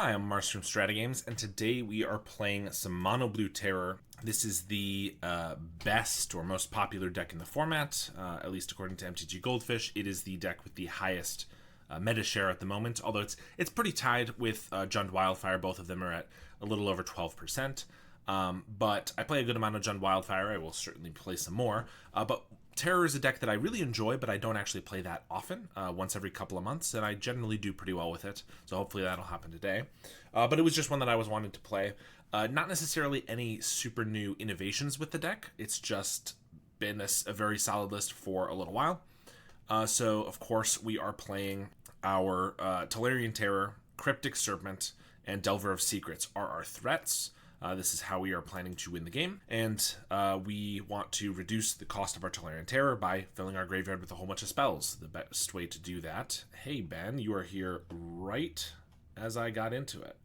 Hi, I'm Mars from StrataGames, and today we are playing some Mono Blue Terror. This is the best or most popular deck in the format, at least according to MTG Goldfish. It is the deck with the highest meta share at the moment, although it's pretty tied with Jund Wildfire. Both of them are at a little over 12%. But I play a good amount of Jund Wildfire. I will certainly play some more. But Terror is a deck that I really enjoy, but I don't actually play that often, once every couple of months, and I generally do pretty well with it, so hopefully that'll happen today. But it was just one that I was wanting to play. Not necessarily any super new innovations with the deck, it's just been a very solid list for a little while. So, of course, we are playing our Tolarian Terror, Cryptic Serpent, and Delver of Secrets are our threats. This is how we are planning to win the game, and we want to reduce the cost of our Tolarian Terror by filling our graveyard with a whole bunch of spells. The best way to do that... Hey, Ben, you are here right as I got into it.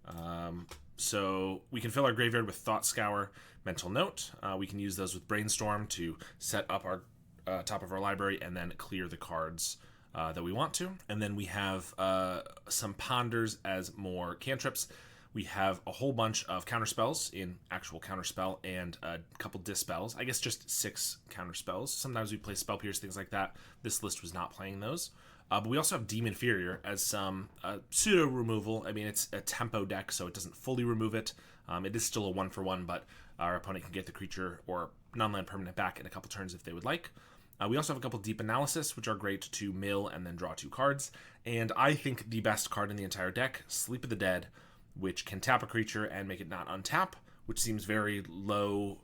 So we can fill our graveyard with Thought Scour, Mental Note. We can use those with Brainstorm to set up our top of our library and then clear the cards that we want to. And then we have some Ponders as more cantrips. We have a whole bunch of counterspells in actual counterspell and a couple dispels. I guess just 6 counterspells. Sometimes we play Spell Pierce, things like that. This list was not playing those. But we also have Demon Inferior as some pseudo removal. I mean, it's a tempo deck, so it doesn't fully remove it. It is still a 1-for-1, but our opponent can get the creature or non-land permanent back in a couple turns if they would like. We also have a couple Deep Analysis, which are great to mill and then draw 2 cards. And I think the best card in the entire deck, Sleep of the Dead, which can tap a creature and make it not untap, which seems very low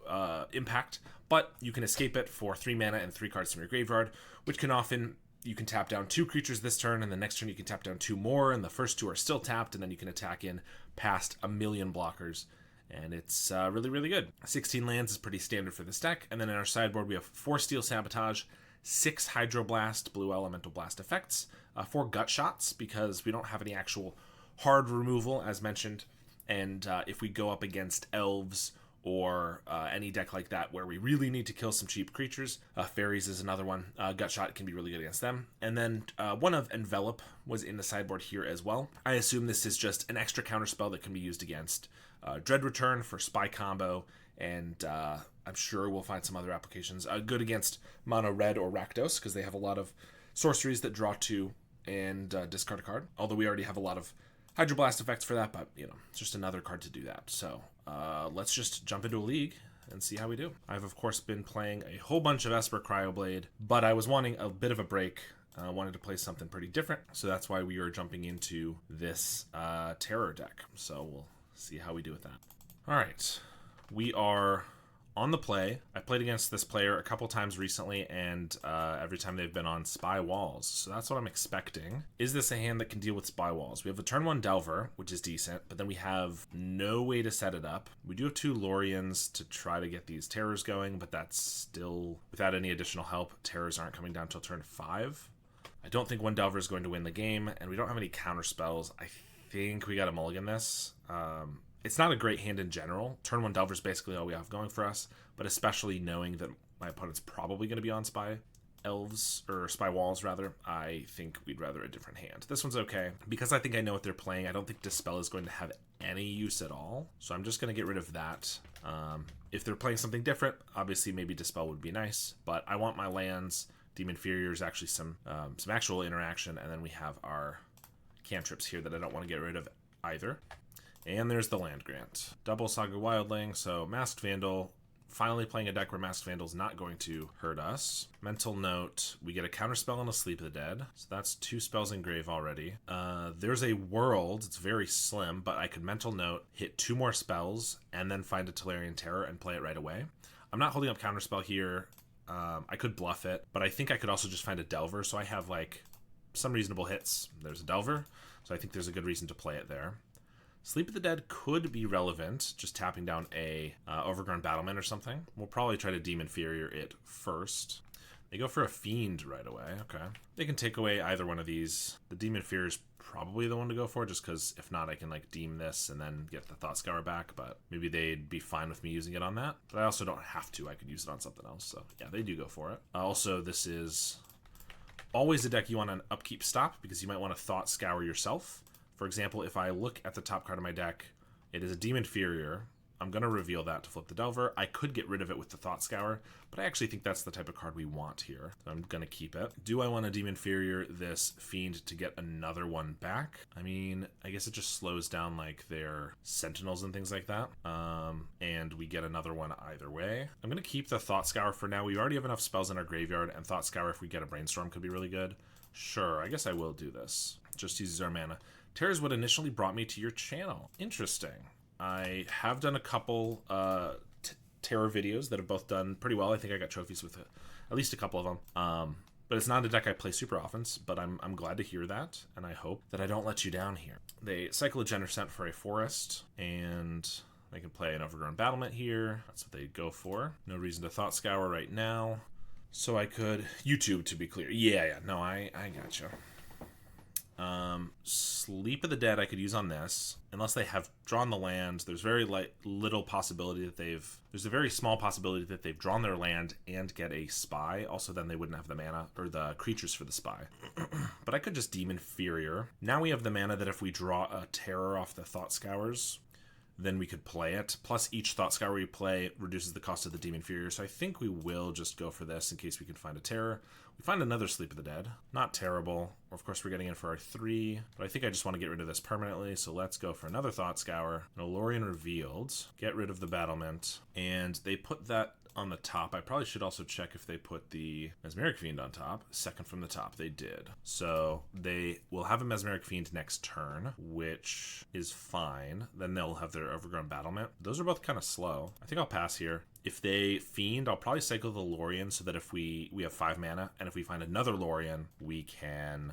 impact, but you can escape it for 3 mana and 3 cards from your graveyard, which can often, you can tap down 2 creatures this turn, and the next turn you can tap down 2 more, and the first 2 are still tapped, and then you can attack in past a million blockers, and it's really, really good. 16 lands is pretty standard for this deck, and then in our sideboard we have 4 Steel Sabotage, 6 Hydroblast, Blue Elemental Blast effects, 4 Gut Shots, because we don't have any actual hard removal, as mentioned, and if we go up against elves or any deck like that where we really need to kill some cheap creatures, fairies is another one. Gut Shot can be really good against them. And then one of Envelop was in the sideboard here as well. I assume this is just an extra counterspell that can be used against Dread Return for Spy combo, and I'm sure we'll find some other applications. Good against Mono Red or Rakdos, because they have a lot of sorceries that draw 2 and discard a card, although we already have a lot of Hydroblast effects for that, but, you know, it's just another card to do that. So, let's just jump into a league and see how we do. I've, of course, been playing a whole bunch of Esper Cryoblade, but I was wanting a bit of a break. I wanted to play something pretty different, so that's why we are jumping into this Terror deck. So, we'll see how we do with that. All right, we are on the play. I played against this player a couple times recently, and every time they've been on Spy Walls, so that's what I'm expecting. Is this a hand that can deal with Spy Walls? We have a turn 1 Delver, which is decent, but then we have no way to set it up. We do have 2 Lorians to try to get these Terrors going, but that's still, without any additional help, Terrors aren't coming down until turn 5. I don't think 1 Delver is going to win the game, and we don't have any counter spells. I think we got to mulligan this. It's not a great hand in general. Turn 1 Delver is basically all we have going for us, but especially knowing that my opponent's probably going to be on Spy Elves, or Spy Walls, rather, I think we'd rather a different hand. This one's okay. Because I think I know what they're playing, I don't think Dispel is going to have any use at all, so I'm just going to get rid of that. If they're playing something different, obviously maybe Dispel would be nice, but I want my lands. Demon Inferior is actually some actual interaction, and then we have our cantrips here that I don't want to get rid of either. And there's the land grant. Double Saga Wildling, so Masked Vandal. Finally playing a deck where Masked Vandal's not going to hurt us. Mental Note, we get a counterspell and a Sleep of the Dead. So that's 2 spells in grave already. There's a World, it's very slim, but I could Mental Note, hit 2 more spells, and then find a Tolarian Terror and play it right away. I'm not holding up counterspell here. I could bluff it, but I think I could also just find a Delver, so I have like some reasonable hits. There's a Delver, so I think there's a good reason to play it there. Sleep of the Dead could be relevant, just tapping down a Overgrown Battlement or something. We'll probably try to Demon Inferior it first. They go for a Fiend right away, okay. They can take away either one of these. The Demon Inferior is probably the one to go for, just because if not, I can like Deem this and then get the Thought Scour back, but maybe they'd be fine with me using it on that. But I also don't have to, I could use it on something else, so yeah, they do go for it. Also, this is always a deck you want an upkeep stop, because you might want to Thought Scour yourself For example, if I look at the top card of my deck, it is a Demon Inferior. I'm going to reveal that to flip the Delver. I could get rid of it with the Thought Scour, but I actually think that's the type of card we want here. So I'm going to keep it. Do I want a Demon Inferior this Fiend to get another one back? I mean, I guess it just slows down like their Sentinels and things like that. And we get another one either way. I'm going to keep the Thought Scour for now. We already have enough spells in our graveyard, and Thought Scour, if we get a Brainstorm, could be really good. Sure, I guess I will do this. Just uses our mana. Terror is what initially brought me to your channel. Interesting. I have done a couple Terror videos that have both done pretty well. I think I got trophies with at least a couple of them. But it's not a deck I play super often, but I'm glad to hear that, and I hope that I don't let you down here. They cycle a Genercent for a Forest, and they can play an Overgrown Battlement here. That's what they go for. No reason to Thought Scour right now. So I could... YouTube, to be clear. Yeah, no, I gotcha. Sleep of the Dead I could use on this. Unless they have drawn the land, there's very little possibility that there's a very small possibility that they've drawn their land and get a Spy. Also, then they wouldn't have the mana or the creatures for the Spy. But I could just Demon Inferior. Now we have the mana that if we draw a Terror off the Thought Scours, then we could play it. Plus, each Thought Scour we play reduces the cost of the Demon Inferior, so I think we will just go for this in case we can find a Terror. We find another Sleep of the Dead. Not terrible. Of course, we're getting in for our 3, but I think I just want to get rid of this permanently, so let's go for another Thought Scour. An Tolarian Revealed. Get rid of the Battlement, and they put that on the top. I probably should also check if they put the Mesmeric Fiend on top. Second from the top, they did. So they will have a Mesmeric Fiend next turn, which is fine. Then they'll have their Overgrown Battlement. Those are both kind of slow. I think I'll pass here. If they Fiend, I'll probably cycle the Lorien so that if we have 5 mana, and if we find another Lorien, we can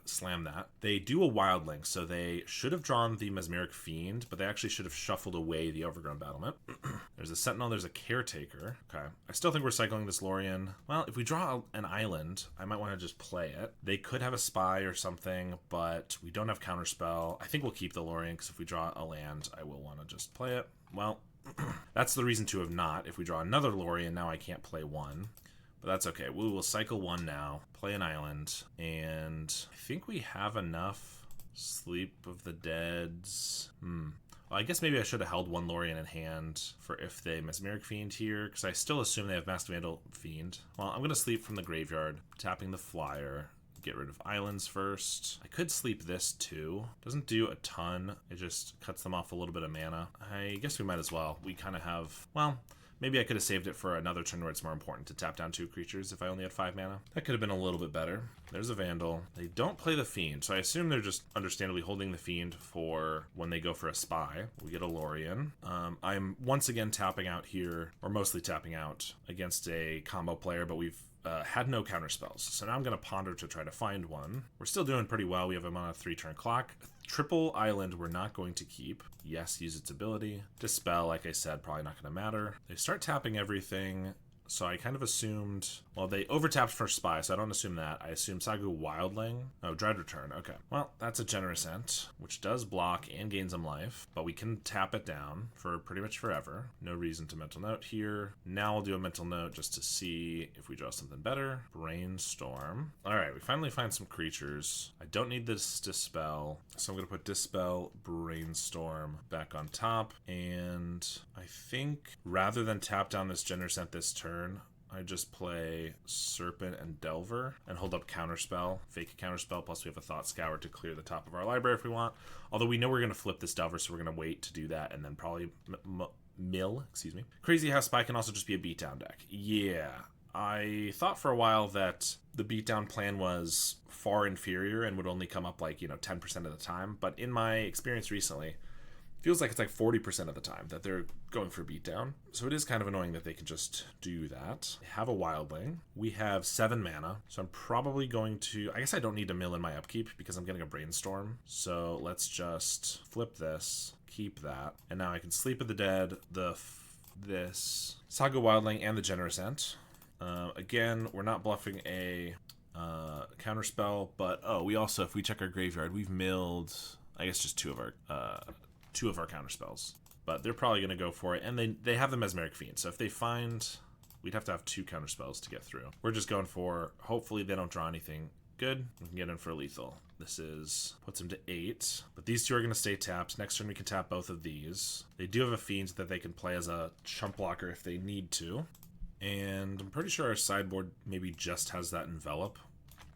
slam that. They do a Wildling, so they should have drawn the Mesmeric Fiend, but they actually should have shuffled away the Overgrown Battlement. There's a Sentinel, there's a Caretaker. Okay. I still think we're cycling this Lorien. Well, if we draw an island, I might want to just play it. They could have a Spy or something, but we don't have Counterspell. I think we'll keep the Lorien, because if we draw a land, I will want to just play it. Well, that's the reason to have not. If we draw another Lorien, now I can't play one. But that's okay. We will cycle one now, play an island, and I think we have enough Sleep of the Deads. Well, I guess maybe I should have held one Lorien in hand for if they Mesmeric Fiend here, because I still assume they have Masked Vandal Fiend. Well, I'm going to sleep from the graveyard, tapping the flyer. Get rid of islands first. I could sleep this too. Doesn't do a ton. It just cuts them off a little bit of mana. I guess we might as well. We kind of have, well, maybe I could have saved it for another turn where it's more important to tap down 2 creatures if I only had 5 mana. That could have been a little bit better. There's a Vandal. They don't play the Fiend, so I assume they're just understandably holding the Fiend for when they go for a Spy. We get a Lorien. I'm once again tapping out here, or mostly tapping out against a combo player, but we've had no counter spells. So now I'm going to ponder to try to find one. We're still doing pretty well. We have him on a 3-turn clock. Triple Island we're not going to keep. Yes, use its ability. Dispel, like I said, probably not going to matter. They start tapping everything. So I kind of assumed, well, they overtapped for Spy, so I don't assume that. I assume Sagu Wildling. Oh, Dread Return. Okay. Well, that's a Genercent, which does block and gain some life, but we can tap it down for pretty much forever. No reason to Mental Note here. Now I'll do a Mental Note just to see if we draw something better. Brainstorm. All right, we finally find some creatures. I don't need this Dispel, so I'm going to put Dispel, Brainstorm back on top, and I think rather than tap down this Genercent this turn, I just play Serpent and Delver and hold up Counterspell, fake a Counterspell, plus we have a Thought Scour to clear the top of our library if we want. Although we know we're going to flip this Delver, so we're going to wait to do that and then probably mill, excuse me. Crazy how Spy can also just be a beatdown deck. Yeah. I thought for a while that the beatdown plan was far inferior and would only come up like, 10% of the time. But in my experience recently, feels like it's like 40% of the time that they're going for beatdown. So it is kind of annoying that they can just do that. They have a Wildling. We have 7 mana. So I'm probably going to, I guess I don't need to mill in my upkeep because I'm getting a Brainstorm. So let's just flip this, keep that. And now I can Sleep of the Dead, this Saga Wildling, and the Genercent. Again, we're not bluffing a counterspell, but we also, if we check our graveyard, we've milled, I guess, just two of our counterspells, but they're probably going to go for it, and they have the Mesmeric Fiend, so if they find, we'd have to have 2 counterspells to get through. We're just going for, hopefully they don't draw anything good, we can get in for lethal. puts him to 8. But these two are going to stay tapped. Next turn we can tap both of these. They do have a Fiend that they can play as a chump blocker if they need to. And I'm pretty sure our sideboard maybe just has that Envelop.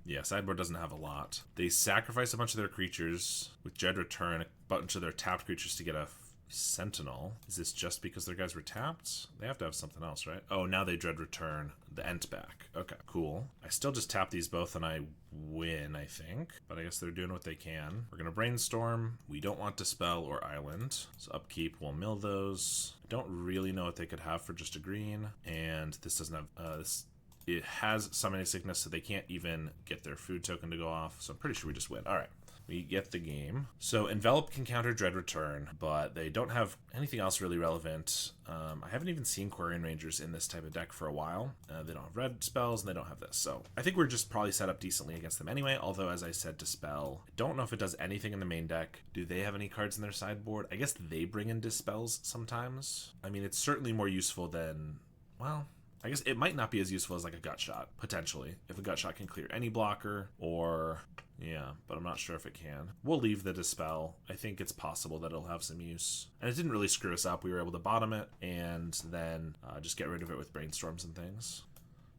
Yeah, sideboard doesn't have a lot. They sacrifice a bunch of their creatures with Dread Return, a bunch of their tapped creatures to get a Sentinel. Is this just because their guys were tapped? They have to have something else, right? Oh, now they Dread Return the Ent back. Okay, cool. I still just tap these both and I win, I think. But I guess they're doing what they can. We're going to Brainstorm. We don't want Dispel or Island. So upkeep, we'll mill those. I don't really know what they could have for just a green. And this doesn't have... It has Summoning Sickness, so they can't even get their food token to go off. So I'm pretty sure we just win. All right. We get the game. So Envelop can counter Dread Return, but they don't have anything else really relevant. I haven't even seen Quarian Rangers in this type of deck for a while. They don't have red spells, and they don't have this. So I think we're just probably set up decently against them anyway, although, as I said, Dispel. I don't know if it does anything in the main deck. Do they have any cards in their sideboard? I guess they bring in Dispels sometimes. I mean, it's certainly more useful than... Well... I guess it might not be as useful as like a Gut Shot, potentially. If a Gut Shot can clear any blocker, or... Yeah, but I'm not sure if it can. We'll leave the Dispel. I think it's possible that it'll have some use. And it didn't really screw us up. We were able to bottom it, and then just get rid of it with Brainstorms and things.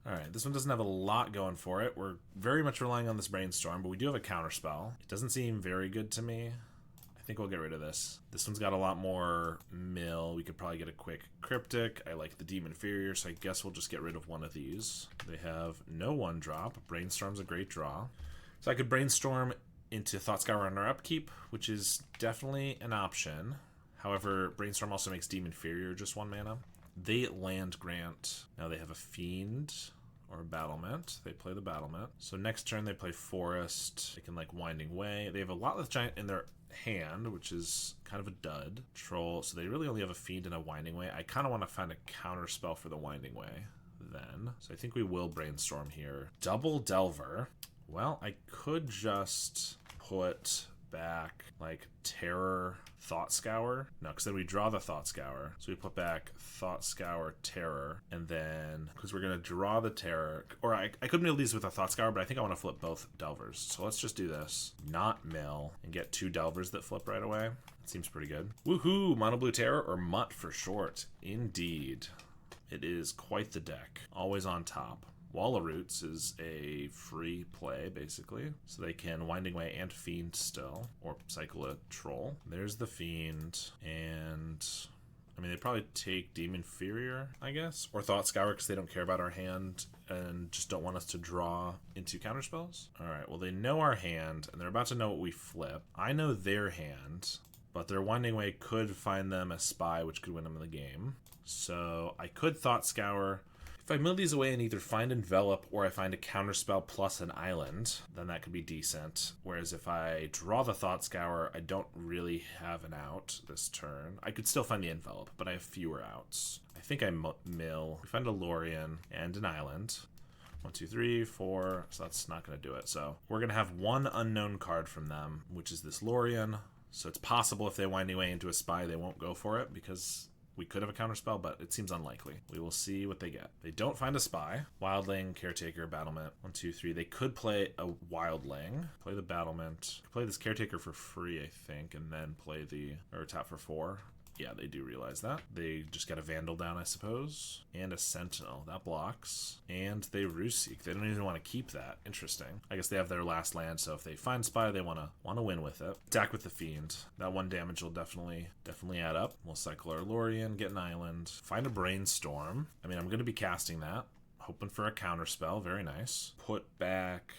Alright, this one doesn't have a lot going for it. We're very much relying on this Brainstorm, but we do have a Counterspell. It doesn't seem very good to me. I think we'll get rid of this. This one's got a lot more mill. We could probably get a quick Cryptic. I like the Demon Inferior, so I guess we'll just get rid of one of these. They have no 1-drop. Brainstorm's a great draw. So I could Brainstorm into Thought Scour on our upkeep, which is definitely an option. However, Brainstorm also makes Demon Inferior just 1 mana. They land Grant. Now they have a Fiend or a Battlement. They play the Battlement. So next turn they play Forest. They can like Winding Way. They have a Lotleth Giant in their hand, which is kind of a dud. Troll, so they really only have a Fiend and a Winding Way. I kind of want to find a counter spell for the Winding Way then. So I think we will Brainstorm here. Double Delver. Well, I could just put back like Terror, Thought Scour. No, because then we draw the Thought Scour. So we put back Thought Scour, Terror, and then, because we're going to draw the Terror, or I could mill these with a Thought Scour, but I think I want to flip both Delvers. So let's just do this. Not mill, and get 2 Delvers that flip right away. That seems pretty good. Woohoo! Mono Blue Terror, or MUT for short. Indeed. It is quite the deck. Always on top. Wall of Roots is a free play, basically. So they can Winding Way and Fiend still, or cycle a Troll. There's the Fiend, and... I mean, they probably take Demon Inferior, I guess, or Thought Scour because they don't care about our hand and just don't want us to draw into counterspells. All right, well, they know our hand, and they're about to know what we flip. I know their hand, but their Winding Way could find them a Spy, which could win them the game. So I could Thought Scour. If I mill these away and either find Envelop or I find a Counterspell plus an Island, then that could be decent. Whereas if I draw the Thought Scour, I don't really have an out this turn. I could still find the Envelop, but I have fewer outs. I think I mill. We find a Lorien and an Island. 1, 2, 3, 4. So that's not going to do it. So we're going to have 1 unknown card from them, which is this Lorien. So it's possible if they wind away into a Spy, they won't go for it because... we could have a counterspell, but it seems unlikely. We will see what they get. They don't find a Spy. Wildling, Caretaker, Battlement. 1, 2, 3. They could play a Wildling. Play the Battlement. Play this Caretaker for free, I think, and then play the... or tap for 4. Yeah, they do realize that. They just got a Vandal down, I suppose. And a Sentinel. That blocks. And they Roost-Seek. They don't even want to keep that. Interesting. I guess they have their last land, so if they find Spy, they want to win with it. Attack with the Fiend. That 1 damage will definitely add up. We'll cycle our Lorien, get an Island, find a Brainstorm. I mean, I'm going to be casting that. Hoping for a counterspell. Very nice. Put back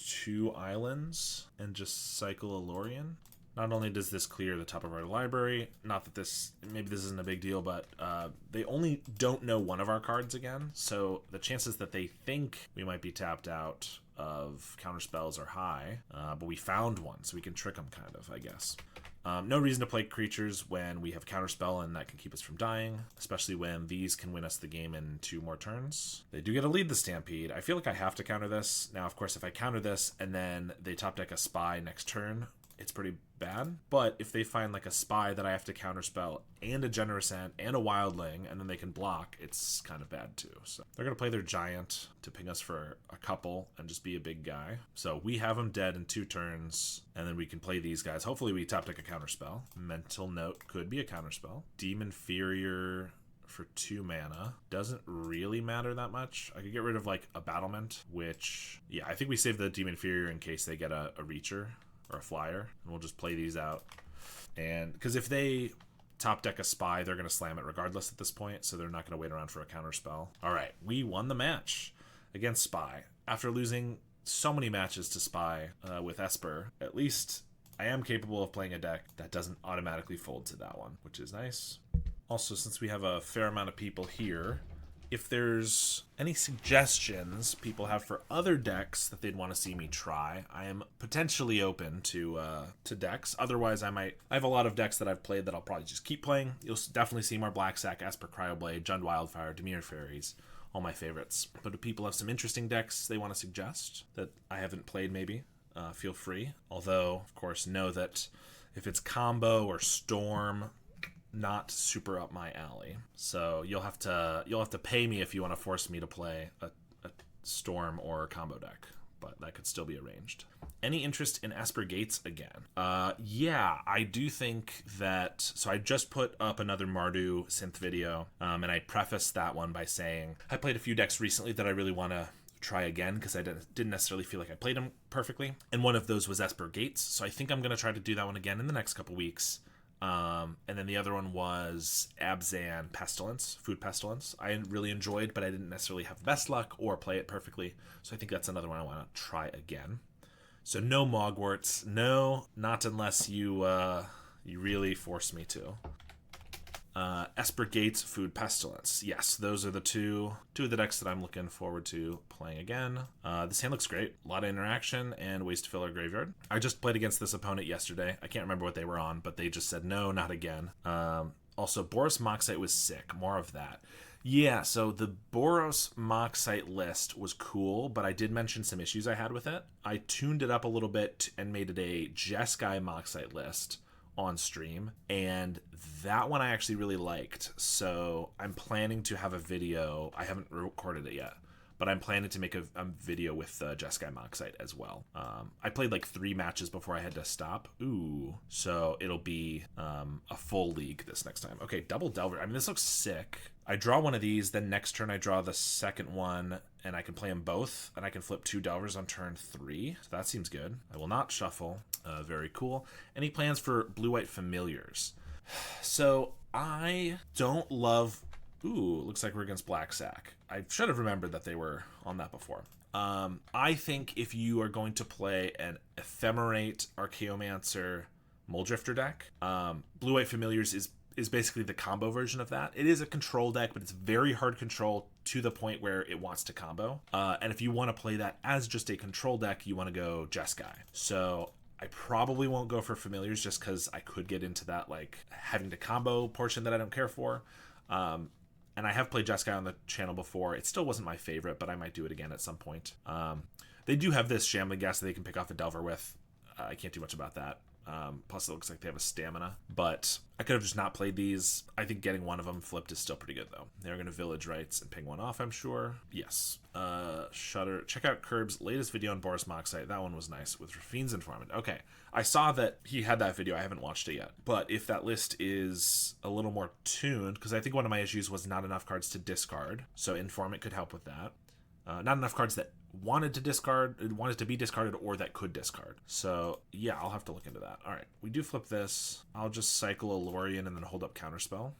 2 Islands and just cycle a Lorien. Not only does this clear the top of our library, not that this, maybe this isn't a big deal, but they only don't know one of our cards again, so the chances that they think we might be tapped out of counterspells are high, but we found one, so we can trick them kind of, I guess. No reason to play creatures when we have counterspell and that can keep us from dying, especially when these can win us the game in 2 more turns. They do get to lead the Stampede. I feel like I have to counter this. Now, of course, if I counter this and then they top deck a Spy next turn, it's pretty bad. But if they find like a spy that I have to counterspell and a Generous Ant and a Wildling, and then they can block, it's kind of bad too. So they're going to play their Giant to ping us for a couple and just be a big guy. So we have them dead in 2 turns, and then we can play these guys. Hopefully we top deck a counterspell. Mental Note could be a counterspell. Demon Furier for 2 mana. Doesn't really matter that much. I could get rid of like a Battlement, which, yeah, I think we save the Demon Furier in case they get a Reacher or a Flyer, and we'll just play these out. And because if they top deck a Spy, they're going to slam it regardless at this point, so they're not going to wait around for a counterspell. All right, we won the match against Spy. After losing so many matches to Spy with Esper, at least I am capable of playing a deck that doesn't automatically fold to that one, which is nice. Also, since we have a fair amount of people here, if there's any suggestions people have for other decks that they'd want to see me try, I am potentially open to decks. Otherwise, I have a lot of decks that I've played that I'll probably just keep playing. You'll definitely see more Black Sack, Esper Cryoblade, Jund Wildfire, Dimir Fairies, all my favorites. But if people have some interesting decks they want to suggest that I haven't played maybe, feel free. Although, of course, know that if it's combo or storm, not super up my alley. So you'll have to pay me if you want to force me to play a storm or combo deck, but that could still be arranged. Any interest in Esper Gates again? Yeah, I do think that. So I just put up another Mardu synth video, and I prefaced that one by saying I played a few decks recently that I really want to try again because I didn't necessarily feel like I played them perfectly, and one of those was Esper Gates. So I think I'm going to try to do that one again in the next couple weeks. And then the other one was Abzan Pestilence, Food Pestilence. I really enjoyed, but I didn't necessarily have the best luck or play it perfectly. So I think that's another one I want to try again. So no Mogwarts. No, not unless you really force me to. Esper Gates, Food Pestilence. Yes, those are the two of the decks that I'm looking forward to playing again. This hand looks great. A lot of interaction and ways to fill our graveyard. I just played against this opponent yesterday. I can't remember what they were on, but they just said no, not again. Also, Boros Moxite was sick. More of that. Yeah, so the Boros Moxite list was cool, but I did mention some issues I had with it. I tuned it up a little bit and made it a Jeskai Moxite list on stream, and that one I actually really liked. So I'm planning to have a video. I haven't recorded it yet, but I'm planning to make a video with Jeskai Moxite as well. I played like 3 matches before I had to stop. Ooh, so it'll be a full league this next time. Okay, Double Delver. I mean, this looks sick. I draw one of these, then next turn I draw the second one, and I can play them both, and I can flip 2 Delvers on turn 3. So that seems good. I will not shuffle. Very cool. Any plans for Blue-White Familiars? So I don't love... Ooh, looks like we're against Black Sack. I should have remembered that they were on that before. I think if you are going to play an Ephemerate Archaeomancer Muldrifter deck, Blue-White Familiars is basically the combo version of that. It is a control deck, but it's very hard control to the point where it wants to combo. And if you want to play that as just a control deck, you want to go Jeskai. So I probably won't go for Familiars just because I could get into that like having to combo portion that I don't care for. And I have played Jeskai on the channel before. It still wasn't my favorite, but I might do it again at some point. They do have this Shambling Gas that they can pick off a Delver with. I can't do much about that. Plus it looks like they have a stamina, but I could have just not played these. I think getting one of them flipped is still pretty good though. They're going to Village Rites and ping one off, I'm sure. Yes. Shutter. Check out Curb's latest video on Boros Moxite. That one was nice with Rafine's Informant. Okay. I saw that he had that video. I haven't watched it yet, but if that list is a little more tuned, because I think one of my issues was not enough cards to discard. So Informant could help with that. Not enough cards that wanted to be discarded or that could discard. So yeah, I'll have to look into that. All right, we do flip this. I'll just cycle a Lorien and then hold up Counterspell.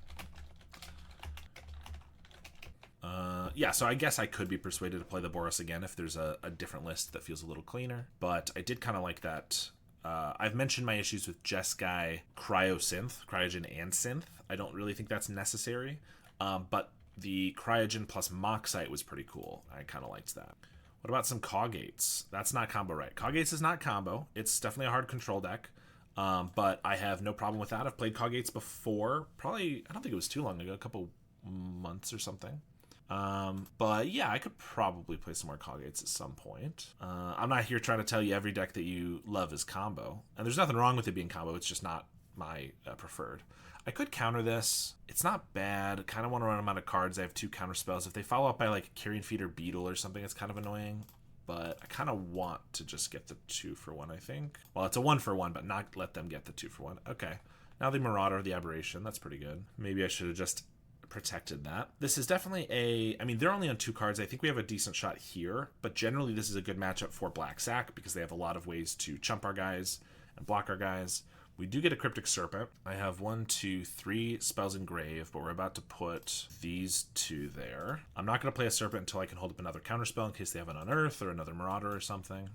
Yeah, so I guess I could be persuaded to play the Boros again if there's a different list that feels a little cleaner. But I did kind of like that. I've mentioned my issues with Jeskai Cryogen and Synth. I don't really think that's necessary. But the Cryogen plus Moxite was pretty cool. I kind of liked that. What about some Coggates? That's not combo, right? Coggates is not combo. It's definitely a hard control deck. But I have no problem with that. I've played Coggates before. Probably, I don't think it was too long ago, a couple months or something. But yeah, I could probably play some more Coggates at some point. I'm not here trying to tell you every deck that you love is combo. And there's nothing wrong with it being combo, it's just not my preferred. I could counter this. It's not bad. Kind of want to run them out of cards. I have 2 counter spells. If they follow up by like Carrion Feed or Beetle or something, it's kind of annoying. But I kind of want to just get the 2-for-1, I think. Well, it's a 1-for-1, but not let them get the 2-for-1. Okay. Now the Marauder, the Aberration. That's pretty good. Maybe I should have just protected that. This is definitely a... I mean, they're only on 2 cards. I think we have a decent shot here. But generally, this is a good matchup for Black Sack because they have a lot of ways to chump our guys and block our guys. We do get a Cryptic Serpent. I have 1, 2, 3 spells in Grave, but we're about to put these 2 there. I'm not going to play a Serpent until I can hold up another counterspell in case they have an Unearth or another Marauder or something.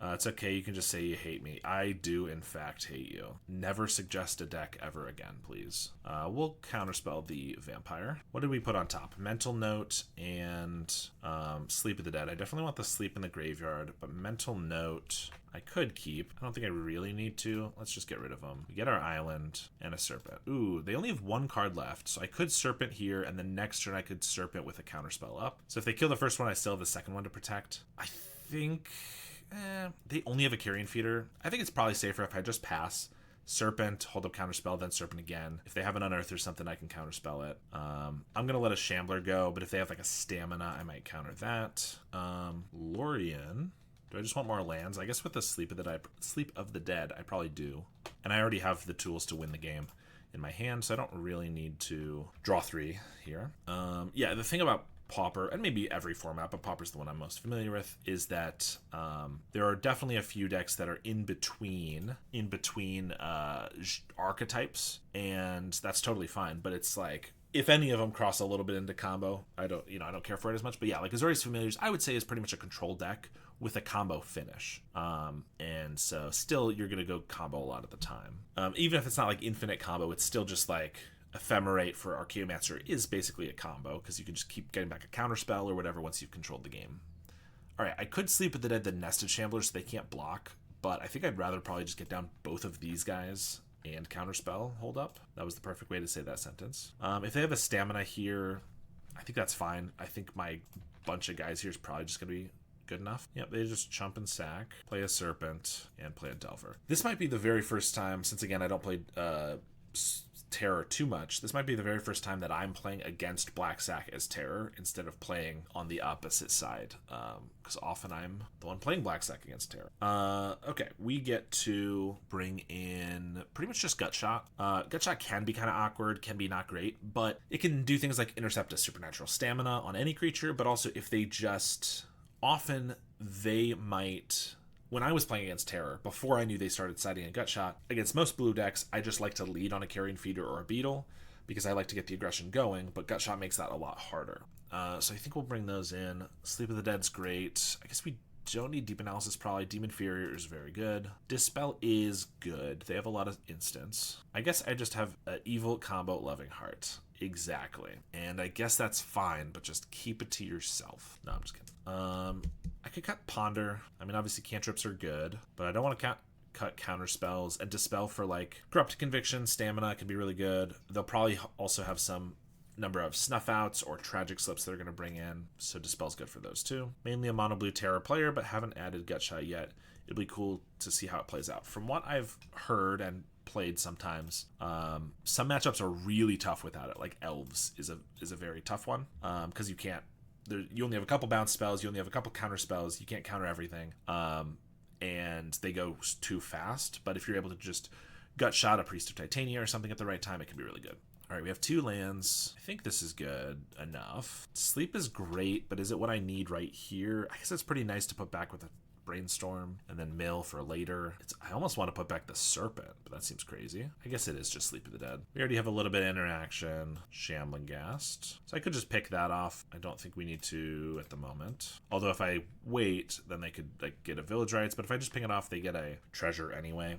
It's okay, you can just say you hate me. I do, in fact, hate you. Never suggest a deck ever again, please. We'll counterspell the Vampire. What did we put on top? Mental Note and Sleep of the Dead. I definitely want the Sleep in the Graveyard, but Mental Note I could keep. I don't think I really need to. Let's just get rid of them. We get our Island and a Serpent. Ooh, they only have 1 card left, so I could Serpent here, and then next turn I could Serpent with a counterspell up. So if they kill the first one, I still have the second one to protect. I think... they only have a Carrion Feeder. I think it's probably safer if I just pass. Serpent, hold up counterspell, then Serpent again. If they have an Unearth or something, I can counterspell it. I'm going to let a Shambler go, but if they have like a Stamina, I might counter that. Lorien. Do I just want more lands? I guess with the Sleep of the Dead, I probably do. And I already have the tools to win the game in my hand, so I don't really need to draw 3 here. Yeah, the thing about Pauper, and maybe every format, but Pauper's the one I'm most familiar with, is that there are definitely a few decks that are in between archetypes, and that's totally fine. But it's like, if any of them cross a little bit into combo, I don't care for it as much. But yeah, like Azorius Familiars, I would say is pretty much a control deck with a combo finish. And so still you're gonna go combo a lot of the time. Even if it's not like infinite combo, it's still just like Ephemerate for Archaeomancer is basically a combo because you can just keep getting back a counterspell or whatever once you've controlled the game. Alright, I could Sleep with the Dead the Nested Shambler so they can't block, but I think I'd rather probably just get down both of these guys and counterspell hold up. That was the perfect way to say that sentence. If they have a Stamina here, I think that's fine. I think my bunch of guys here is probably just going to be good enough. Yep, they just chump and sack, play a Serpent, and play a Delver. This might be the very first time, since again I don't play Terror too much, this might be the very first time that I'm playing against Black Sack as Terror instead of playing on the opposite side, because often I'm the one playing Black Sack against Terror. Okay, we get to bring in pretty much just Gutshot. Gutshot can be kind of awkward, can be not great, but it can do things like intercept a Supernatural Stamina on any creature, but also if they just... Often they might... When I was playing against Terror, before I knew they started siding a Gutshot, against most blue decks, I just like to lead on a Carrion Feeder or a Beetle, because I like to get the aggression going, but Gutshot makes that a lot harder. So I think we'll bring those in. Sleep of the Dead's great. I guess we don't need Deep Analysis probably. Demon Fury is very good. Dispel is good. They have a lot of instants. I guess I just have an evil combo Loving Heart. Exactly. And I guess that's fine, but just keep it to yourself. No, I'm just kidding. I could cut Ponder. I mean, obviously cantrips are good, but I don't want to cut counter spells. And Dispel for like Corrupt Conviction, Stamina can be really good. They'll probably also have some number of Snuff Outs or Tragic Slips they're going to bring in, so Dispel's good for those too. Mainly a mono blue Terror player, but haven't added Gutshot yet. It'll be cool to see how it plays out. From what I've heard and played sometimes, some matchups are really tough without it. Like Elves is a very tough one, because you can't... you only have a couple bounce spells, you only have a couple counter spells, you can't counter everything, and they go too fast. But if you're able to just Gutshot a Priest of Titania or something at the right time, it can be really good. All right, we have 2 lands. I think this is good enough. Sleep is great, but is it what I need right here? I guess it's pretty nice to put back with a Brainstorm and then Mill for later. I almost want to put back the Serpent, but that seems crazy. I guess it is just Sleep of the Dead. We already have a little bit of interaction. Shambling Ghast. So I could just pick that off. I don't think we need to at the moment. Although if I wait, then they could like get a Village Rites, but if I just pick it off, they get a treasure anyway.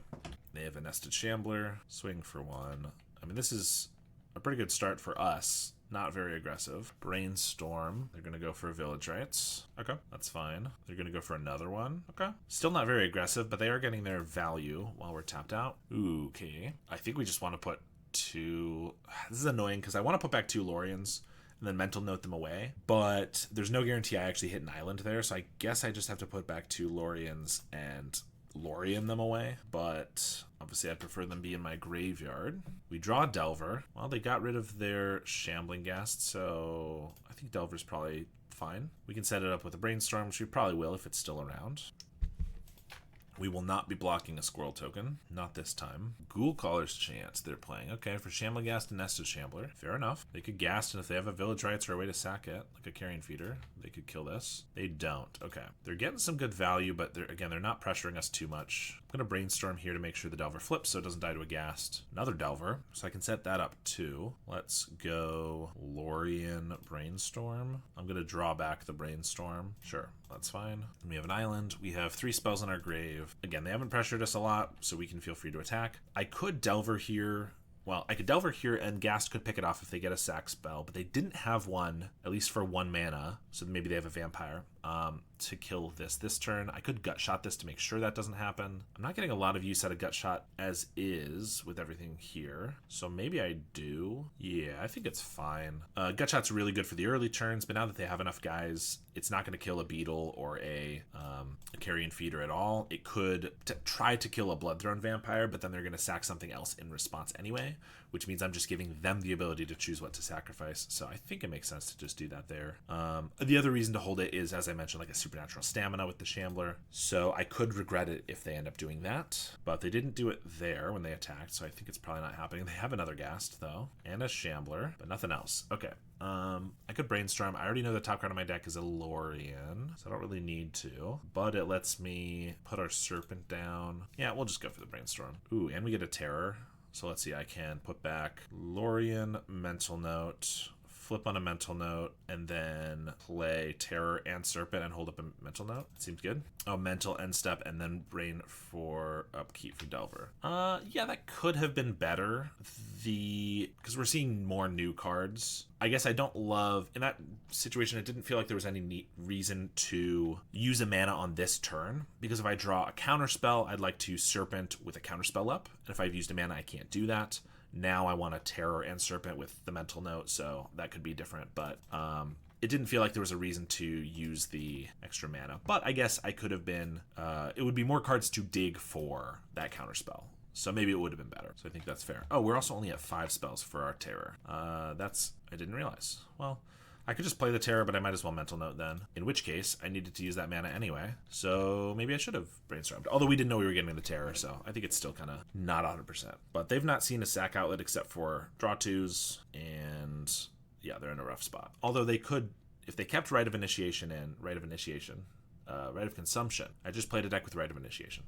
They have a Nested Shambler. Swing for 1. I mean, this is a pretty good start for us. Not very aggressive. Brainstorm. They're going to go for Village Rites. Okay, that's fine. They're going to go for another one. Okay. Still not very aggressive, but they are getting their value while we're tapped out. Ooh, okay. I think we just want to put 2... This is annoying because I want to put back 2 Lorians. and then mental note them away. But there's no guarantee I actually hit an island there, so I guess I just have to put back 2 Lorians and Lorien them away. But obviously I prefer them be in my graveyard. We draw Delver. Well, they got rid of their Shambling Ghast, so I think Delver's probably fine. We can set it up with a Brainstorm, which we probably will if it's still around. We will not be blocking a Squirrel token. Not this time. Ghoul Caller's Chance they're playing. Okay, for Shambling Ghast and Nested Shambler. Fair enough. They could Ghast, and if they have a Village Rites or a way to sack it, like a Carrion Feeder, they could kill this. They don't. Okay. They're getting some good value, but they're not pressuring us too much. I'm going to Brainstorm here to make sure the Delver flips so it doesn't die to a Ghast. Another Delver, so I can set that up too. Let's go Lorien Brainstorm. I'm going to draw back the Brainstorm. Sure, that's fine. And we have an island. We have 3 spells in our grave. Again, they haven't pressured us a lot, so we can feel free to attack. I could Delver here. Well, I could Delver here, and Ghast could pick it off if they get a sack spell, but they didn't have one, at least for 1 mana, so maybe they have a Vampire to kill this turn. I could Gut Shot this to make sure that doesn't happen. I'm not getting a lot of use out of Gut Shot as is with everything here, so maybe I do. Yeah, I think it's fine. Gut Shot's really good for the early turns, but now that they have enough guys, it's not going to kill a Beetle or a Carrion Feeder at all. It could try to kill a Bloodthrone Vampire, but then they're going to sack something else in response anyway, which means I'm just giving them the ability to choose what to sacrifice. So I think it makes sense to just do that there. The other reason to hold it is, as I mentioned, like a Supernatural Stamina with the Shambler. So I could regret it if they end up doing that, but they didn't do it there when they attacked, so I think it's probably not happening. They have another Ghast, though, and a Shambler, but nothing else. Okay. I could Brainstorm. I already know the top card of my deck is a Lorien, so I don't really need to, but it lets me put our Serpent down. Yeah, we'll just go for the Brainstorm. Ooh, and we get a Terror. So let's see, I can put back Lorien, Mental Note, flip on a Mental Note, and then play Terror and Serpent and hold up a Mental Note. Seems good. Oh, Mental End Step, and then Brain for Upkeep for Delver. Yeah, that could have been better. Because we're seeing more new cards. I guess I don't love, in that situation, it didn't feel like there was any neat reason to use a mana on this turn, because if I draw a counterspell, I'd like to Serpent with a counterspell up, and if I've used a mana, I can't do that. Now I want a Terror and Serpent with the Mental Note, so that could be different, but it didn't feel like there was a reason to use the extra mana. But I guess I could have been, it would be more cards to dig for that counterspell. So maybe it would have been better. So I think that's fair. Oh, we're also only at 5 spells for our Terror. I didn't realize. Well, I could just play the Terror, but I might as well Mental Note then. In which case, I needed to use that mana anyway. So maybe I should have Brainstormed. Although we didn't know we were getting the Terror, so I think it's still kind of not 100%. But they've not seen a sack outlet except for draw 2s, and yeah, they're in a rough spot. Although they could, if they kept Rite of Consumption, I just played a deck with Rite of Initiation.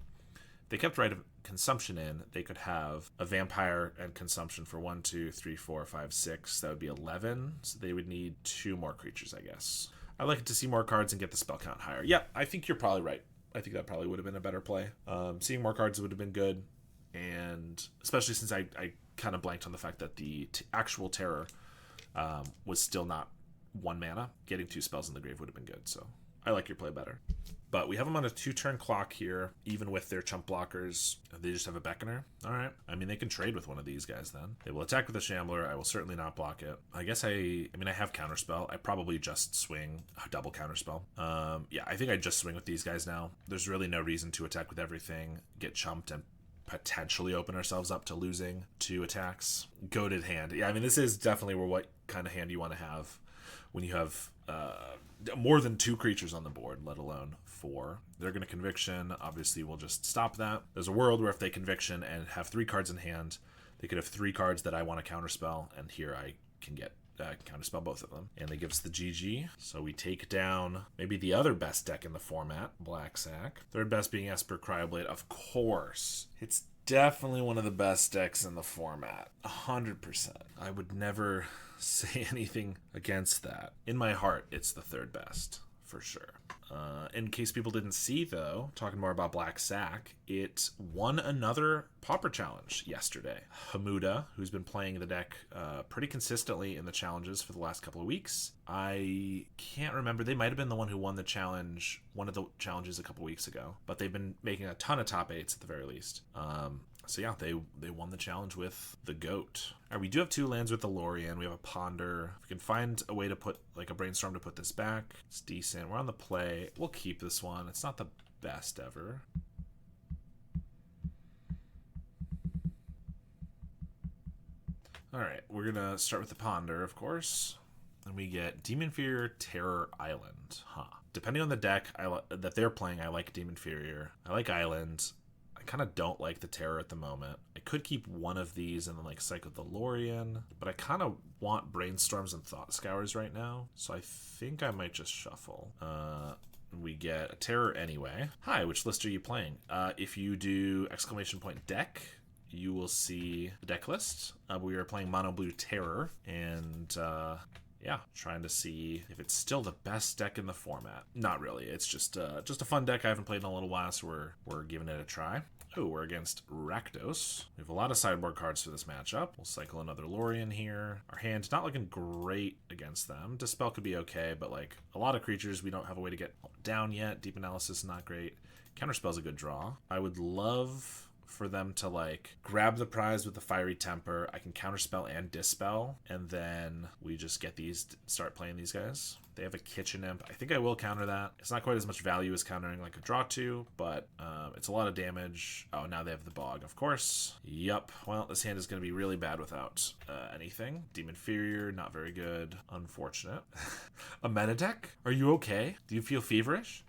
If they kept Rite of Consumption in, they could have a Vampire and Consumption for 1, 2, 3, 4, 5, 6. That would be 11. So they would need 2 more creatures, I guess. I'd like to see more cards and get the spell count higher. Yeah, I think you're probably right. I think that probably would have been a better play. Seeing more cards would have been good. And especially since I kind of blanked on the fact that the actual Terror was still not 1 mana. Getting 2 spells in the grave would have been good. So I like your play better. But we have them on a 2-turn clock here, even with their chump blockers. They just have a Beckoner. All right. I mean, they can trade with one of these guys then. They will attack with a Shambler. I will certainly not block it. I guess I have Counterspell. I probably just swing a double Counterspell. Yeah, I think I just swing with these guys now. There's really no reason to attack with everything, get chumped, and potentially open ourselves up to losing 2 attacks. Goated hand. Yeah, I mean, this is definitely what kind of hand you want to have when you have more than 2 creatures on the board, let alone 4. They're going to Conviction. Obviously, we'll just stop that. There's a world where if they Conviction and have 3 cards in hand, they could have 3 cards that I want to Counterspell, and here I can get Counterspell both of them. And they give us the GG. So we take down maybe the other best deck in the format, Black Sack. Third best being Esper Cryoblade. Of course. It's definitely one of the best decks in the format. 100%. I would never say anything against that. In my heart, it's the 3rd best, for sure. In case people didn't see, though, talking more about Black Sack, it won another Pauper challenge yesterday. Hamuda, who's been playing the deck pretty consistently in the challenges for the last couple of weeks. I can't remember. They might have been the one who won the challenge, one of the challenges a couple weeks ago, but they've been making a ton of top 8s at the very least. So yeah, they won the challenge with the goat. All right, we do have 2 lands with the Tolarian. We have a Ponder. If we can find a way to put like a Brainstorm to put this back, it's decent. We're on the play. We'll keep this one. It's not the best ever. All right, we're gonna start with the Ponder, of course. And we get Demon Inferior Terror Island. Depending on the deck that they're playing, I like Demon Inferior. I like Island. I kind of don't like the Terror at the moment. I could keep one of these and then like cycle the Lorien, but I kind of want Brainstorms and Thought Scours right now, so I think I might just shuffle. We get a Terror anyway. Hi, which list are you playing? If you do !deck, you will see the deck list. We are playing Mono Blue Terror, and yeah, trying to see if it's still the best deck in the format. Not really. It's just a fun deck I haven't played in a little while, so we're giving it a try. Oh, we're against Rakdos. We have a lot of sideboard cards for this matchup. We'll cycle another Lorien here. Our hand's not looking great against them. Dispel could be okay, but like a lot of creatures we don't have a way to get down yet. Deep Analysis, not great. Counterspell's a good draw. I would love for them to like grab the prize with the Fiery Temper. I can counterspell and dispel, and then we just get these, start playing these guys. They have a Kitchen Imp. I think I will counter that. It's not quite as much value as countering like a draw 2, but it's a lot of damage. Oh, now they have the Bog, of course. Yup. Well, this hand is going to be really bad without anything. Demon Inferior, not very good. Unfortunate. A meta deck? Are you okay? Do you feel feverish?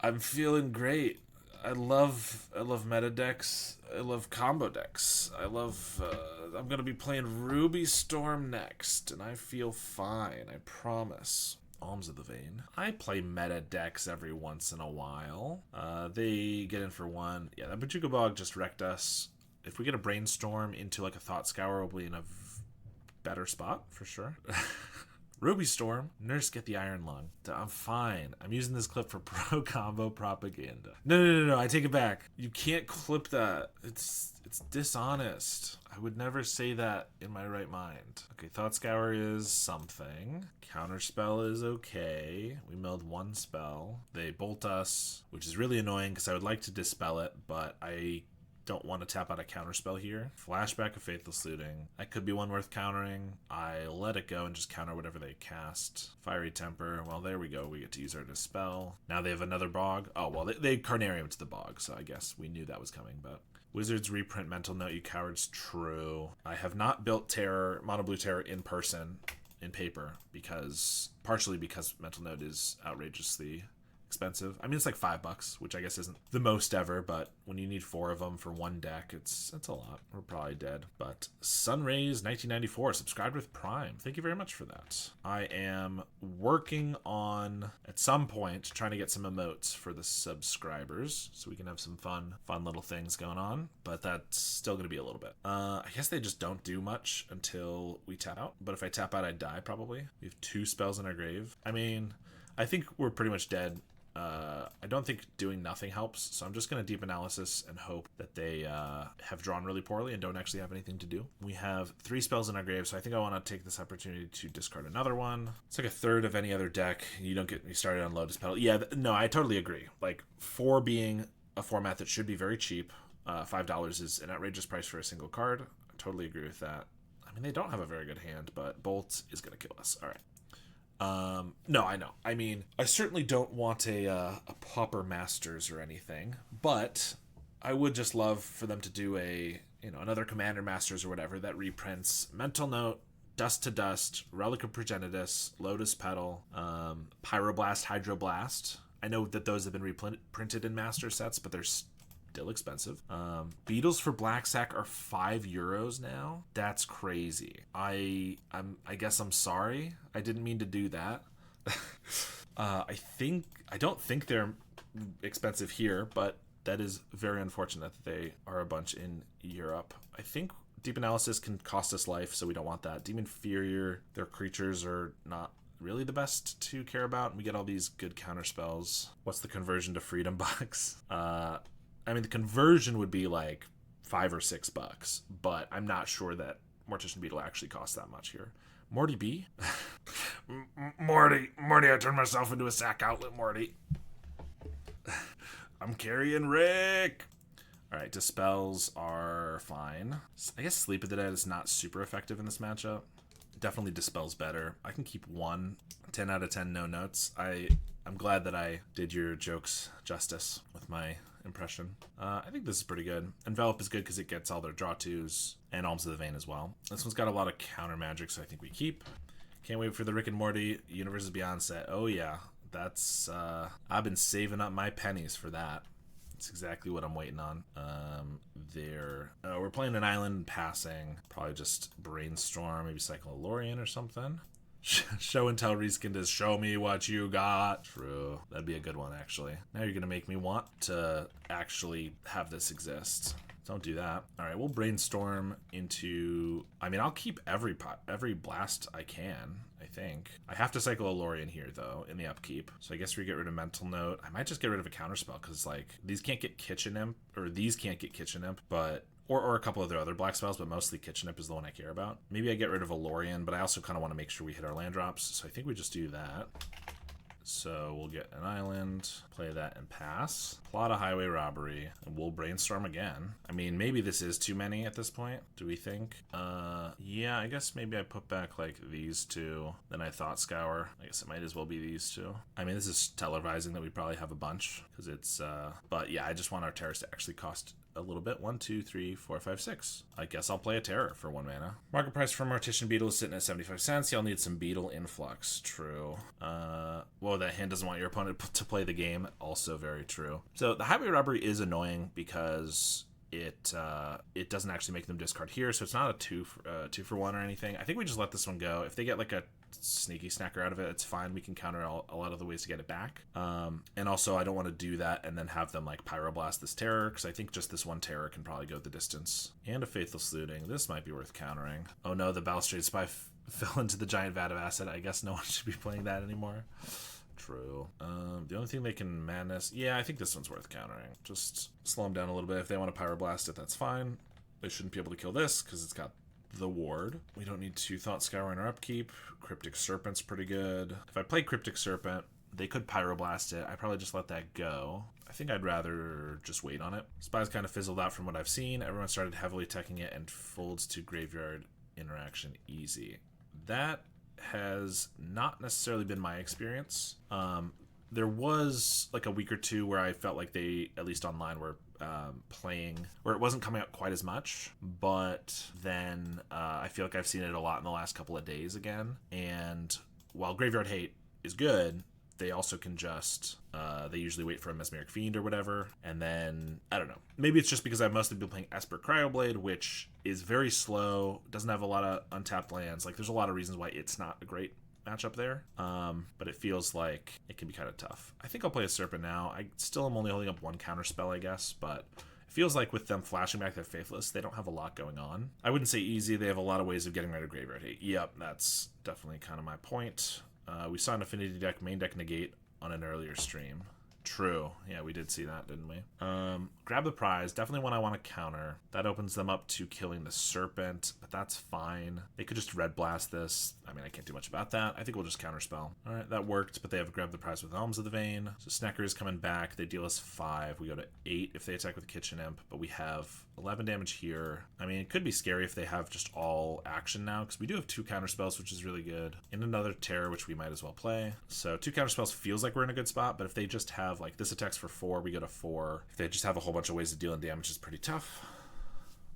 I'm feeling great. I love meta decks. I love combo decks. I'm going to be playing Ruby Storm next, and I feel fine, I promise. Alms of the Vein. I play meta decks every once in a while. They get in for 1. Yeah, that Bojuka Bog just wrecked us. If we get a Brainstorm into like a Thought Scour, we'll be in a better spot, for sure. Ruby Storm, Nurse get the Iron Lung. I'm fine. I'm using this clip for pro combo propaganda. No, I take it back. You can't clip that. It's dishonest. I would never say that in my right mind. Okay, Thought Scour is something. Counterspell is okay. We milled 1 spell. They bolt us, which is really annoying because I would like to dispel it, but I don't want to tap out a counterspell here. Flashback of Faithless Looting. That could be one worth countering. I let it go and just counter whatever they cast. Fiery Temper. Well, there we go. We get to use our Dispel. Now they have another Bog. Oh, well, they Carnarium to the Bog, so I guess we knew that was coming, but... Wizards reprint Mental Note, you cowards. True. I have not built Terror, Mono Blue Terror in person, in paper, partially because Mental Note is outrageously expensive. I mean, it's like $5, which I guess isn't the most ever, but when you need 4 of them for 1 deck, it's a lot. We're probably dead. But Sunrays 1994 subscribed with Prime. Thank you very much for that. I am working on, at some point, trying to get some emotes for the subscribers so we can have some fun little things going on, but that's still going to be a little bit. I guess they just don't do much until we tap out, but if I tap out, I die probably. We have 2 spells in our grave. I mean, I think we're pretty much dead. I don't think doing nothing helps, so I'm just going to Deep Analysis and hope that they have drawn really poorly and don't actually have anything to do. We have 3 spells in our grave, so I think I want to take this opportunity to discard another one. It's like a third of any other deck. You don't get me started on low dispel. Yeah, no, I totally agree. Like, 4 being a format that should be very cheap, $5 is an outrageous price for a single card. I totally agree with that. I mean, they don't have a very good hand, but Bolt is going to kill us. All right. No, I know. I mean, I certainly don't want a Pauper Masters or anything, but I would just love for them to do another Commander Masters or whatever that reprints Mental Note, Dust to Dust, Relic of Progenitus, Lotus Petal, Pyroblast, Hydroblast. I know that those have been reprinted in Master sets, but they're still expensive. Beetles for Black Sack are €5 now. That's crazy. I guess I'm sorry. I didn't mean to do that. I don't think they're expensive here, but that is very unfortunate that they are a bunch in Europe. I think Deep Analysis can cost us life, so we don't want that. Demon Inferior, their creatures are not really the best to care about. We get all these good counter spells. What's the conversion to Freedom Bucks? I mean, the conversion would be like $5 or $6, but I'm not sure that Mortician Beetle actually costs that much here. Morty B? Morty, I turned myself into a sack outlet, Morty. I'm carrying Rick. All right, dispels are fine. I guess Sleep of the Dead is not super effective in this matchup. Definitely dispels better. I can keep one. 10 out of 10 no notes. I'm glad that I did your jokes justice with my impression. I think this is pretty good. Envelop is good because it gets all their draw twos, and Alms of the Vein as well. This one's got a lot of counter magic, so I think we keep. Can't wait for the Rick and Morty Universe Beyond set. Oh yeah, that's I've been saving up my pennies for that. That's exactly what I'm waiting on. We're playing an island passing. Probably just brainstorm, maybe cycle a Lorien or something. Show and tell reskinned is show me what you got. True. That'd be a good one, actually. Now you're going to make me want to actually have this exist. Don't do that. All right, we'll brainstorm into... I mean, I'll keep every blast I can, I think. I have to cycle a Lorien here, though, in the upkeep. So I guess we get rid of Mental Note. I might just get rid of a counterspell, because, like, these can't get Kitchen Imp, or these can't get Kitchen Imp, but... Or a couple of their other black spells, but mostly Kitchen Imp is the one I care about. Maybe I get rid of a Lorien, but I also kind of want to make sure we hit our land drops, so I think we just do that. So we'll get an island, play that and pass. Plot a highway robbery, and we'll brainstorm again. I mean, maybe this is too many at this point, do we think? Yeah, I guess maybe I put back, like, these two. Then I Thought Scour. I guess it might as well be these two. I mean, this is televising that we probably have a bunch, because it's, but yeah, I just want our terrors to actually cost a little bit. 1, 2, 3, 4, 5, 6. I guess I'll play a terror for 1 mana. Market price for Mortician Beetle is sitting at 75 cents. Y'all need some Beetle influx. True. Whoa, that hand doesn't want your opponent to play the game. Also very true. So the highway robbery is annoying because it doesn't actually make them discard here, so it's not a 2 for 1 or anything. I think we just let this one go. If they get like a sneaky snacker out of it, it's fine. We can counter a lot of the ways to get it back. And also I don't want to do that and then have them like pyroblast this terror, because I think just this one terror can probably go the distance. And a Faithless Looting. This might be worth countering. Oh no, the Balustrade Spy fell into the giant vat of acid. I guess no one should be playing that anymore. True. The only thing they can madness... Yeah, I think this one's worth countering. Just slow them down a little bit. If they want to pyroblast it, that's fine. They shouldn't be able to kill this because it's got the ward. We don't need to Thought Scour in our upkeep. Cryptic Serpent's pretty good. If I play Cryptic Serpent, they could pyroblast it. I probably just let that go. I think I'd rather just wait on it. Spy's kind of fizzled out from what I've seen. Everyone started heavily teching it and folds to graveyard interaction easy. That has not necessarily been my experience. There was like a week or two where I felt like they, at least online, were playing where it wasn't coming out quite as much, but then I feel like I've seen it a lot in the last couple of days again. And while Graveyard Hate is good, they also can just they usually wait for a Mesmeric Fiend or whatever, and then I don't know, maybe it's just because I've mostly been playing Esper Cryoblade, which is very slow, doesn't have a lot of untapped lands. Like, there's a lot of reasons why it's not a great matchup there, but it feels like it can be kind of tough. I think I'll play a Serpent now. I still am only holding up one counter spell, I guess, but it feels like with them flashing back their Faithless, they don't have a lot going on. I wouldn't say easy. They have a lot of ways of getting rid of Graveyard Hate. Yep, that's definitely kind of my point. We saw an Affinity deck, main deck negate on an earlier stream. True. Yeah, we did see that, didn't we? Grab the Prize. Definitely one I want to counter. That opens them up to killing the Serpent, but that's fine. They could just Red Blast this. I mean, I can't do much about that. I think we'll just counterspell. All right, that worked, but they have Grab the Prize with Alms of the Vein. So Snecker is coming back. They deal us 5. We go to 8 if they attack with Kitchen Imp, but we have 11 damage here. I mean, it could be scary if they have just all action now, because we do have 2 counterspells, which is really good, and another Terror, which we might as well play. So 2 counterspells feels like we're in a good spot, but if they just have, like, this attacks for 4, we go to 4. If they just have a whole bunch of ways to deal in damage, is pretty tough.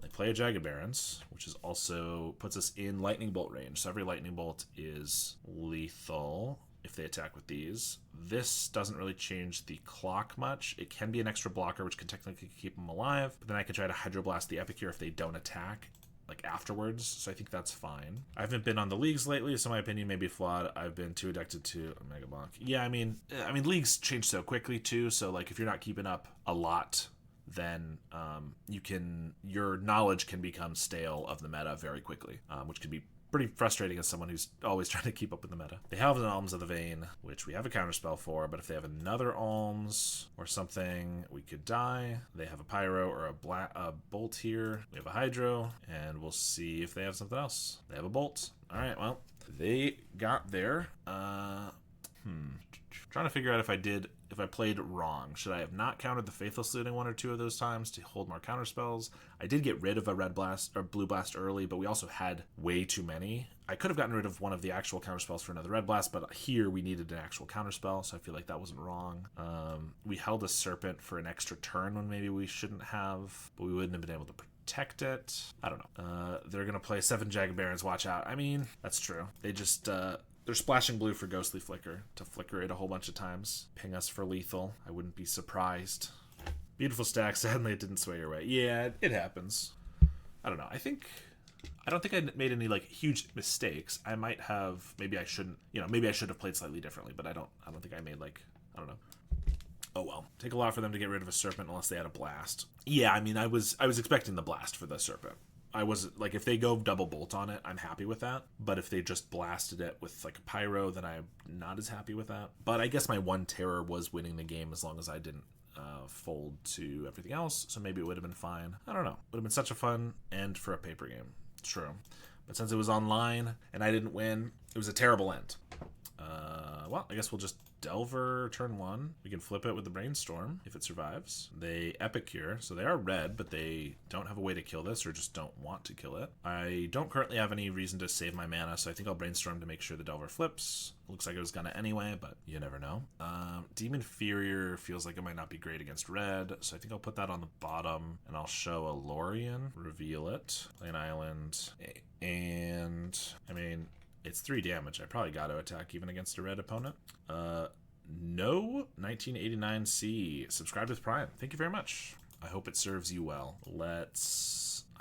They play a Jagged Barons, which is also puts us in Lightning Bolt range. So every Lightning Bolt is lethal if they attack with these. This doesn't really change the clock much. It can be an extra blocker, which can technically keep them alive, but then I can try to Hydroblast the Epicure if they don't attack, like, afterwards, so I think that's fine. I haven't been on the leagues lately, so my opinion may be flawed. I've been too addicted to a Mega Bonk. Yeah, I mean, leagues change so quickly too, so, like, if you're not keeping up a lot, then your knowledge can become stale of the meta very quickly, which can be pretty frustrating as someone who's always trying to keep up with the meta. They have an Alms of the Vein, which we have a counterspell for, but if they have another Alms or something, we could die. They have a Pyro or a Bolt here. We have a Hydro, and we'll see if they have something else. They have a Bolt. All right, well, they got there. Trying to figure out if I did if I played wrong. Should I have not countered the Faithless Looting one or two of those times to hold more counter spells? I did get rid of a red blast or blue blast early, but we also had way too many. I could have gotten rid of one of the actual counter spells for another red blast, but here we needed an actual counter spell, so I feel like that wasn't wrong. We held a Serpent for an extra turn when maybe we shouldn't have, but we wouldn't have been able to protect it. I don't know. They're gonna play 7 Jagged Barons. Watch out. I mean, that's true. They just they're splashing blue for Ghostly Flicker to flicker it a whole bunch of times. Ping us for lethal. I wouldn't be surprised. Beautiful stack. Sadly, it didn't sway your way. Yeah, it happens. I don't know. I don't think I made any like huge mistakes. I might have. Maybe I shouldn't. You know, maybe I should have played slightly differently. But I don't think I made like. I don't know. Oh well. Take a lot for them to get rid of a Serpent unless they had a blast. Yeah, I mean, I was expecting the blast for the Serpent. I was like, if they go double bolt on it, I'm happy with that. But if they just blasted it with like a pyro, then I'm not as happy with that. But I guess my one terror was winning the game as long as I didn't fold to everything else. So maybe it would have been fine. I don't know. Would have been such a fun end for a paper game. True. But since it was online and I didn't win, it was a terrible end. Well, I guess we'll just Delver turn 1. We can flip it with the Brainstorm if it survives. They Epicure, so they are red, but they don't have a way to kill this or just don't want to kill it. I don't currently have any reason to save my mana, so I think I'll Brainstorm to make sure the Delver flips. Looks like it was gonna anyway, but you never know. Demon Furior feels like it might not be great against red, so I think I'll put that on the bottom, and I'll show a Lorien, reveal it, play an island, and I mean, it's 3 damage. I probably got to attack even against a red opponent. No 1989C. Subscribe with Prime. Thank you very much. I hope it serves you well.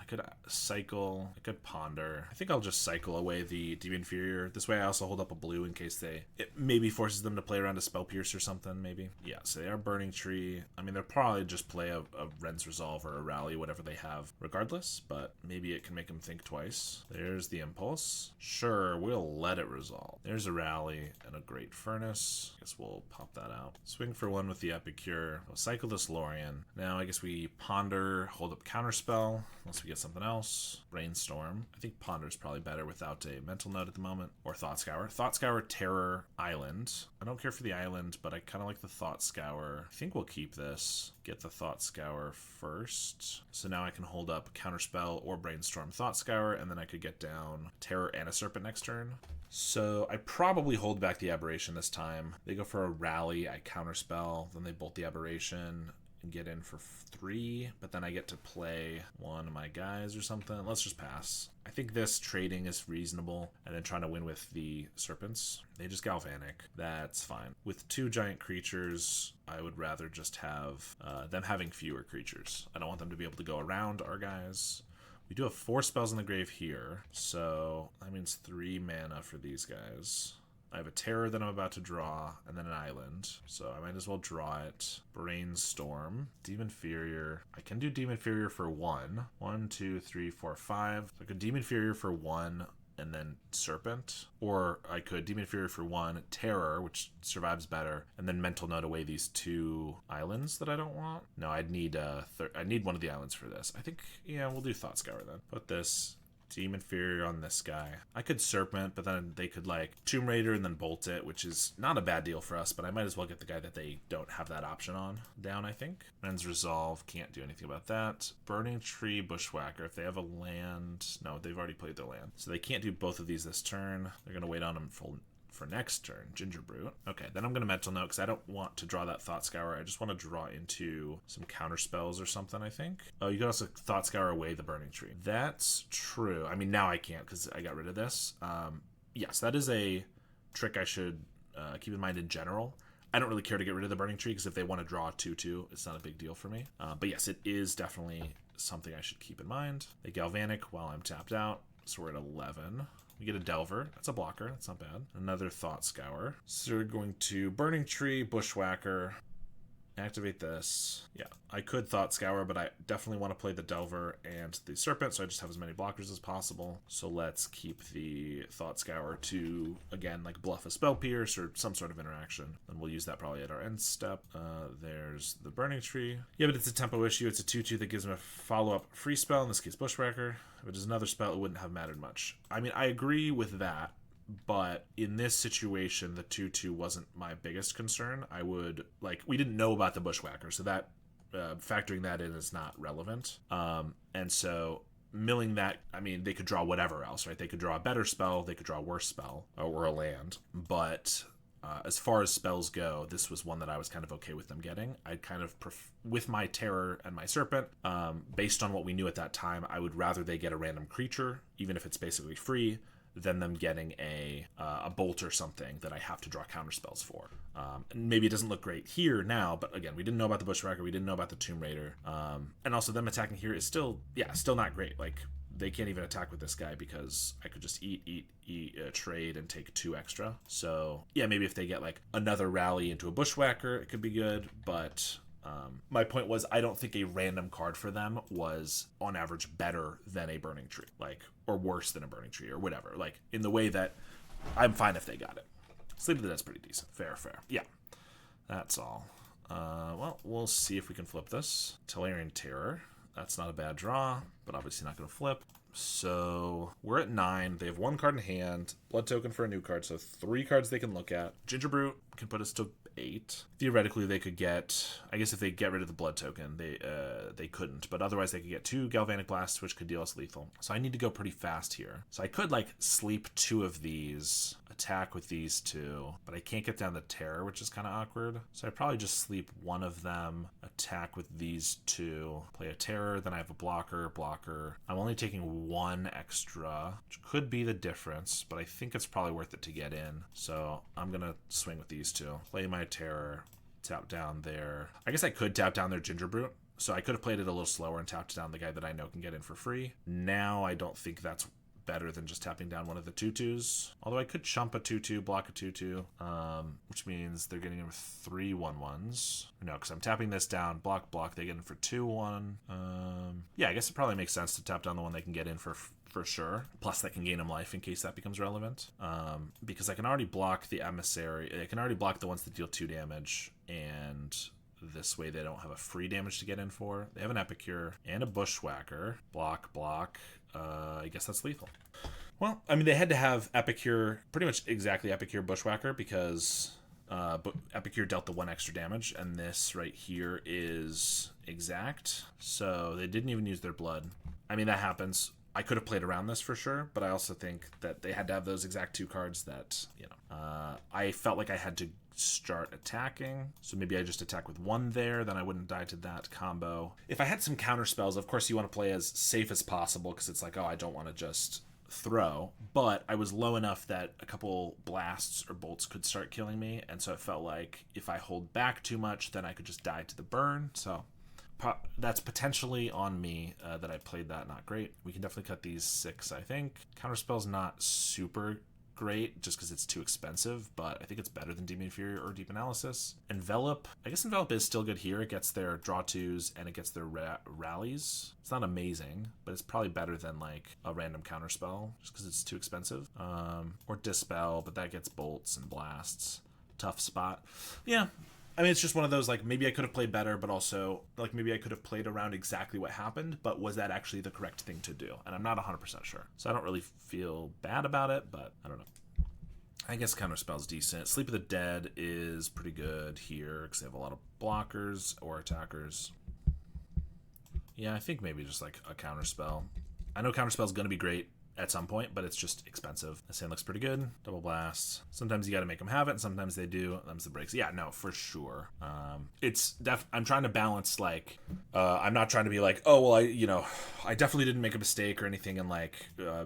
I could cycle. I could ponder. I think I'll just cycle away the Demon Furior. This way I also hold up a blue in case it maybe forces them to play around a Spell Pierce or something, maybe. Yeah, so they are Burning Tree. I mean, they'll probably just play a Ren's Resolve or a Rally, whatever they have, regardless, but maybe it can make them think twice. There's the Impulse. Sure, we'll let it resolve. There's a Rally and a Great Furnace. I guess we'll pop that out. Swing for 1 with the Epicure. We'll cycle this Lorien. Now I guess we ponder, hold up Counterspell, unless we get something else. Brainstorm. I think Ponder's probably better without a Mental Note at the moment. Or Thought Scour. Thought Scour, Terror, Island. I don't care for the Island, but I kind of like the Thought Scour. I think we'll keep this. Get the Thought Scour first. So now I can hold up Counterspell or Brainstorm Thought Scour, and then I could get down Terror and a Serpent next turn. So I probably hold back the Aberration this time. They go for a Rally, I Counterspell, then they bolt the Aberration and get in for 3, but then I get to play one of my guys or something. Let's just pass. I think this trading is reasonable, and then trying to win with the Serpents. They just Galvanic. That's fine. With 2 giant creatures, I would rather just have them having fewer creatures. I don't want them to be able to go around our guys. We do have 4 spells in the grave here, so that means 3 mana for these guys. I have a Terror that I'm about to draw, and then an Island, so I might as well draw it. Brainstorm, Demon Furior. I can do Demon Furior for 1. 1, 2, 3, 4, 5. I could Demon Furior for 1, and then Serpent. Or I could Demon Furior for 1, Terror, which survives better, and then Mental Note away these 2 islands that I don't want. No, I'd need I'd need one of the islands for this. I think, yeah, we'll do Thought Scour then. Put this Demon Furior on this guy. I could Serpent, but then they could like Tomb Raider and then bolt it, which is not a bad deal for us, but I might as well get the guy that they don't have that option on down, I think. Ren's Resolve, can't do anything about that. Burning Tree, Bushwhacker, if they have a land. No, they've already played their land. So they can't do both of these this turn. They're going to wait on them for next turn. Ginger Brute. Okay, then I'm going to Mental Note because I don't want to draw that Thought Scour. I just want to draw into some counter spells or something, I think. Oh, you can also Thought Scour away the Burning Tree. That's true. I mean, now I can't because I got rid of this. Yes, that is a trick I should keep in mind in general. I don't really care to get rid of the Burning Tree because if they want to draw a 2/2, it's not a big deal for me. But yes, it is definitely something I should keep in mind. They Galvanic while I'm tapped out, so we're at 11. We get a Delver. That's a blocker. That's not bad. Another Thought Scour. So we're going to Burning Tree, Bushwhacker. Activate this. Yeah, I could Thought Scour, but I definitely want to play the Delver and the Serpent, so I just have as many blockers as possible. So let's keep the Thought Scour to, again, like bluff a Spell Pierce or some sort of interaction. And we'll use that probably at our end step. There's the Burning Tree. Yeah, but it's a tempo issue. It's a 2/2 that gives him a follow-up free spell, in this case Bushwhacker. If it is another spell, it wouldn't have mattered much. I mean, I agree with that. but in this situation, the 2/2 wasn't my biggest concern. I would, like, we didn't know about the Bushwhacker, so that factoring that in is not relevant. And so milling that, I mean, they could draw whatever else, right? They could draw a better spell, they could draw a worse spell, or a land. But as far as spells go, this was one that I was kind of okay with them getting. I'd kind of, with my Terror and my Serpent, based on what we knew at that time, I would rather they get a random creature, even if it's basically free, than them getting a bolt or something that I have to draw counterspells for. And maybe it doesn't look great here now, but again, we didn't know about the Bushwhacker, we didn't know about the Tomb Raider, and also them attacking here is still not great. Like, they can't even attack with this guy because I could just eat, trade, and take 2 extra. So yeah, maybe if they get like another rally into a Bushwhacker, it could be good, but my point was, I don't think a random card for them was on average better than a Burning Tree, like, or worse than a Burning Tree, or whatever. Like, in the way that I'm fine if they got it. Sleep of the Dead's pretty decent. Fair. Yeah, that's all. Well, we'll see if we can flip this. Tolarian Terror. That's not a bad draw, but obviously not going to flip. So we're at 9. They have 1 card in hand. Blood token for a new card, so 3 cards they can look at. Ginger Brute can put us to 8. Theoretically, they could get, I guess if they get rid of the blood token, they couldn't, but otherwise they could get 2 Galvanic Blasts, which could deal us lethal. So I need to go pretty fast here. So I could, like, sleep 2 of these, attack with these 2, but I can't get down the Terror, which is kind of awkward. So I probably just sleep 1 of them, attack with these 2, play a Terror, then I have a blocker. I'm only taking 1 extra, which could be the difference, but I think it's probably worth it to get in. So I'm gonna swing with these 2. Play my Terror, tap down there. I guess I could tap down their Ginger Brute, so I could have played it a little slower and tapped down the guy that I know can get in for free. Now I don't think that's better than just tapping down one of the 2/2s. Although I could chump a 2/2, block a 2/2, which means they're getting in with 3 1/1s. No, because I'm tapping this down, block, they get in for 2/1. Yeah, I guess it probably makes sense to tap down the one they can get in for sure. Plus, that can gain them life in case that becomes relevant. Because I can already block the Emissary. I can already block the ones that deal 2 damage, and this way they don't have a free damage to get in for. They have an Epicure and a Bushwhacker. Block. I guess that's lethal. Well, I mean, they had to have Epicure, pretty much exactly Epicure Bushwhacker, because Epicure dealt the 1 extra damage, and this right here is exact. So they didn't even use their blood. I mean, that happens. I could have played around this for sure, but I also think that they had to have those exact 2 cards that, I felt like I had to start attacking, so maybe I just attack with 1 there, then I wouldn't die to that combo. If I had some counter spells, of course you want to play as safe as possible, because it's like, oh, I don't want to just throw, but I was low enough that a couple blasts or bolts could start killing me, and so it felt like if I hold back too much, then I could just die to the burn. So that's potentially on me that I played that not great. We can definitely cut these 6, I think. Counterspell's not super great just because it's too expensive, but I think it's better than Demon Fury or Deep Analysis. Envelop, I guess Envelop is still good here. It gets their draw 2s and it gets their rallies. It's not amazing, but it's probably better than like a random counterspell just because it's too expensive. Or Dispel, but that gets bolts and blasts. Tough spot. Yeah, I mean, it's just one of those, like, maybe I could have played better, but also, like, maybe I could have played around exactly what happened, but was that actually the correct thing to do? And I'm not 100% sure. So I don't really feel bad about it, but I don't know. I guess Counterspell's decent. Sleep of the Dead is pretty good here, because they have a lot of blockers or attackers. Yeah, I think maybe just, like, a Counterspell. I know Counterspell's going to be great at some point, but it's just expensive. This hand looks pretty good. Double Blast. Sometimes you got to make them have it, and sometimes they do. Them's the breaks. Yeah, no, for sure. I'm trying to balance, like, I'm not trying to be like, oh, well, I definitely didn't make a mistake or anything, and like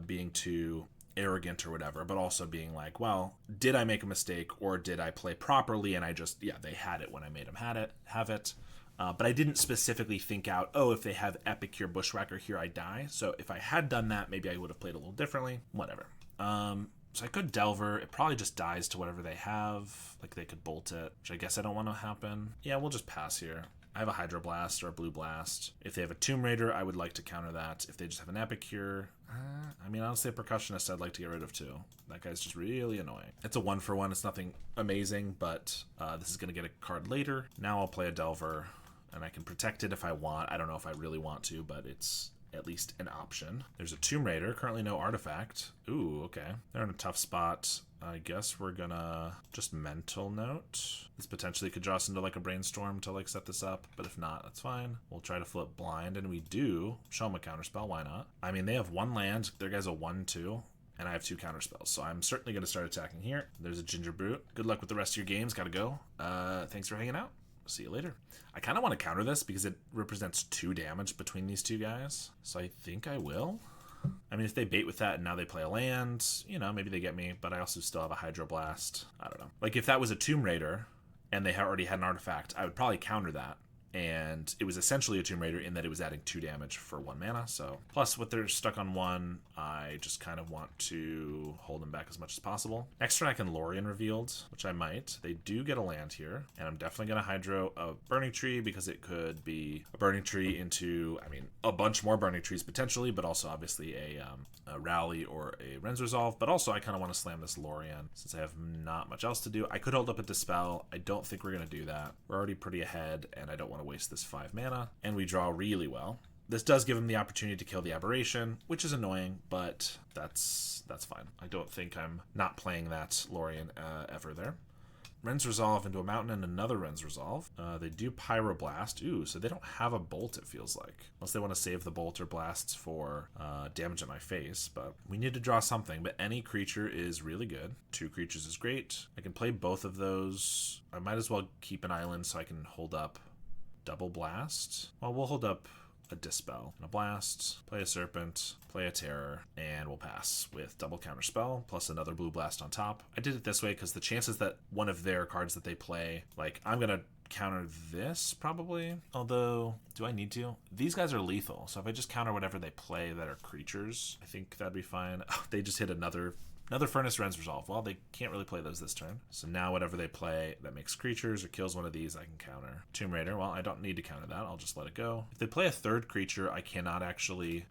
being too arrogant or whatever, but also being like, well, did I make a mistake or did I play properly? And I just, they had it when I made them have it. But I didn't specifically think out, oh, if they have Epicure Bushwhacker here, I die. So if I had done that, maybe I would have played a little differently. Whatever. So I could Delver. It probably just dies to whatever they have. Like, they could bolt it, which I guess I don't want to happen. Yeah, we'll just pass here. I have a Hydroblast or a Blue Blast. If they have a Tomb Raider, I would like to counter that. If they just have an Epicure, I mean, honestly, a Percussionist I'd like to get rid of too. That guy's just really annoying. It's a 1-for-1. It's nothing amazing, but this is going to get a card later. Now I'll play a Delver, and I can protect it if I want. I don't know if I really want to, but it's at least an option. There's a Tomb Raider, currently no artifact. Ooh, okay. They're in a tough spot. I guess we're gonna just mental note. This potentially could draw us into like a brainstorm to like set this up, but if not, that's fine. We'll try to flip blind, and we do show them a counterspell. Why not? I mean, they have 1 land. Their guy's a 1/2. And I have 2 counterspells, so I'm certainly going to start attacking here. There's a Ginger Brute. Good luck with the rest of your games. Gotta go. Thanks for hanging out. See you later. I kind of want to counter this because it represents 2 damage between these 2 guys, so I think I will. I mean, if they bait with that and now they play a land, you know, maybe they get me, but I also still have a Hydroblast. I don't know. Like, if that was a Tomb Raider and they already had an artifact, I would probably counter that. And it was essentially a Tomb Raider in that it was adding 2 damage for 1 mana. So plus, with they're stuck on 1, I just kind of want to hold them back as much as possible. Next turn I can Lorien Revealed, which I might. They do get a land here, and I'm definitely going to Hydro a Burning Tree because it could be a Burning Tree into, I mean, a bunch more Burning Trees potentially, but also obviously a Rally or a Ren's Resolve. But also I kind of want to slam this Lorien since I have not much else to do. I could hold up a Dispel. I don't think we're going to do that. We're already pretty ahead, and I don't want to waste this 5 mana, and we draw really well. This does give him the opportunity to kill the Aberration, which is annoying, but that's fine. I don't think I'm not playing that Lorien ever there. Ren's Resolve into a mountain and another Ren's Resolve. They do Pyroblast. Ooh, so they don't have a Bolt, it feels like. Unless they want to save the Bolt or Blasts for damage at my face, but we need to draw something. But any creature is really good. 2 creatures is great. I can play both of those. I might as well keep an island so I can hold up double Blast. Well, we'll hold up a Dispel and a Blast, play a Serpent, play a Terror, and we'll pass with double Counterspell plus another Blue Blast on top. I did it this way because the chances that one of their cards that they play, like, I'm gonna counter this probably, although do I need to? These guys are lethal, so if I just counter whatever they play that are creatures, I think that'd be fine. Oh, they just hit another Furnace Ren's Resolve. Well, they can't really play those this turn. So now whatever they play that makes creatures or kills one of these, I can counter. Tomb Raider, well, I don't need to counter that. I'll just let it go. If they play a 3rd creature, I cannot actually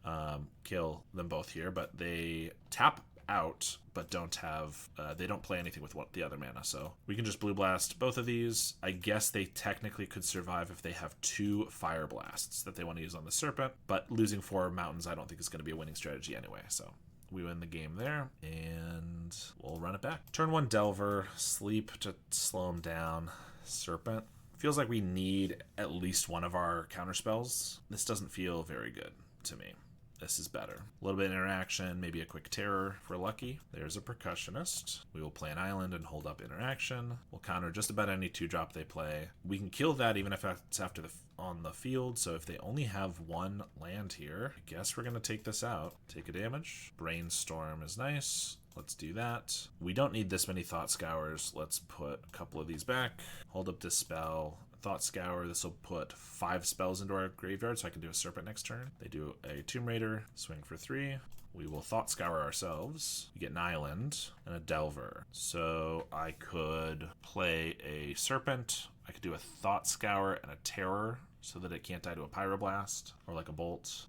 kill them both here, but they tap out but don't have they don't play anything with the other mana, so we can just Blue Blast both of these. I guess they technically could survive if they have 2 Fire Blasts that they want to use on the Serpent, but losing 4 mountains I don't think is going to be a winning strategy anyway, so we win the game there, and we'll run it back. Turn 1 Delver, Sleep to slow him down, Serpent. Feels like we need at least one of our counterspells. This doesn't feel very good to me. This is better. A little bit of interaction, maybe a quick Terror if we're lucky. There's a Percussionist. We will play an island and hold up interaction. We'll counter just about any 2-drop they play. We can kill that even if it's after on the field, so if they only have 1 land here, I guess we're going to take this out. Take a damage. Brainstorm is nice. Let's do that. We don't need this many Thought Scours. Let's put a couple of these back. Hold up Dispel. Thought Scour. This will put 5 spells into our graveyard, so I can do a Serpent next turn. They do a Tomb Raider, swing for 3. We will Thought Scour ourselves. We get an island and a Delver. So I could play a Serpent. I could do a Thought Scour and a Terror so that it can't die to a Pyroblast or like a Bolt.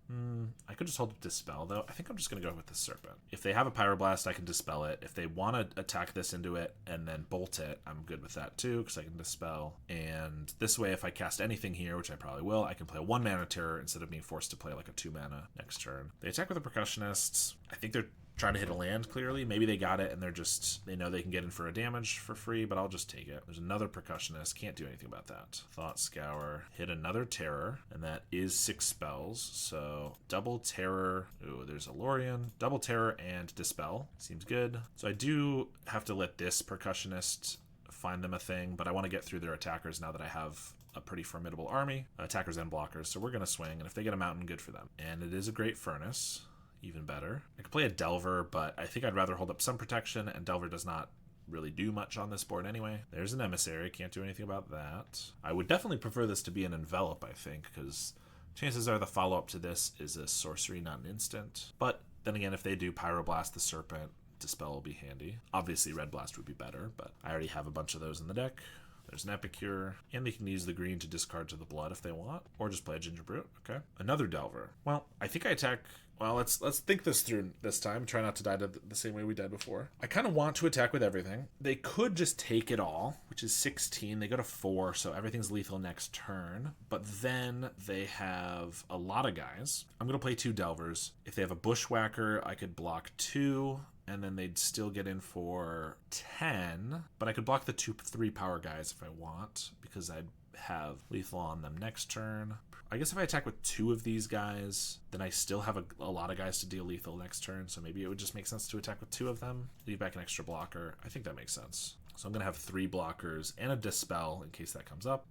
I could just hold up Dispel, though. I think I'm just going to go with the Serpent. If they have a Pyroblast, I can Dispel it. If they want to attack this into it and then Bolt it, I'm good with that too, because I can Dispel. And this way, if I cast anything here, which I probably will, I can play a 1-mana Terror instead of being forced to play like a 2-mana next turn. They attack with a Percussionist. I think they're trying to hit a land, clearly. Maybe they got it and they know they can get in for a damage for free, but I'll just take it. There's another Percussionist. Can't do anything about that. Thought Scour. Hit another Terror, and that is 6 spells. So double Terror. Ooh, there's a Lorien. Double Terror and Dispel. Seems good. So I do have to let this Percussionist find them a thing, but I want to get through their attackers now that I have a pretty formidable army. Attackers and blockers, so we're going to swing, and if they get a mountain, good for them. And it is a great Furnace. Even better. I could play a Delver, but I think I'd rather hold up some protection, and Delver does not really do much on this board anyway. There's an Emissary, can't do anything about that. I would definitely prefer this to be an Envelop, I think, because chances are the follow-up to this is a sorcery, not an instant. But then again, if they do Pyroblast the Serpent, Dispel will be handy. Obviously, Red Blast would be better, but I already have a bunch of those in the deck. There's an Epicure, and they can use the green to discard to the blood if they want, or just play a Ginger Brute. Okay. Another Delver. Well, I think I attack... Well, let's think this through this time. Try not to die to the same way we died before. I kind of want to attack with everything. They could just take it all, which is 16. They go to 4, so everything's lethal next turn. But then they have a lot of guys. I'm going to play 2 Delvers. If they have a Bushwhacker, I could block 2, and then they'd still get in for 10. But I could block the 3 power guys if I want, because I'd have lethal on them next turn. I guess if I attack with 2 of these guys, then I still have a lot of guys to deal lethal next turn, so maybe it would just make sense to attack with 2 of them, leave back an extra blocker. I think that makes sense. So I'm going to have 3 blockers and a Dispel in case that comes up.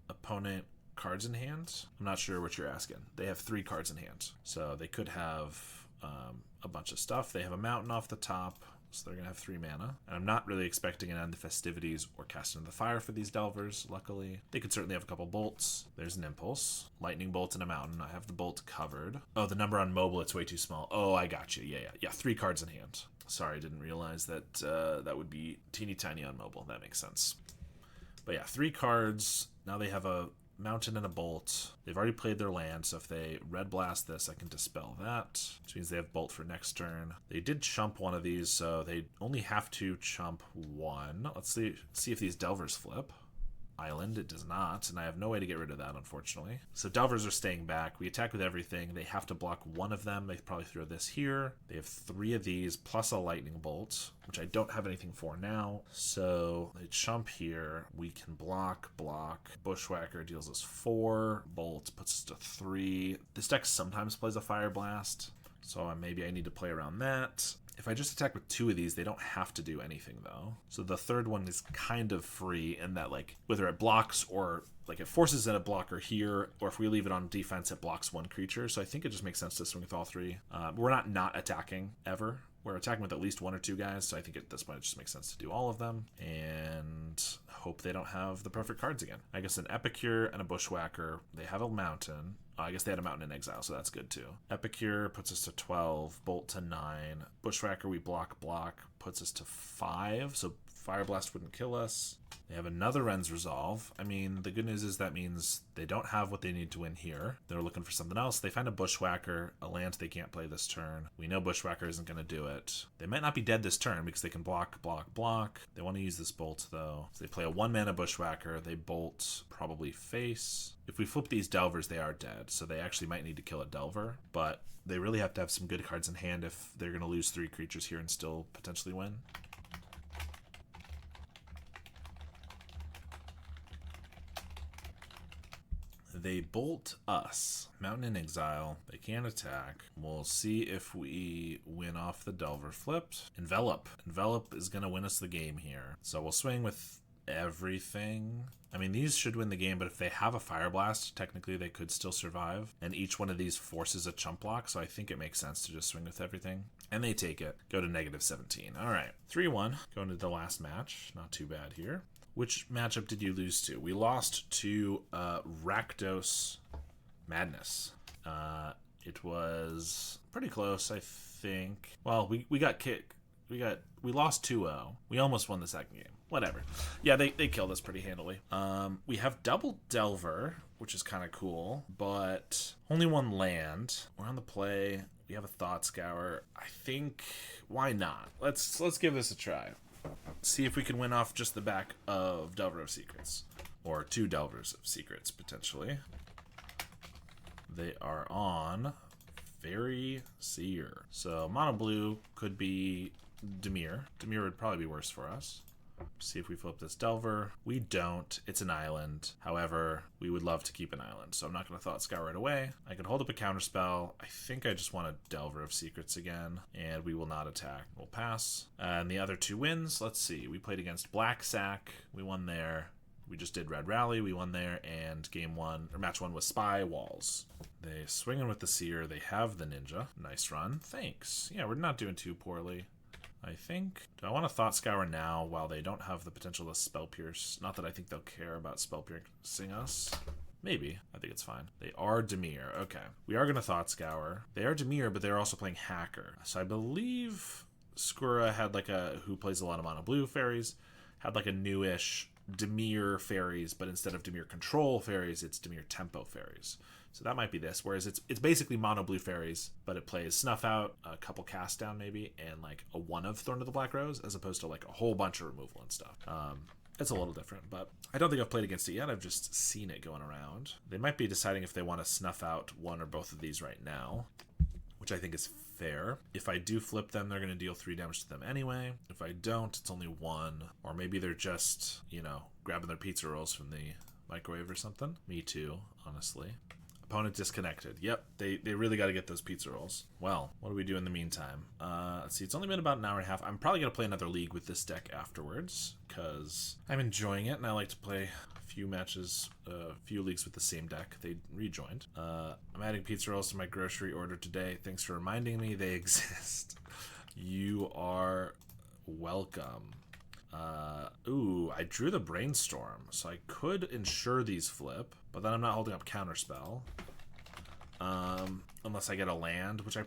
Opponent cards in hand? I'm not sure what you're asking. They have 3 cards in hand, so they could have a bunch of stuff. They have a Mountain off the top, so they're going to have 3 mana. And I'm not really expecting an End the Festivities or Cast into the Fire for these Delvers, luckily. They could certainly have a couple bolts. There's an Impulse. Lightning Bolt and a Mountain. I have the bolt covered. Oh, the number on mobile, it's way too small. Oh, I got you. Yeah, 3 cards in hand. Sorry, I didn't realize that that would be teeny tiny on mobile. That makes sense. But yeah, 3 cards. Now they have a Mountain and a Bolt. They've already played their land, so if they Red Blast this, I can dispel that, which means they have Bolt for next turn. They did chump one of these, so they only have to chump 1. Let's see if these Delvers flip. Island, it does not, and I have no way to get rid of that, unfortunately. So Delvers are staying back. We attack with everything. They have to block 1 of them. They probably throw this here. They have 3 of these, plus a Lightning Bolt, which I don't have anything for now. So they chump here. We can block. Bushwhacker deals us 4. Bolt puts us to 3. This deck sometimes plays a Fire Blast, so maybe I need to play around that. If I just attack with 2 of these, they don't have to do anything, though. So the third one is kind of free in that, like, whether it blocks or, like, it forces in a blocker here, or if we leave it on defense, it blocks 1 creature. So I think it just makes sense to swing with all 3. We're not attacking, ever. We're attacking with at least 1 or 2 guys, so I think at this point it just makes sense to do all of them. And hope they don't have the perfect cards again. I guess an Epicure and a Bushwhacker. They have a Mountain. I guess they had a Mountain in exile, so that's good too. Epicure puts us to 12, Bolt to 9. Bushwhacker, we block, puts us to 5, so Fire Blast wouldn't kill us. They have another Ren's Resolve. I mean, the good news is that means they don't have what they need to win here. They're looking for something else. They find a Bushwhacker, a land they can't play this turn. We know Bushwhacker isn't going to do it. They might not be dead this turn because they can block. They want to use this Bolt, though. So they play a 1-mana Bushwhacker. They Bolt, probably face. If we flip these Delvers, they are dead, so they actually might need to kill a Delver. But they really have to have some good cards in hand if they're going to lose 3 creatures here and still potentially win. They bolt us. Mountain in exile. They can't attack. We'll see if we win off the Delver flipped. Envelop. Envelop is going to win us the game here. So we'll swing with everything. I mean, these should win the game, but if they have a Fire Blast, technically they could still survive. And each one of these forces a chump block, so I think it makes sense to just swing with everything. And they take it. Go to -17. All right. 3-1. Going to the last match. Not too bad here. Which matchup did you lose to? We lost to Rakdos Madness. It was pretty close, I think. Well, we got kicked. We lost 2-0. We almost won the second game. Whatever. Yeah, they killed us pretty handily. We have double Delver, which is kind of cool, but only 1 land. We're on the play. We have a Thought Scour. I think, why not? Let's give this a try. See if we can win off just the back of Delver of Secrets. Or 2 Delvers of Secrets, potentially. They are on Fairy Seer. So mono blue could be Dimir. Dimir would probably be worse for us. See if we flip this Delver. We don't. It's an island. However, we would love to keep an island, so I'm not going to Thought Scour right away. I can hold up a counterspell. I think I just want a Delver of Secrets again, and we will not attack. We'll pass. And the other 2 wins, let's see. We played against Black Sack. We won there. We just did Red Rally. We won there, and match 1 was Spy Walls. They swing in with the Seer. They have the Ninja. Nice run. Thanks. Yeah, we're not doing too poorly, I think. Do I want to Thought Scour now while they don't have the potential to Spell Pierce? Not that I think they'll care about Spell Piercing us. Maybe. I think it's fine. They are Dimir. Okay. We are going to Thought Scour. They are Dimir, but they're also playing Hacker. So I believe Skura had who plays a lot of mono blue fairies, had a newish Dimir fairies, but instead of Dimir control fairies, it's Dimir tempo fairies. So that might be this. Whereas it's basically mono blue fairies, but it plays Snuff Out, a couple cast down maybe, and like a one of Thorn of the Black Rose, as opposed to like a whole bunch of removal and stuff. It's a little different, but I don't think I've played against it yet. I've just seen it going around. They might be deciding if they want to snuff out one or both of these right now, which I think is fair. If I do flip them, they're going to deal 3 damage to them anyway. If I don't, it's only 1. Or maybe they're just, you know, grabbing their pizza rolls from the microwave or something. Me too, honestly. Opponent disconnected. Yep, they really got to get those pizza rolls. Well, what do we do in the meantime? Let's see, it's only been about an hour and a half. I'm probably going to play another league with this deck afterwards, because I'm enjoying it, and I like to play a few matches, a few leagues with the same deck. They rejoined. I'm adding pizza rolls to my grocery order today. Thanks for reminding me they exist. You are welcome. Ooh, I drew the Brainstorm, so I could ensure these flip, but then I'm not holding up Counterspell. Unless I get a land, which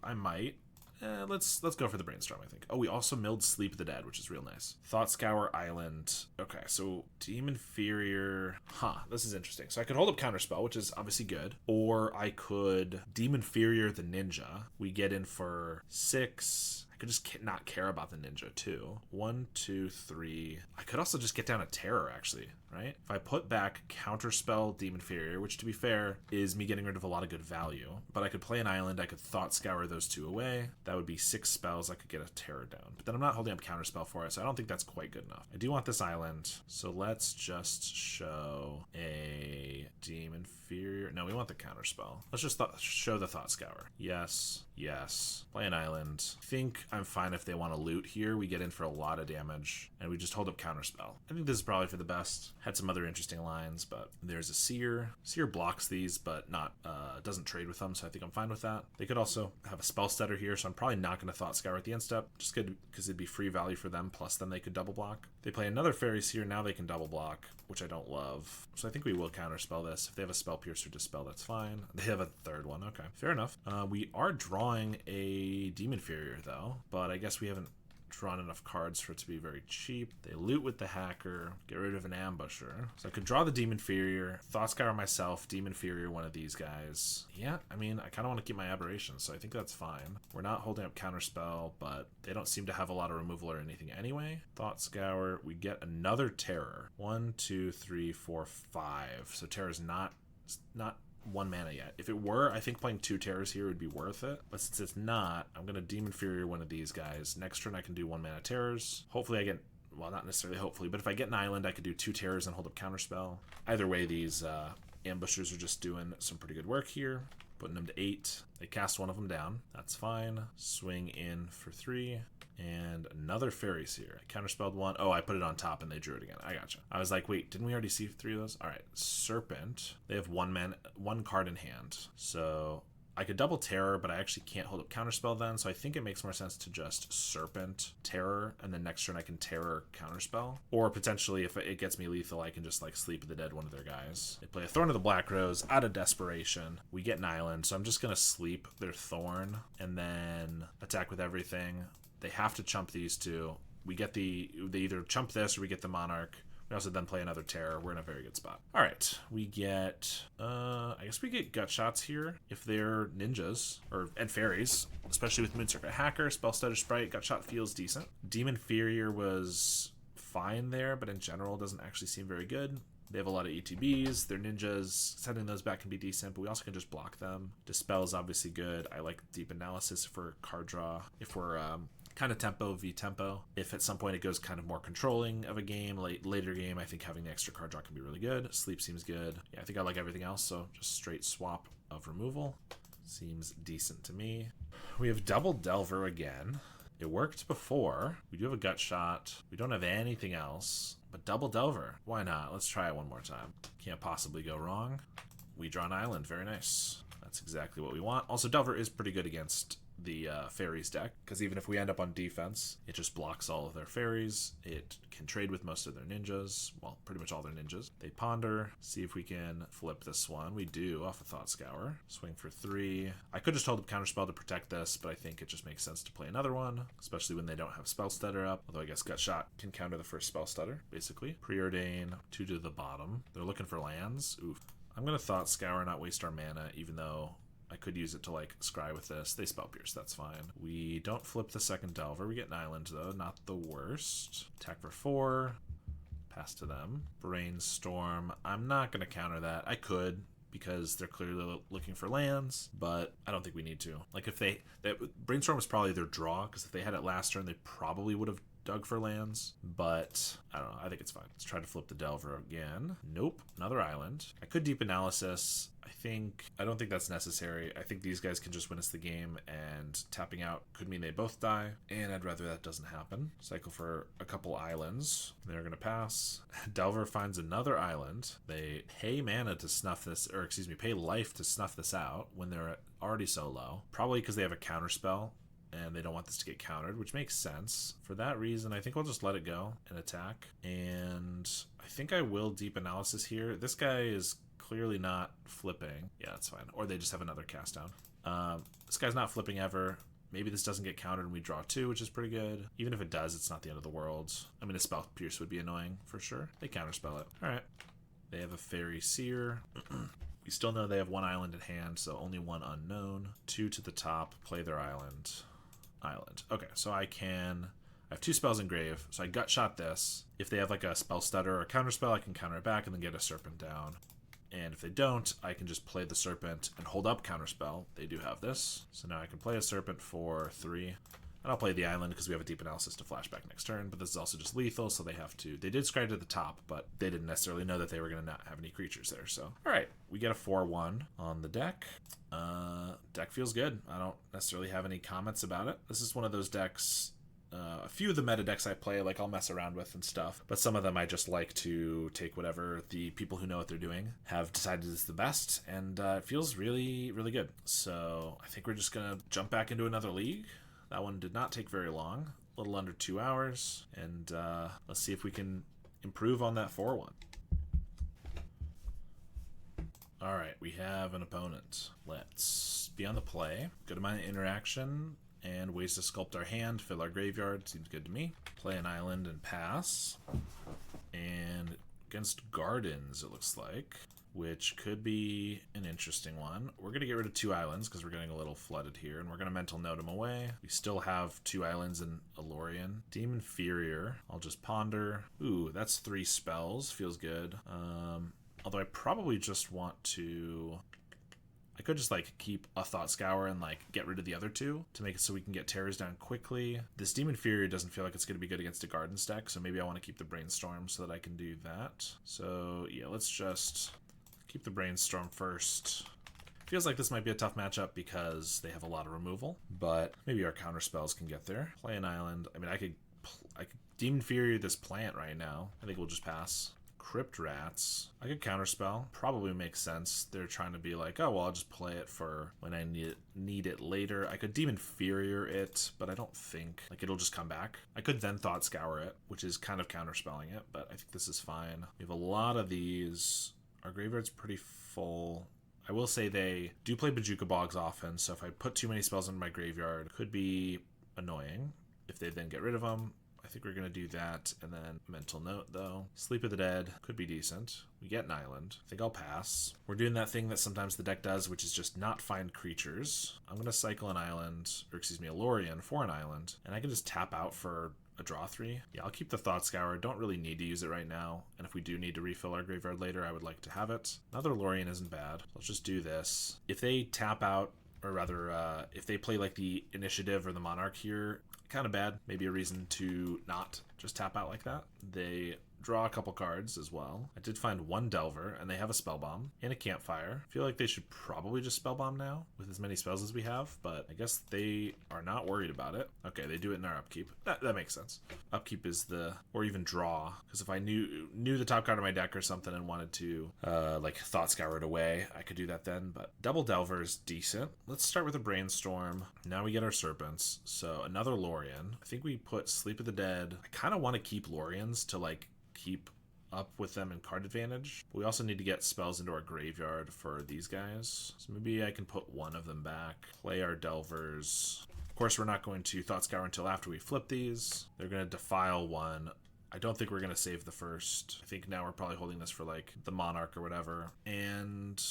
I might. Let's go for the Brainstorm, I think. Oh, we also milled Sleep the Dead, which is real nice. Thought Scour Island. Okay, so Demon Inferior. Huh, this is interesting. So I could hold up Counterspell, which is obviously good. Or I could Demon Inferior the Ninja. We get in for 6. I could just not care about the Ninja, too. 1, 2, 3. I could also just get down a Terror, actually, right? If I put back Counterspell Demon Inferior, which, to be fair, is me getting rid of a lot of good value. But I could play an Island. I could Thought Scour those 2 away. That would be 6 spells. I could get a Terror down. But then I'm not holding up Counterspell for it, so I don't think that's quite good enough. I do want this Island, so let's just show a Demon Inferior. No, we want the Counterspell. Let's just show the Thought Scour. Yes. Yes. Play an Island. I think I'm fine if they want to loot here. We get in for a lot of damage, and we just hold up Counterspell. I think this is probably for the best. Had some other interesting lines, but there's a Seer. Seer blocks these, but not doesn't trade with them, so I think I'm fine with that. They could also have a Spell Stutter here, so I'm probably not going to Thought Scour at the end step, just good because it'd be free value for them, plus then they could double block. They play another Fairy Seer, now they can double block, which I don't love. So I think we will Counterspell this. If they have a Spell Piercer Dispel, that's fine. They have a third one, okay. Fair enough. We are drawing a Demon Inferior, though, but I guess we haven't drawn enough cards for it to be very cheap. They loot with the Hacker, get rid of an Ambusher. So I could draw the Demon Inferior, Thought Scour myself, Demon Inferior one of these guys. Yeah, I mean, I kind of want to keep my Aberrations, so I think that's fine. We're not holding up Counterspell, but they don't seem to have a lot of removal or anything anyway. Thought Scour, we get another Terror. 1, 2, 3, 4, 5. So Terror's not 1 mana yet. If it were, I think playing 2 Terrors here would be worth it. But since it's not, I'm going to Demon Inferior one of these guys. Next turn I can do 1 mana Terrors. Hopefully I get, well, not necessarily hopefully, but if I get an Island, I could do 2 Terrors and hold up Counterspell. Either way, these Ambushers are just doing some pretty good work here. Putting them to 8. They cast one of them down. That's fine. Swing in for 3. And another Fairy Seer. I Counterspelled 1. Oh, I put it on top and they drew it again. I gotcha. I was like, wait, didn't we already see 3 of those? All right. Serpent. They have 1 card in hand. So I could double Terror, but I actually can't hold up Counterspell then. So I think it makes more sense to just Serpent, Terror, and then next turn I can Terror, Counterspell. Or potentially, if it gets me lethal, I can just like Sleep the Dead one of their guys. They play a Thorn of the Black Rose out of desperation. We get an Island, so I'm just going to sleep their Thorn and then attack with everything. They have to chump these 2. We get they either chump this or we get the Monarch. We also then play another Terror. We're in a very good spot. All right, we get, I guess we get Gut Shots here if they're ninjas and fairies, especially with Moonscircle Hacker, Spell Stutter Sprite. Gut Shot feels decent. Demon Inferior was fine there, but in general doesn't actually seem very good. They have a lot of ETBs. They're ninjas. Sending those back can be decent, but we also can just block them. Dispel is obviously good. I like Deep Analysis for card draw. If we're kind of tempo v tempo. If at some point it goes kind of more controlling of a game, later game, I think having the extra card draw can be really good. Sleep seems good. Yeah, I think I like everything else, so just straight swap of removal. Seems decent to me. We have Double Delver again. It worked before. We do have a Gut Shot. We don't have anything else. But Double Delver, why not? Let's try it one more time. Can't possibly go wrong. We draw an Island. Very nice. That's exactly what we want. Also, Delver is pretty good against the fairies deck, because even if we end up on defense, it just blocks all of their fairies. It can trade with most of their ninjas, well, pretty much all their ninjas. They ponder, see if we can flip this one. We do off a Thought Scour. Swing for 3. I could just hold up Counterspell to protect this, but I think it just makes sense to play another one, especially when they don't have Spell Stutter up. Although I guess Gut Shot can counter the first Spell Stutter, basically. Preordain, 2 to the bottom. They're looking for lands. Oof. I'm going to Thought Scour, not waste our mana, even though I could use it to, like, scry with this. They Spell Pierce, that's fine. We don't flip the second Delver. We get an island, though. Not the worst. Attack for 4. Pass to them. Brainstorm. I'm not going to counter that. I could, because they're clearly looking for lands, but I don't think we need to. Like, if Brainstorm was probably their draw, because if they had it last turn, they probably would have dug for lands, but I don't know. I think it's fine. Let's try to flip the Delver again. Nope. Another island. I could Deep Analysis. I don't think that's necessary. I think these guys can just win us the game, and tapping out could mean they both die, and I'd rather that doesn't happen. Cycle for a couple islands. They're going to pass. Delver finds another island. They pay mana to snuff this, or excuse me, pay life to snuff this out when they're already so low. Probably because they have a counter spell, and they don't want this to get countered, which makes sense. For that reason, I think we'll just let it go and attack. And I think I will Deep Analysis here. This guy is clearly not flipping. Yeah, that's fine. Or they just have another cast down. This guy's not flipping ever. Maybe this doesn't get countered and we draw 2, which is pretty good. Even if it does, it's not the end of the world. I mean, a Spell Pierce would be annoying for sure. They counterspell it. All right. They have a Fairy Seer. We still know they have 1 island in hand, so only 1 unknown. 2 to the top, play their island. Okay, so I have 2 spells in grave, so I Gut Shot this. If they have like a Spell Stutter or a Counterspell, I can counter it back and then get a Serpent down. And if they don't, I can just play the Serpent and hold up Counterspell. They do have this. So now I can play a Serpent for 3. And I'll play the island because we have a Deep Analysis to flashback next turn, but this is also just lethal, so they have to... They did scry to the top, but they didn't necessarily know that they were going to not have any creatures there, so... Alright, we get a 4-1 on the deck. Deck feels good. I don't necessarily have any comments about it. This is one of those decks... a few of the meta decks I play, like, I'll mess around with and stuff, but some of them I just like to take whatever the people who know what they're doing have decided is the best, and it feels really, really good. So I think we're just going to jump back into another league. That one did not take very long, a little under 2 hours, and let's see if we can improve on that 4-1. Alright, we have an opponent. Let's be on the play. Go to my interaction, and ways to sculpt our hand, fill our graveyard, seems good to me. Play an island and pass. And against Gardens, it looks like, which could be an interesting one. We're going to get rid of 2 islands because we're getting a little flooded here, and we're going to Mental Note them away. We still have 2 islands in Tolarian. Demon Inferior, I'll just ponder. Ooh, that's 3 spells, feels good. Although I probably just want to... I could just, like, keep a Thought Scour and, like, get rid of the other 2 to make it so we can get terrors down quickly. This Demon Inferior doesn't feel like it's going to be good against a Gardens deck, so maybe I want to keep the Brainstorm so that I can do that. So, yeah, let's just keep the Brainstorm first. Feels like this might be a tough matchup because they have a lot of removal, but maybe our counter spells can get there. Play an island. I mean, I could Demon Inferior this plant right now. I think we'll just pass. Crypt Rats. I could counterspell. Probably makes sense. They're trying to be like, oh, well, I'll just play it for when I need it later. I could Demon Inferior it, but I don't think, like, it'll just come back. I could then Thought Scour it, which is kind of counterspelling it, but I think this is fine. We have a lot of these. Our graveyard's pretty full. I will say they do play Bajuka Bogs often, so if I put too many spells in my graveyard, it could be annoying. If they then get rid of them, I think we're going to do that, and then Mental Note, though. Sleep of the Dead could be decent. We get an island. I think I'll pass. We're doing that thing that sometimes the deck does, which is just not find creatures. I'm going to cycle an island, or excuse me, a Lorien for an island, and I can just tap out for a draw 3. Yeah, I'll keep the Thought Scour. Don't really need to use it right now, and if we do need to refill our graveyard later, I would like to have it. Another Lorien isn't bad. Let's just do this. If they tap out, or rather, if they play like the Initiative or the Monarch here, kind of bad. Maybe a reason to not just tap out like that. They draw a couple cards as well. I did find one Delver, and they have a Spell Bomb and a Campfire. I feel like they should probably just Spell Bomb now with as many spells as we have, but I guess they are not worried about it. Okay, they do it in our upkeep. That makes sense. Upkeep is the, or even draw, because if I knew the top card of my deck or something and wanted to like Thought Scour it away, I could do that then, but double Delver is decent. Let's start with a Brainstorm. Now we get our Serpents, so another Lorien. I think we put Sleep of the Dead. I kind of want to keep Loriens to like keep up with them in card advantage. But we also need to get spells into our graveyard for these guys. So maybe I can put one of them back, play our Delvers. Of course, we're not going to Thought Scour until after we flip these. They're going to Defile one. I don't think we're going to save the first. I think now we're probably holding this for like the Monarch or whatever. And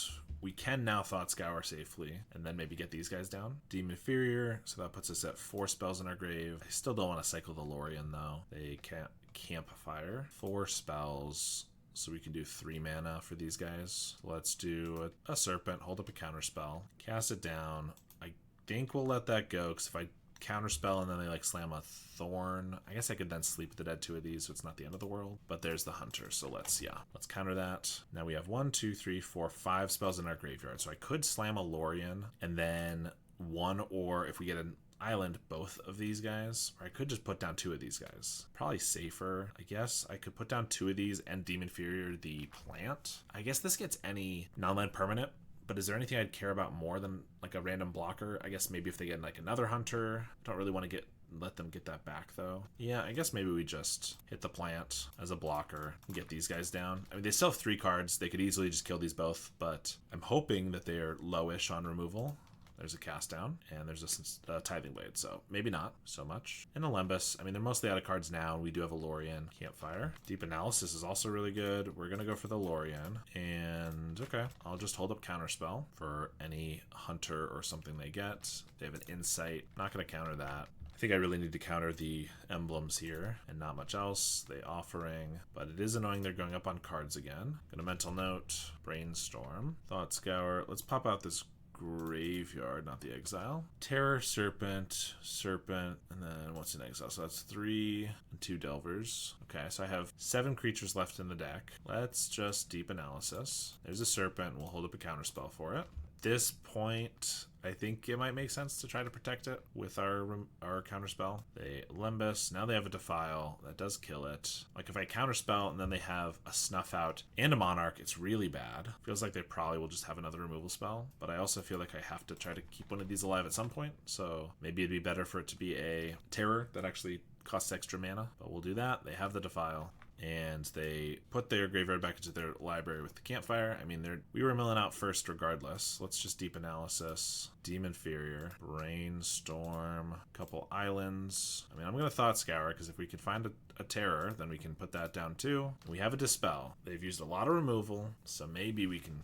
we can now Thought Scour safely and then maybe get these guys down. Demon Inferior, so that puts us at 4 spells in our grave. I still don't want to cycle the Lorien though. They can't. Campfire. 4 spells, so we can do 3 mana for these guys. Let's do a Serpent, hold up a counterspell, cast it down. I think we'll let that go, because if I counterspell and then they like slam a Thorn, I guess I could then Sleep with the Dead 2 of these, so it's not the end of the world. But there's the Hunter, so let's counter that. Now we have 1, 2, 3, 4, 5 spells in our graveyard, so I could slam a Lorien and then one, or if we get an island, both of these guys, or I could just put down 2 of these guys. Probably safer, I guess. I could put down 2 of these and Demon Inferior the plant. I guess this gets any non-land permanent, but is there anything I'd care about more than like a random blocker? I guess maybe if they get like another Hunter. I don't really want to let them get that back though. Yeah, I guess maybe we just hit the plant as a blocker and get these guys down. I mean, they still have 3 cards. They could easily just kill these both, but I'm hoping that they're lowish on removal. There's a Cast Down, and there's a Tithing Blade, so maybe not so much. And a Lembas, I mean, they're mostly out of cards now. We do have a Lorien. Campfire. Deep Analysis is also really good. We're going to go for the Lorien, and okay, I'll just hold up Counterspell for any Hunter or something they get. They have an Insight. Not going to counter that. I think I really need to counter the emblems here and not much else. They Offering, but it is annoying they're going up on cards again. Gonna Mental Note, Brainstorm, Thought Scour. Let's pop out this graveyard, not the exile. Terror, Serpent, and then what's in exile? So that's 3 and 2 Delvers. Okay, so I have 7 creatures left in the deck. Let's just Deep Analysis. There's a Serpent. We'll hold up a counterspell for it. This point, I think it might make sense to try to protect it with our counterspell. They Lembas, now they have a Defile. That does kill it. Like if I counterspell and then they have a Snuff Out and a Monarch, it's really bad. Feels like they probably will just have another removal spell, but I also feel like I have to try to keep one of these alive at some point, so maybe it'd be better for it to be a Terror that actually costs extra mana, but we'll do that. They have the Defile. And they put their graveyard back into their library with the Campfire. I mean, we were milling out first regardless. Let's just Deep Analysis, Demon Inferior, Brainstorm, a couple islands. I mean, I'm going to Thought Scour, because if we can find a Terror, then we can put that down too. We have a Dispel. They've used a lot of removal, so maybe we can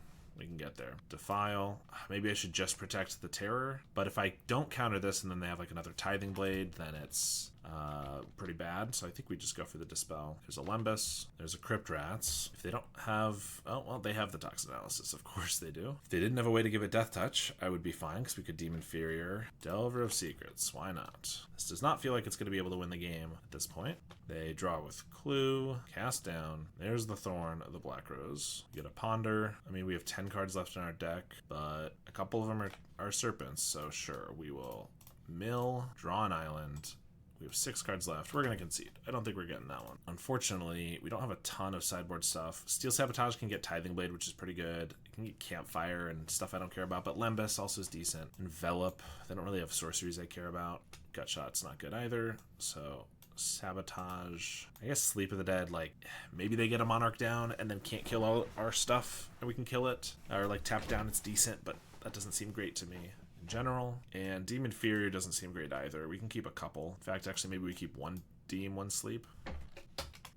get there. Defile. Maybe I should just protect the Terror. But if I don't counter this and then they have like another Tithing Blade, then it's pretty bad. So I think we just go for the Dispel. There's a Lembas. There's a Crypt Rats. If they don't have... Oh, well, they have the Toxin Analysis. Of course they do. If they didn't have a way to give it Death Touch, I would be fine, because we could Demon Inferior. Delver of Secrets. Why not? This does not feel like it's going to be able to win the game at this point. They draw with Clue. Cast Down. There's the Thorn of the Black Rose. Get a Ponder. I mean, we have 10 cards left in our deck, but a couple of them are Serpents, so sure, we will mill, draw an island. We have 6 cards left. We're going to concede. I don't think we're getting that one. Unfortunately, we don't have a ton of sideboard stuff. Steel Sabotage can get Tithing Blade, which is pretty good. It can get Campfire and stuff I don't care about, but Lembas also is decent. Envelop, they don't really have sorceries I care about. Gut Shot's not good either, so Sabotage. I guess Sleep of the Dead, like, maybe they get a Monarch down and then can't kill all our stuff, and we can kill it. Or, like, tap down, it's decent, but that doesn't seem great to me in general. And Demon Inferior doesn't seem great either. We can keep a couple. In fact, actually, maybe we keep 1 Deem, 1 Sleep.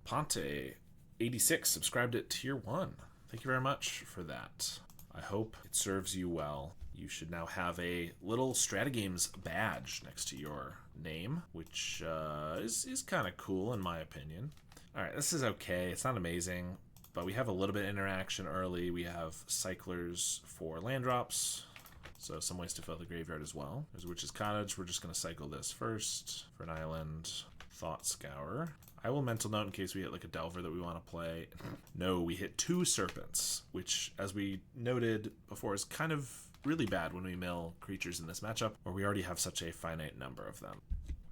Ponte 86 subscribed at tier 1. Thank you very much for that. I hope it serves you well. You should now have a little StrataGames badge next to your name, which is kind of cool in my opinion. All right, this is okay. It's not amazing, but we have a little bit of interaction early. We have cyclers for land drops, so some ways to fill the graveyard as well. There's Witch's Cottage. We're just going to cycle this first for an island. Thought Scour. I will mental note in case we hit like a Delver that we want to play. No, we hit 2 Serpents, which, as we noted before, is kind of really bad when we mill creatures in this matchup, where we already have such a finite number of them.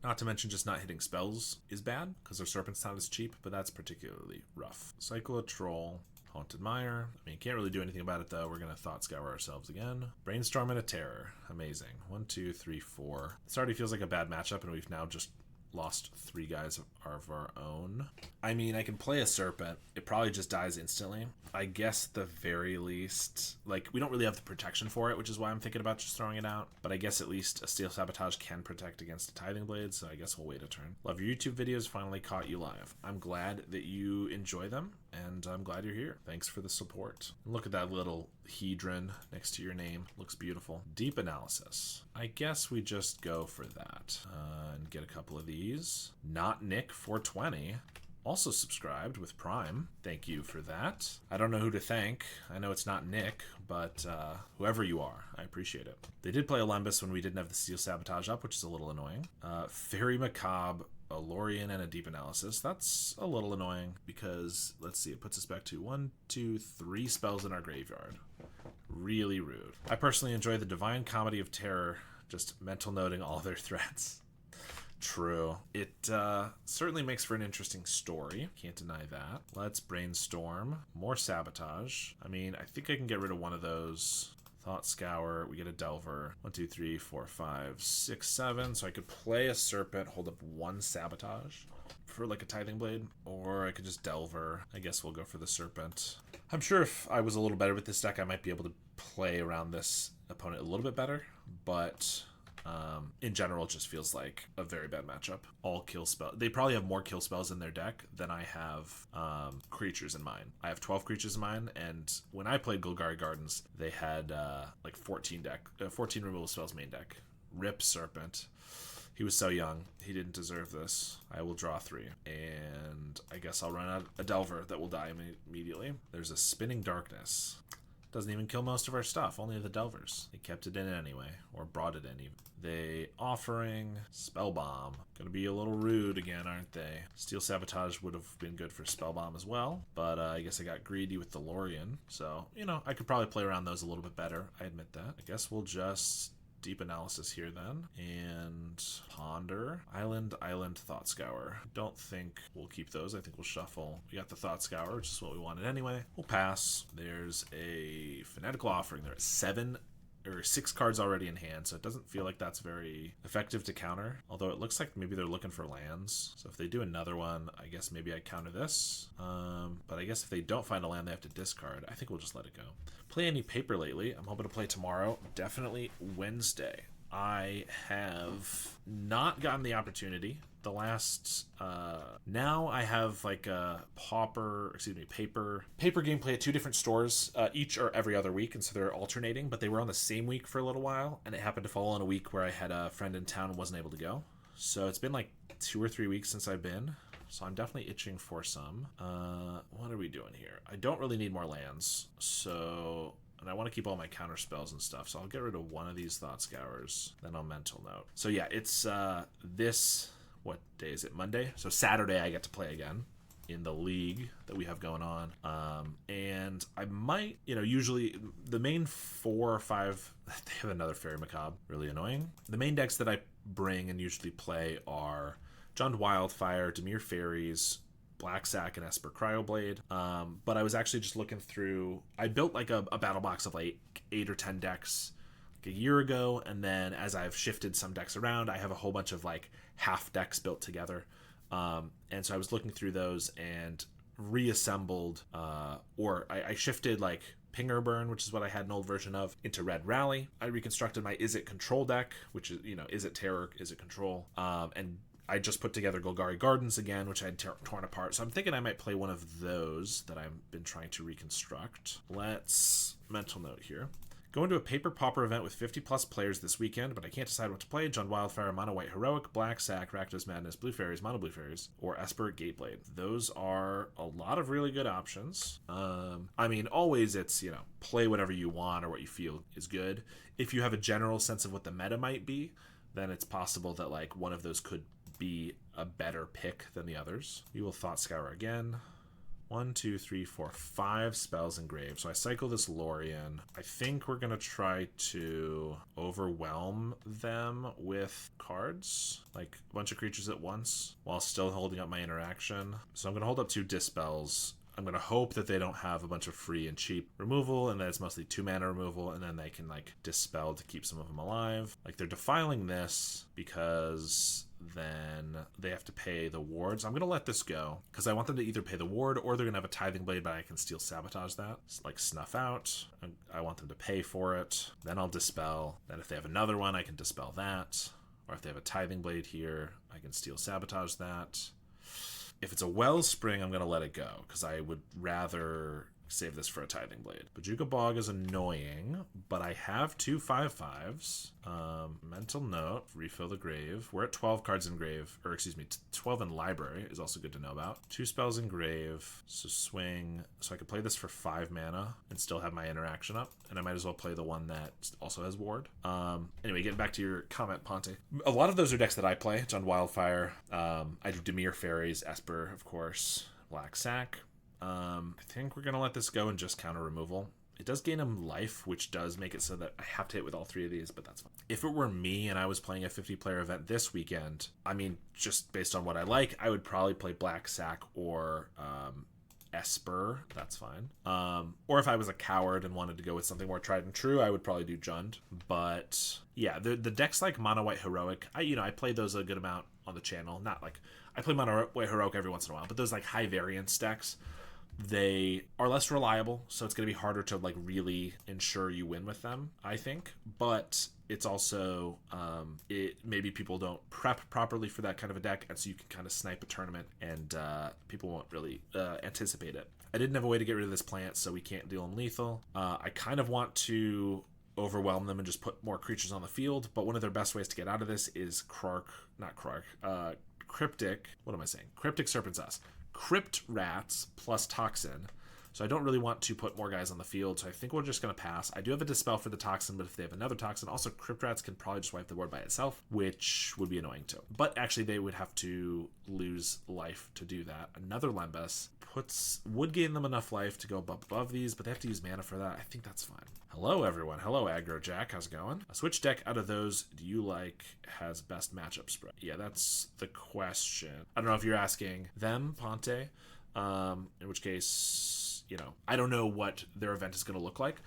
Not to mention just not hitting spells is bad, because our Serpent's not as cheap, but that's particularly rough. Cycle a Troll. Haunted Mire. I mean, can't really do anything about it, though. We're going to Thought Scour ourselves again. Brainstorm and a Terror. Amazing. 1, 2, 3, 4. This already feels like a bad matchup, and we've now just lost 3 guys of our own. I mean, I can play a Serpent. It probably just dies instantly. I guess the very least, like, we don't really have the protection for it, which is why I'm thinking about just throwing it out. But I guess at least a Steel Sabotage can protect against a Tithing Blade, so I guess we'll wait a turn. Love your YouTube videos. Finally caught you live. I'm glad that you enjoy them, and I'm glad you're here. Thanks for the support. Look at that little hedron next to your name. Looks beautiful. Deep Analysis. I guess we just go for that and get a couple of these. Not Nick 420. Also subscribed with Prime. Thank you for that. I don't know who to thank. I know it's not Nick, but whoever you are, I appreciate it. They did play Olympus when we didn't have the Steel Sabotage up, which is a little annoying. Fairy Macabre, a Lorien, and a Deep Analysis. That's a little annoying because, let's see, it puts us back to 1, 2, 3 spells in our graveyard. Really rude. I personally enjoy the Divine Comedy of Terror, just mental noting all their threats. True. It certainly makes for an interesting story. Can't deny that. Let's brainstorm. More Sabotage. I mean, I think I can get rid of one of those. Thought Scour. We get a Delver. 1, 2, 3, 4, 5, 6, 7. So I could play a Serpent, hold up 1 Sabotage for like a Tithing Blade, or I could just Delver. I guess we'll go for the Serpent. I'm sure if I was a little better with this deck, I might be able to play around this opponent a little bit better, but in general, it just feels like a very bad matchup. All kill spells. They probably have more kill spells in their deck than I have creatures in mine. I have 12 creatures in mine, and when I played Golgari Gardens, they had like 14 removal spells main deck. Rip Serpent. He was so young. He didn't deserve this. I will draw 3. And I guess I'll run out a Delver that will die immediately. There's a Spinning Darkness. Doesn't even kill most of our stuff, only the Delvers. They kept it in anyway, or brought it in even. They Offering, Spellbomb. Gonna be a little rude again, aren't they? Steel Sabotage would have been good for Spellbomb as well, but I guess I got greedy with the Lorien. So, you know, I could probably play around those a little bit better. I admit that. I guess we'll just Deep Analysis here then, and Ponder. Island, Thought Scour. Don't think we'll keep those. I think we'll shuffle. We got the Thought Scour, which is what we wanted anyway. We'll pass. There's a Fanatical Offering. There are 6 cards already in hand, so it doesn't feel like that's very effective to counter, although it looks like maybe they're looking for lands. So if they do another one, I guess maybe I counter this, but I guess if they don't find a land, they have to discard. I think we'll just let it go. Play any paper lately? I'm hoping to play tomorrow, definitely Wednesday. I have not gotten the opportunity. The last now I have like a paper gameplay at 2 different stores, each or every other week, and so they're alternating, but they were on the same week for a little while, and it happened to fall on a week where I had a friend in town and wasn't able to go. So it's been like 2 or 3 weeks since I've been, so I'm definitely itching for some. What are we doing here? I don't really need more lands, so, and I want to keep all my counter spells and stuff, so I'll get rid of one of these Thought Scours, then I'll mental note. So yeah, it's what day is it? Monday? So Saturday I get to play again in the league that we have going on. And I might, usually the main 4 or 5, they have another Fairy Macabre, really annoying. The main decks that I bring and usually play are Jund Wildfire, Dimir Fairies, Black Sack, and Esper Cryoblade. But I was actually just looking through, I built like a battle box of like 8 or 10 decks a year ago, and then as I've shifted some decks around, I have a whole bunch of like half decks built together, and so I was looking through those and reassembled, or I shifted like Pinger Burn, which is what I had an old version of, into Red Rally. I reconstructed my Is It Control deck, which is, Is It Terror, Is It Control, and I just put together Golgari Gardens again, which I had torn apart. So I'm thinking I might play one of those that I've been trying to reconstruct. Let's mental note here. Going to a Paper Pauper event with 50 plus players this weekend, but I can't decide what to play. Jund Wildfire, Mono White Heroic, Black Sack, Rakdos Madness, Blue Fairies, Mono Blue Fairies, or Esper Gateblade. Those are a lot of really good options. I mean, always it's, play whatever you want or what you feel is good. If you have a general sense of what the meta might be, then it's possible that like one of those could be a better pick than the others. We will Thought Scour again. 1, 2, 3, 4, 5 spells engraved. So I cycle this Lorien. I think we're going to try to overwhelm them with cards, like a bunch of creatures at once, while still holding up my interaction. So I'm going to hold up 2 Dispels. I'm going to hope that they don't have a bunch of free and cheap removal, and that it's mostly 2 mana removal, and then they can, like, Dispel to keep some of them alive. Like, they're defiling this because then they have to pay the wards. I'm going to let this go, because I want them to either pay the ward, or they're going to have a Tithing Blade, but I can still sabotage that. Like, Snuff Out. I want them to pay for it. Then I'll Dispel. Then if they have another one, I can Dispel that. Or if they have a Tithing Blade here, I can steal sabotage that. If it's a Wellspring, I'm going to let it go, because I would rather save this for a Tithing Blade. Bojuka Bog is annoying, but I have 2 5/5s. Mental Note, refill the grave. We're at 12 cards in grave, or excuse me, 12 in library is also good to know about. 2 spells in grave, so swing. So I could play this for 5 mana and still have my interaction up, and I might as well play the one that also has ward. Anyway, getting back to your comment, Ponte. A lot of those are decks that I play. Jund Wildfire. I do Dimir Fairies, Esper, of course, Black Sack. I think we're going to let this go and just counter removal. It does gain him life, which does make it so that I have to hit with all 3 of these, but that's fine. If it were me and I was playing a 50-player event this weekend, I mean, just based on what I like, I would probably play Black Sack or Esper. That's fine. Or if I was a coward and wanted to go with something more tried and true, I would probably do Jund. But yeah, the decks like Mono White Heroic, I play those a good amount on the channel. Not like I play Mono White Heroic every once in a while, but those like high variance decks, they are less reliable, so it's going to be harder to like really ensure you win with them, I think. But it's also maybe people don't prep properly for that kind of a deck, and so you can kind of snipe a tournament and people won't really anticipate it. I didn't have a way to get rid of this plant, so we can't deal them lethal. I kind of want to overwhelm them and just put more creatures on the field, but one of their best ways to get out of this is Cryptic, what am I saying? Cryptic Serpent's Us. Crypt Rats plus Toxin. So I don't really want to put more guys on the field, so I think we're just going to pass. I do have a Dispel for the Toxin, but if they have another Toxin, also Crypt Rats can probably just wipe the board by itself, which would be annoying too. But actually they would have to lose life to do that. Another Lembas would gain them enough life to go above these, but they have to use mana for that. I think that's fine. Hello everyone. Hello Aggro Jack. How's it going? Which deck out of those do you like has best matchup spread? Yeah, that's the question. I don't know if you're asking them, Ponte, in which case, I don't know what their event is going to look like.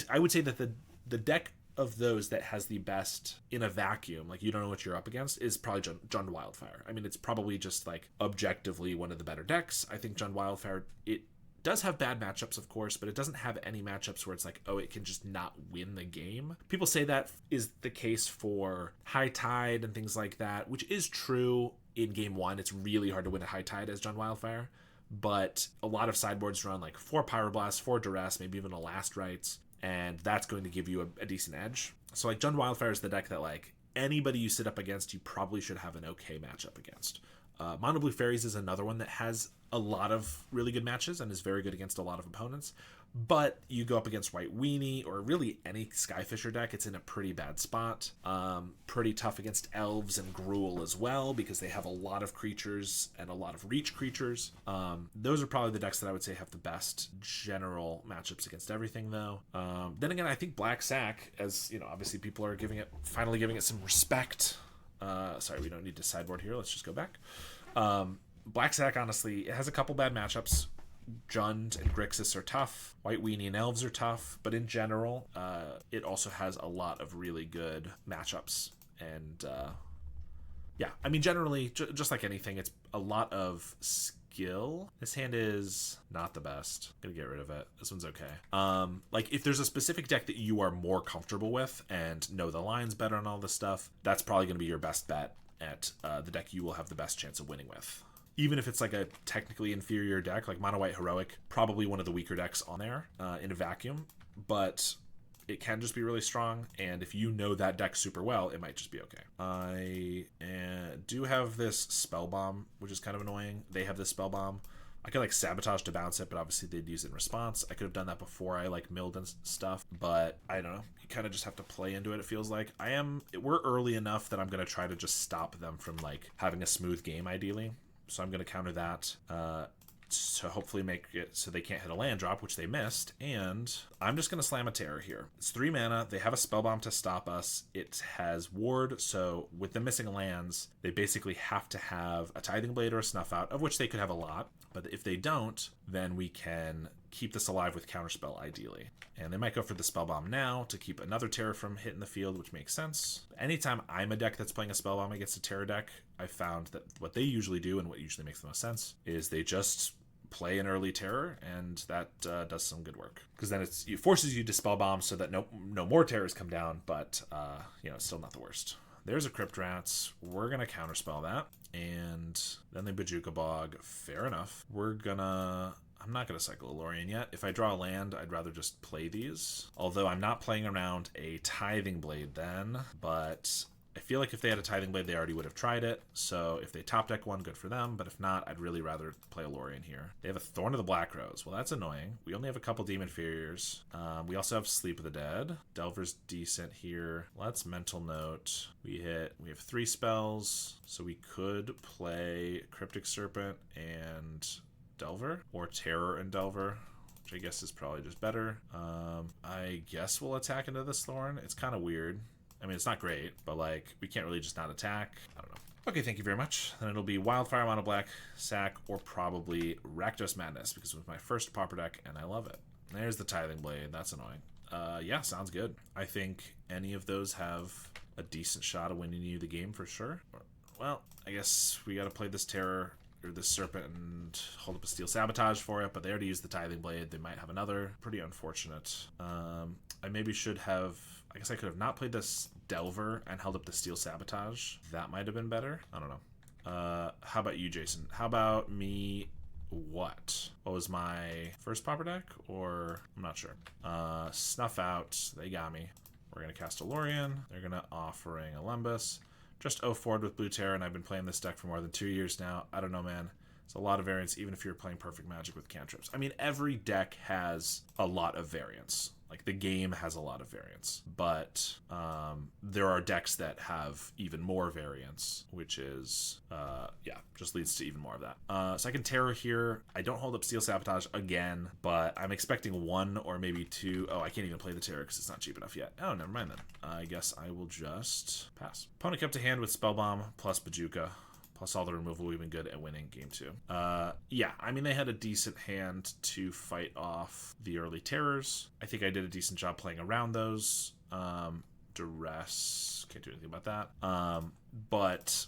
I would say that the deck of those that has the best in a vacuum, like you don't know what you're up against, is probably Jund Wildfire. I mean, it's probably just like objectively one of the better decks. I think Jund Wildfire, it does have bad matchups, of course, but it doesn't have any matchups where it's like, oh, it can just not win the game. People say that is the case for High Tide and things like that, which is true in game 1. It's really hard to win a High Tide as Jund Wildfire, but a lot of sideboards run like 4 Pyroblast, 4 Duress, maybe even a Last Rites, and that's going to give you a decent edge. So like Jund Wildfire is the deck that like anybody you sit up against, you probably should have an okay matchup against. Mono Blue Fairies is another one that has a lot of really good matches and is very good against a lot of opponents. But you go up against White Weenie or really any Skyfisher deck, it's in a pretty bad spot. Pretty tough against Elves and Gruul as well, because they have a lot of creatures and a lot of reach creatures. Those are probably the decks that I would say have the best general matchups against everything, though. Then again, I think Black Sack, as obviously people are finally giving it some respect. Sorry, we don't need to sideboard here. Let's just go back. Black Sack, honestly, it has a couple bad matchups. Jund and Grixis are tough. White Weenie and Elves are tough. But in general, it also has a lot of really good matchups. And yeah, I mean, generally, just like anything, it's a lot of skill. This hand is not the best. I'm gonna get rid of it. This one's okay. Like, if there's a specific deck that you are more comfortable with and know the lines better and all this stuff, that's probably gonna be your best bet at the deck you will have the best chance of winning with. Even if it's like a technically inferior deck, like Mono White Heroic, probably one of the weaker decks on there in a vacuum, but it can just be really strong, and if you know that deck super well, it might just be okay. I do have this Spell Bomb, which is kind of annoying. They have this Spell Bomb. I could like sabotage to bounce it, but obviously they'd use it in response. I could have done that before I like milled and stuff, but I don't know. You kind of just have to play into it, it feels like. We're early enough that I'm going to try to just stop them from like having a smooth game, ideally. So I'm going to counter that. To hopefully make it so they can't hit a land drop, which they missed, and I'm just going to slam a Terror here. It's 3 mana, they have a Spellbomb to stop us, it has Ward, so with the missing lands, they basically have to have a Tithing Blade or a Snuff Out, of which they could have a lot, but if they don't, then we can keep this alive with Counterspell, ideally. And they might go for the Spellbomb now to keep another Terror from hitting the field, which makes sense. Anytime I'm a deck that's playing a Spellbomb against a Terror deck, I found that what they usually do, and what usually makes the most sense, is they just play an early Terror, and that does some good work. Because then it forces you to Spellbomb so that no more Terrors come down, but it's still not the worst. There's a Crypt Rats. We're going to Counterspell that. And then they Bojuka Bog. Fair enough. I'm not going to cycle a Lorien yet. If I draw a land, I'd rather just play these. Although I'm not playing around a Tithing Blade then, but I feel like if they had a Tithing Blade, they already would have tried it. So if they top deck one, good for them. But if not, I'd really rather play a Lorien here. They have a Thorn of the Black Rose. Well, that's annoying. We only have a couple Demon Inferiors. We also have Sleep of the Dead. Delver's decent here. Let's Mental Note. We have 3 spells. So we could play Cryptic Serpent and Delver, or Terror and Delver, which I guess is probably just better. I guess we'll attack into this Thorn. It's kind of weird. I mean, it's not great, but like, we can't really just not attack. I don't know. Okay, thank you very much. Then it'll be Wildfire, Mono Black, Sack, or probably Rakdos Madness, because it was my first Pauper deck, and I love it. There's the Tithing Blade. That's annoying. Yeah, sounds good. I think any of those have a decent shot of winning you the game for sure. Well, I guess we got to play this Terror, or this Serpent, and hold up a Steel Sabotage for it, but they already used the Tithing Blade. They might have another. Pretty unfortunate. I maybe should have... I guess I could have not played this Delver and held up the Steel Sabotage. That might have been better. I don't know. How about you, Jason? How about me? What was my first Pauper deck? Or I'm not sure. Snuff Out. They got me. We're going to cast a Lorien. They're going to Offering a Lembas. Just 0 forward with Blue Terror, and I've been playing this deck for more than 2 years now. I don't know, man. It's a lot of variance, even if you're playing Perfect Magic with cantrips. I mean, every deck has a lot of variance. Like, the game has a lot of variance. But there are decks that have even more variance, which is, just leads to even more of that. So I can Terror here. I don't hold up Steel Sabotage again, but I'm expecting 1 or maybe 2. Oh, I can't even play the Terror because it's not cheap enough yet. Oh, never mind then. I guess I will just pass. Opponent kept a hand with Spellbomb plus Bojuka. Plus all the removal, we've been good at winning game 2. Yeah, I mean, they had a decent hand to fight off the early Terrors. I think I did a decent job playing around those. Duress, can't do anything about that. But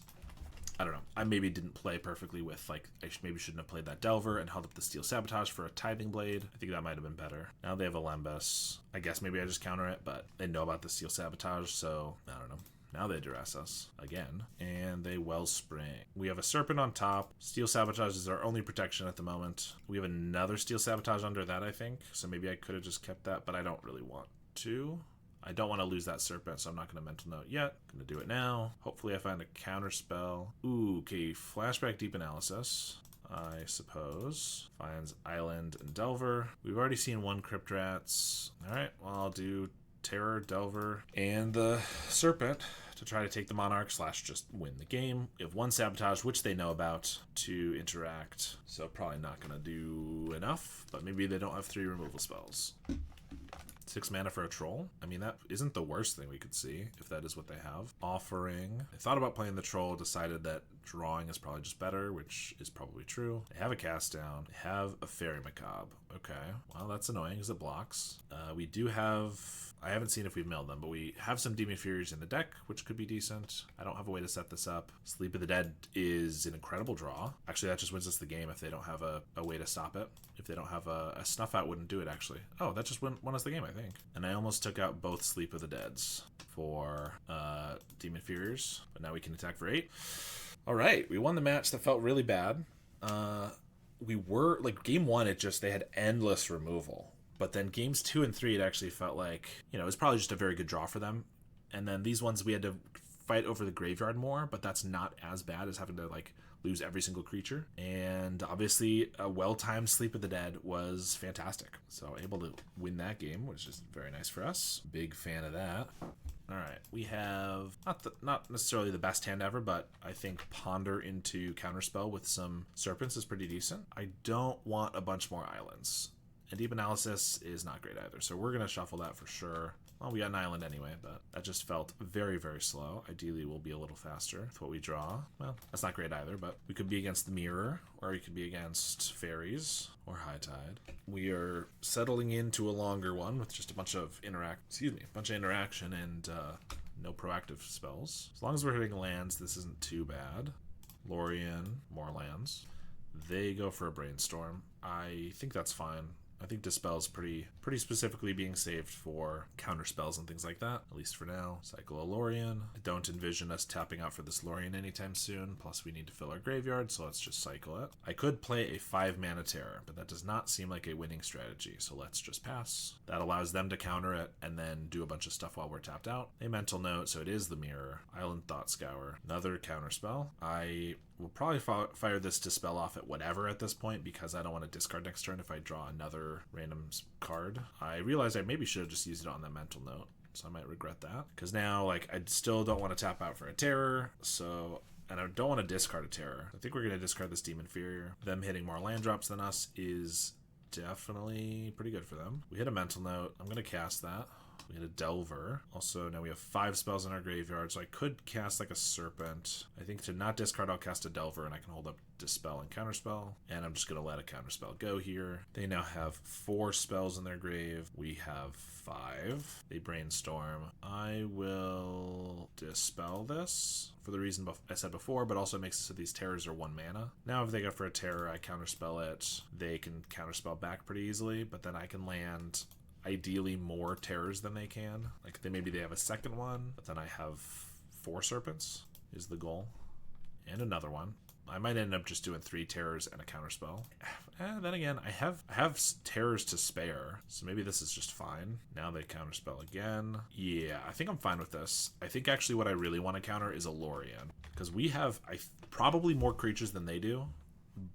I don't know. I maybe didn't play perfectly with, like, I maybe shouldn't have played that Delver and held up the Steel Sabotage for a Tithing Blade. I think that might have been better. Now they have a Lembas. I guess maybe I just counter it, but they know about the Steel Sabotage, so I don't know. Now they duress us again, and they Wellspring. We have a Serpent on top. Steel Sabotage is our only protection at the moment. We have another Steel Sabotage under that, I think, so maybe I could have just kept that, but I don't really want to. I don't want to lose that Serpent, so I'm not going to Mental Note yet. I'm going to do it now. Hopefully I find a counter spell. Ooh, okay, Flashback Deep Analysis, I suppose. Finds Island and Delver. We've already seen 1 Crypt Rats. All right, well, I'll do Terror, Delver, and the Serpent to try to take the Monarch / just win the game. We have 1 Sabotage, which they know about, to interact, so probably not going to do enough, but maybe they don't have 3 removal spells. 6 mana for a Troll. I mean, that isn't the worst thing we could see, if that is what they have. Offering. I thought about playing the Troll, decided that drawing is probably just better, which is probably true. They have a Cast Down. They have a Fairy Macabre. Okay. Well, that's annoying because it blocks. We do have... I haven't seen if we've milled them, but we have some Demon Furies in the deck, which could be decent. I don't have a way to set this up. Sleep of the Dead is an incredible draw. Actually, that just wins us the game if they don't have a way to stop it. If they don't have a Snuff Out, wouldn't do it, actually. Oh, that just won us the game, I think. And I almost took out both Sleep of the Deads for Demon Furies, but now we can attack for 8. All right, we won the match that felt really bad. We were, like, game 1, they had endless removal. But then games 2 and 3, it actually felt like, it was probably just a very good draw for them. And then these ones, we had to fight over the graveyard more, but that's not as bad as having to like lose every single creature. And obviously a well-timed Sleep of the Dead was fantastic. So able to win that game, which is very nice for us. Big fan of that. All right, we have not necessarily the best hand ever, but I think Ponder into Counterspell with some Serpents is pretty decent. I don't want a bunch more islands. And Deep Analysis is not great either, so we're going to shuffle that for sure. Well, we got an island anyway, but that just felt very, very slow. Ideally, we'll be a little faster with what we draw. Well, that's not great either, but we could be against the Mirror, or we could be against Fairies, or High Tide. We are settling into a longer one with just a bunch of interaction and no proactive spells. As long as we're hitting lands, this isn't too bad. Lorien, more lands. They go for a Brainstorm. I think that's fine. I think Dispel's pretty specifically being saved for counter spells and things like that, at least for now. Cycle a Lorien. I don't envision us tapping out for this Lorien anytime soon, plus we need to fill our graveyard, so let's just cycle it. I could play a 5-mana Terror, but that does not seem like a winning strategy, so let's just pass. That allows them to counter it and then do a bunch of stuff while we're tapped out. A Mental Note, so it is the Mirror. Island Thought Scour. Another counter spell. I will probably fire this Dispel off at whatever at this point because I don't want to discard next turn if I draw another random card. I realized I maybe should have just used it on that Mental Note, so I might regret that. Because now, like, I still don't want to tap out for a Terror, so... And I don't want to discard a Terror. I think we're going to discard this Demon Inferior. Them hitting more land drops than us is definitely pretty good for them. We hit a Mental Note. I'm going to cast that. We hit a Delver. Also, now we have 5 spells in our graveyard, so I could cast like a Serpent. I think to not discard, I'll cast a Delver, and I can hold up Dispel and Counterspell. And I'm just going to let a Counterspell go here. They now have 4 spells in their grave. We have 5. They Brainstorm. I will Dispel this for the reason I said before, but also makes it so these Terrors are 1 mana. Now if they go for a Terror, I Counterspell it. They can Counterspell back pretty easily, but then I can land... ideally more Terrors than they can. Like maybe they have a second one, but then I have 4 Serpents is the goal. And another one. I might end up just doing 3 Terrors and a Counterspell. Then again, I have Terrors to spare, so maybe this is just fine. Now they Counterspell again. Yeah, I think I'm fine with this. I think actually what I really want to counter is a Lorien, because we have probably more creatures than they do.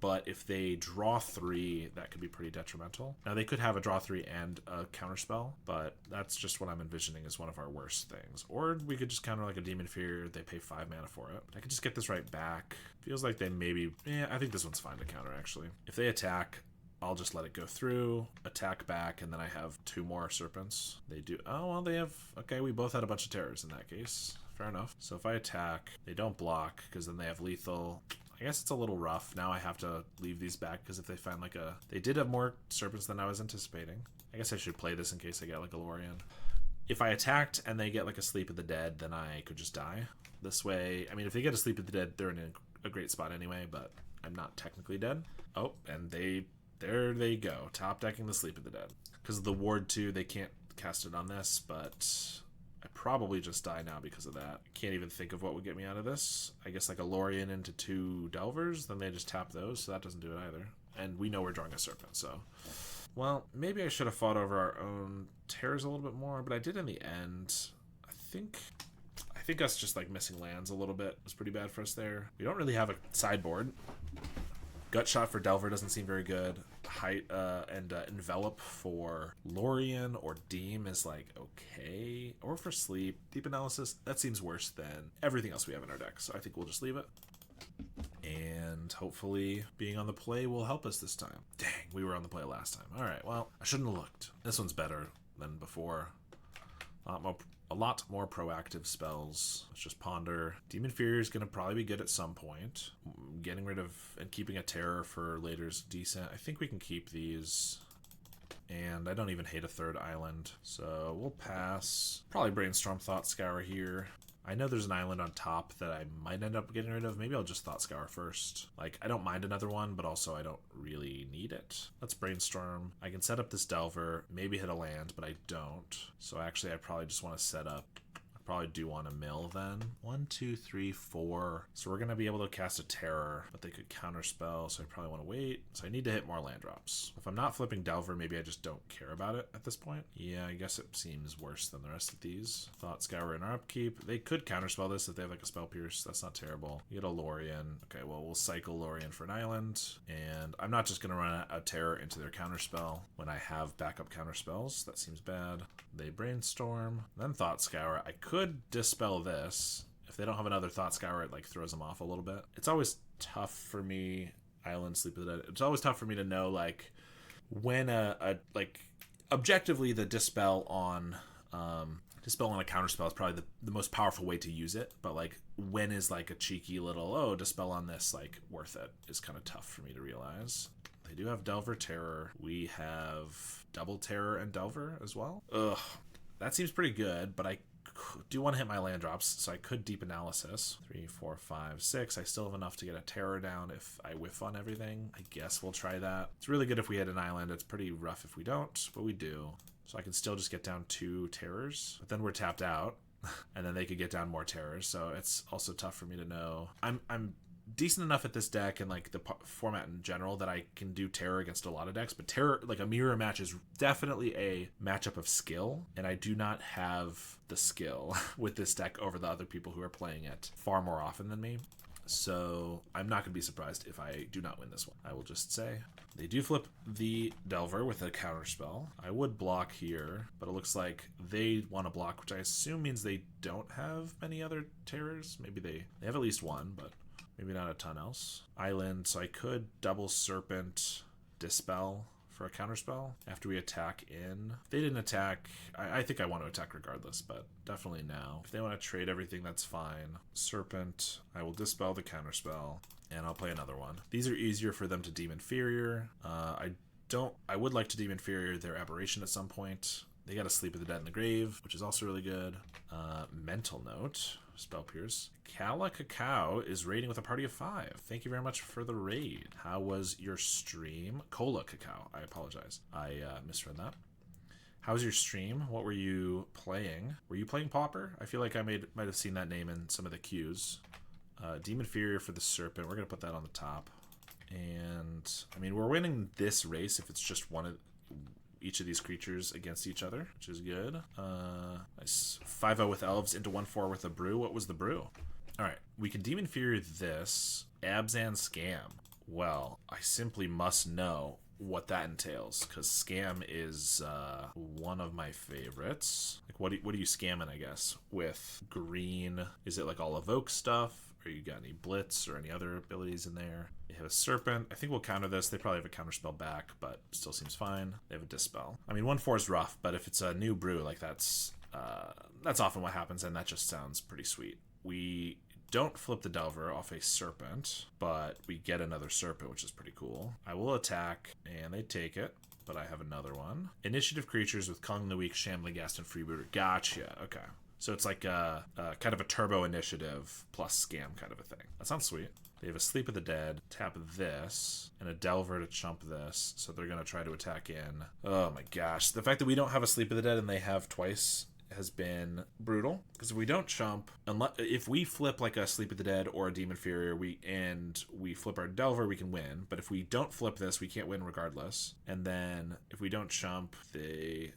But if they draw 3, that could be pretty detrimental. Now, they could have a draw 3 and a counterspell, but that's just what I'm envisioning as one of our worst things. Or we could just counter like a Demon Inferior. They pay 5 mana for it. I could just get this right back. Feels like they maybe... Yeah, I think this one's fine to counter, actually. If they attack, I'll just let it go through, attack back, and then I have 2 more Serpents. They do... Oh, well, they have... Okay, we both had a bunch of Terrors in that case. Fair enough. So if I attack, they don't block, because then they have lethal... I guess it's a little rough. Now I have to leave these back because if they find like a... They did have more Serpents than I was anticipating. I guess I should play this in case I get like a Lorien. If I attacked and they get like a Sleep of the Dead, then I could just die. This way, I mean, if they get a Sleep of the Dead, they're in a great spot anyway, but I'm not technically dead. Oh, and there they go. Top decking the Sleep of the Dead. Because of the Ward 2, they can't cast it on this, but... I probably just die now because of that. Can't even think of what would get me out of this. I guess like a Lorien into 2 Delvers, then they just tap those, so that doesn't do it either. And we know we're drawing a Serpent, so... Well, maybe I should have fought over our own Terrors a little bit more, but I did in the end. I think us just like missing lands a little bit was pretty bad for us there. We don't really have a sideboard. Gut Shot for Delver doesn't seem very good. Height and Envelop for Lorien or Deem is like okay. Or for Sleep. Deep Analysis, that seems worse than everything else we have in our deck. So I think we'll just leave it. And hopefully being on the play will help us this time. Dang, we were on the play last time. Alright, well, I shouldn't have looked. This one's better than before. A lot more proactive spells. Let's just ponder. Demon Inferior is going to probably be good at some point. Getting rid of and keeping a Terror for later is decent. I think we can keep these. And I don't even hate a 3rd island. So we'll pass. Probably Brainstorm Thought Scour here. I know there's an island on top that I might end up getting rid of. Maybe I'll just Thought Scour first. Like, I don't mind another one, but also I don't really need it. Let's Brainstorm. I can set up this Delver, maybe hit a land, but I don't. So actually, I probably just want to set up Probably do want to mill then. 1, 2, 3, 4. So we're going to be able to cast a Terror, but they could counterspell, so I probably want to wait. So I need to hit more land drops. If I'm not flipping Delver, maybe I just don't care about it at this point. Yeah, I guess it seems worse than the rest of these. Thought Scour in our upkeep. They could counterspell this if they have like a Spell Pierce. That's not terrible. You get a Lorien. Okay, well, we'll cycle Lorien for an island, and I'm not just going to run a Terror into their counterspell when I have backup counterspells. That seems bad. They Brainstorm, then Thought Scour. I could dispel this. If they don't have another Thought Scour, it like throws them off a little bit. It's always tough for me, Island, Sleep of the Dead. It's always tough for me to know like when like objectively the dispel on a counterspell is probably the most powerful way to use it, but like when is like a cheeky little dispel on this like worth it is kind of tough for me to realize. They do have Delver Terror. We have double Terror and Delver as well. Ugh, that seems pretty good, but I do want to hit my land drops, so I could Deep Analysis. 3, 4, 5, 6. I still have enough to get a Terror down if I whiff on everything. I guess we'll try that. It's really good if we hit an island. It's pretty rough if we don't, but we do. So I can still just get down 2 Terrors, but then we're tapped out, and then they could get down more Terrors, so it's also tough for me to know. I'm decent enough at this deck and like the format in general that I can do Terror against a lot of decks, but Terror, like a mirror match, is definitely a matchup of skill, and I do not have the skill with this deck over the other people who are playing it far more often than me. So I'm not going to be surprised if I do not win this one. I will just say they do flip the Delver with a counterspell. I would block here, but it looks like they want to block, which I assume means they don't have many other Terrors. Maybe they have at least one, but maybe not a ton else. Island, so I could double Serpent Dispel for a counterspell after we attack in. If they didn't attack, I think I want to attack regardless, but definitely now. If they want to trade everything, that's fine. Serpent, I will dispel the counterspell, and I'll play another one. These are easier for them to deem inferior. I would like to deem inferior their Aberration at some point. They got a Sleep of the Dead in the Grave, which is also really good. Mental Note, Spell Pierce. Kala Cacao is raiding with a party of 5. Thank you very much for the raid. How was your stream? Cola Cacao. I apologize. I misread that. How was your stream? What were you playing? Were you playing Pauper? I feel like I might have seen that name in some of the queues. Deem Inferior for the Serpent. We're going to put that on the top. And, I mean, we're winning this race if it's just one of each of these creatures against each other, which is good. Nice. 5-0 with Elves into 1-4 with a Brew. What was the Brew? All right, we can Deem Inferior this. Abzan Scam. Well, I simply must know what that entails, because Scam is one of my favorites. Like, what are you scamming, I guess, with green? Is it like all Evoke stuff? Or you got any Blitz or any other abilities in there? They have a Serpent. I think we'll counter this. They probably have a counterspell back, but still seems fine. They have a Dispel. I mean, 1-4 is rough, but if it's a new Brew, like that's often what happens, and that just sounds pretty sweet. We don't flip the Delver off a Serpent, but we get another Serpent, which is pretty cool. I will attack, and they take it, but I have another one. Initiative creatures with Kong the Weak, Shambling-Ghast, and Freebooter. Gotcha. Okay. So it's like a kind of a turbo initiative plus scam kind of a thing. That sounds sweet. They have a Sleep of the Dead, tap this, and a Delver to chump this. So they're going to try to attack in. Oh my gosh. The fact that we don't have a Sleep of the Dead and they have twice has been brutal. Because if we don't chump, if we flip like a Sleep of the Dead or a Deem Inferior, we flip our Delver, we can win. But if we don't flip this, we can't win regardless. And then if we don't chump, they...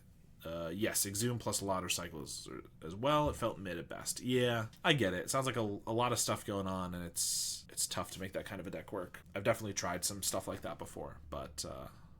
yes, Exhume plus Lauder Cycles as well. It felt mid at best. Yeah, I get it. It sounds like a lot of stuff going on, and it's tough to make that kind of a deck work. I've definitely tried some stuff like that before, but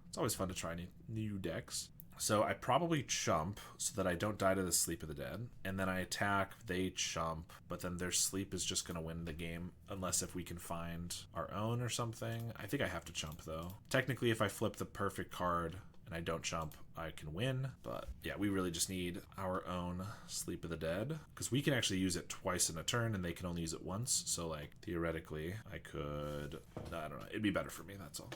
it's always fun to try new decks. So I probably chump so that I don't die to the Sleep of the Dead, and then I attack, they chump, but then their sleep is just going to win the game, unless if we can find our own or something. I think I have to chump, though. Technically, if I flip the perfect card and I don't chump, I can win. But yeah, we really just need our own Sleep of the Dead, because we can actually use it twice in a turn and they can only use it once. So like theoretically I could, I don't know, it'd be better for me, that's all.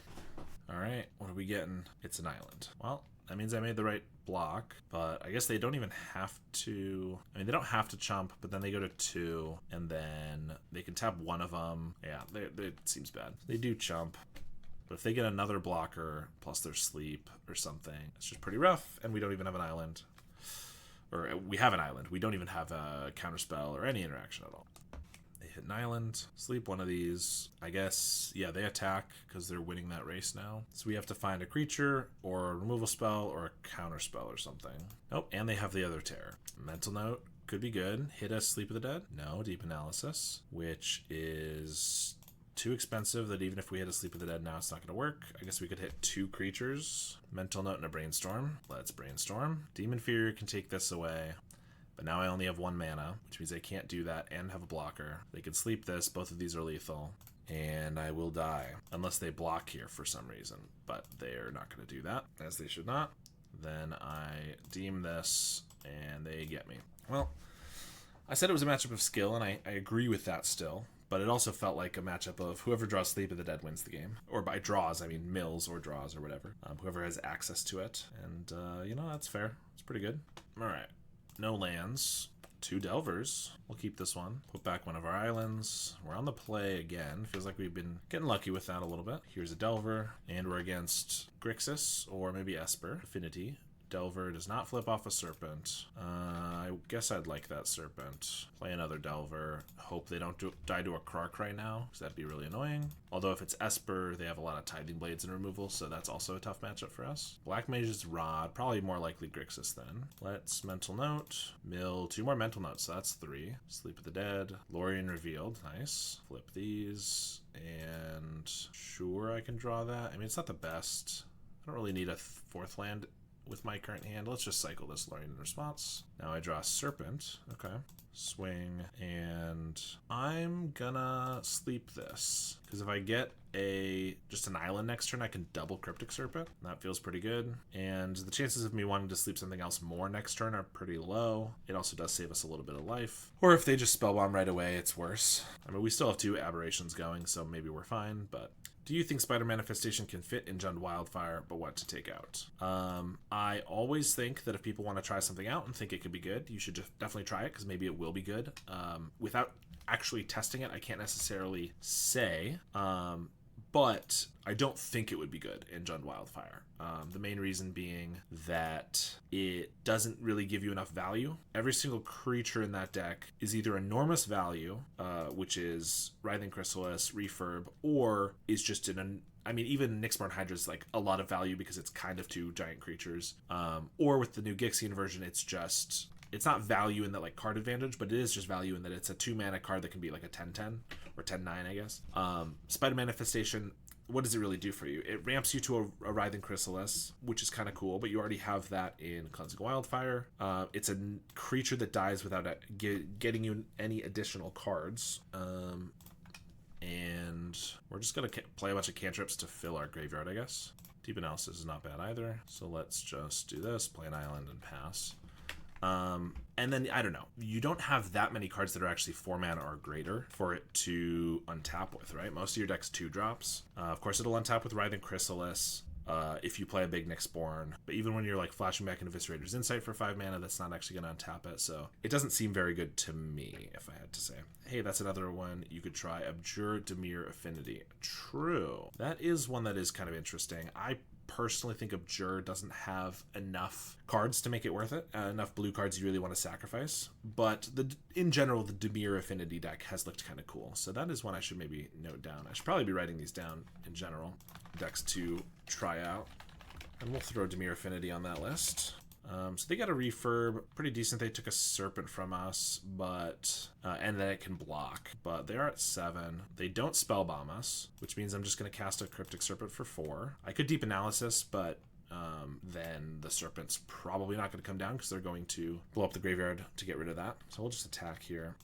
All right, what are we getting? It's an island. Well, that means I made the right block, but I guess they don't even have to, I mean, they don't have to chump, but then they go to 2 and then they can tap one of them. Yeah, it seems bad. They do chump. But if they get another blocker plus their sleep or something, it's just pretty rough, and we don't even have an island. Or we have an island. We don't even have a counterspell or any interaction at all. They hit an island, sleep one of these. I guess, yeah, they attack because they're winning that race now. So we have to find a creature or a removal spell or a counterspell or something. Oh, and they have the other terror. Mental note could be good. Hit us Sleep of the Dead? No, Deep Analysis, which is too expensive that even if we hit a Sleep of the Dead now, it's not going to work. I guess we could hit 2 creatures. Mental Note and a Brainstorm. Let's Brainstorm. Demon Fury can take this away. But now I only have 1 mana, which means I can't do that and have a blocker. They can sleep this. Both of these are lethal. And I will die. Unless they block here for some reason. But they're not going to do that, as they should not. Then I deem this, and they get me. Well, I said it was a matchup of skill, and I agree with that still. But it also felt like a matchup of whoever draws Sleep of the Dead wins the game. Or by draws, I mean mills or draws or whatever. Whoever has access to it. And, you know, that's fair. It's pretty good. All right. No lands. 2 Delvers. We'll keep this one. Put back one of our islands. We're on the play again. Feels like we've been getting lucky with that a little bit. Here's a Delver. And we're against Grixis or maybe Esper. Affinity. Delver does not flip off a Serpent. I guess I'd like that Serpent. Play another Delver. Hope they don't die to a Krark right now, because that'd be really annoying. Although if it's Esper, they have a lot of Tithing Blades in removal, so that's also a tough matchup for us. Black Mage's Rod. Probably more likely Grixis then. Let's Mental Note. Mill 2 more Mental Notes, so that's 3. Sleep of the Dead. Lorien Revealed. Nice. Flip these. And sure, I can draw that. I mean, it's not the best. I don't really need a 4th land with my current hand. Let's just cycle this Lorien in response. Now I draw a Serpent. Okay. Swing. And I'm gonna sleep this. Because if I get just an island next turn, I can double Cryptic Serpent. That feels pretty good. And the chances of me wanting to sleep something else more next turn are pretty low. It also does save us a little bit of life. Or if they just Spellbomb right away, it's worse. I mean, we still have 2 aberrations going, so maybe we're fine, but... Do you think Spider Manifestation can fit in Jund Wildfire, but what to take out? I always think that if people want to try something out and think it could be good, you should just definitely try it, because maybe it will be good. Without actually testing it, I can't necessarily say, but I don't think it would be good in Jund Wildfire. The main reason being that it doesn't really give you enough value. Every single creature in that deck is either enormous value, which is Writhing Chrysalis, Refurb, or is just I mean, even Nyxborn Hydra is like a lot of value because it's kind of 2 giant creatures. Or with the new Gixian version, it's not value in that like card advantage, but it is just value in that it's a 2 mana card that can be like a 10/10 or 10/9, I guess. Spider Manifestation, what does it really do for you? It ramps you to a Writhing Chrysalis, which is kind of cool, but you already have that in Cleansing Wildfire. It's a creature that dies without getting you any additional cards. And we're just going to play a bunch of cantrips to fill our graveyard, I guess. Deep Analysis is not bad either. So let's just do this, play an island, and pass. And then, I don't know, you don't have that many cards that are actually 4 mana or greater for it to untap with, right? Most of your deck's 2 drops. Of course, it'll untap with Writhing Chrysalis if you play a big Nyxborn. But even when you're like flashing back into Eviscerator's Insight for 5 mana, that's not actually going to untap it. So it doesn't seem very good to me, if I had to say. Hey, that's another one you could try. Abjure Dimir Affinity. True. That is one that is kind of interesting. I personally think Abjure doesn't have enough cards to make it worth it, enough blue cards you really want to sacrifice, but in general the Dimir Affinity deck has looked kind of cool, so that is one I should maybe note down. I should probably be writing these down in general, decks to try out, and we'll throw Dimir Affinity on that list. So they got a refurb, pretty decent. They took a Serpent from us, but and then it can block, but they are at 7. They don't Spellbomb us, which means I'm just going to cast a Cryptic Serpent for 4. I could Deep Analysis, but then the Serpent's probably not going to come down because they're going to blow up the graveyard to get rid of that. So we'll just attack here.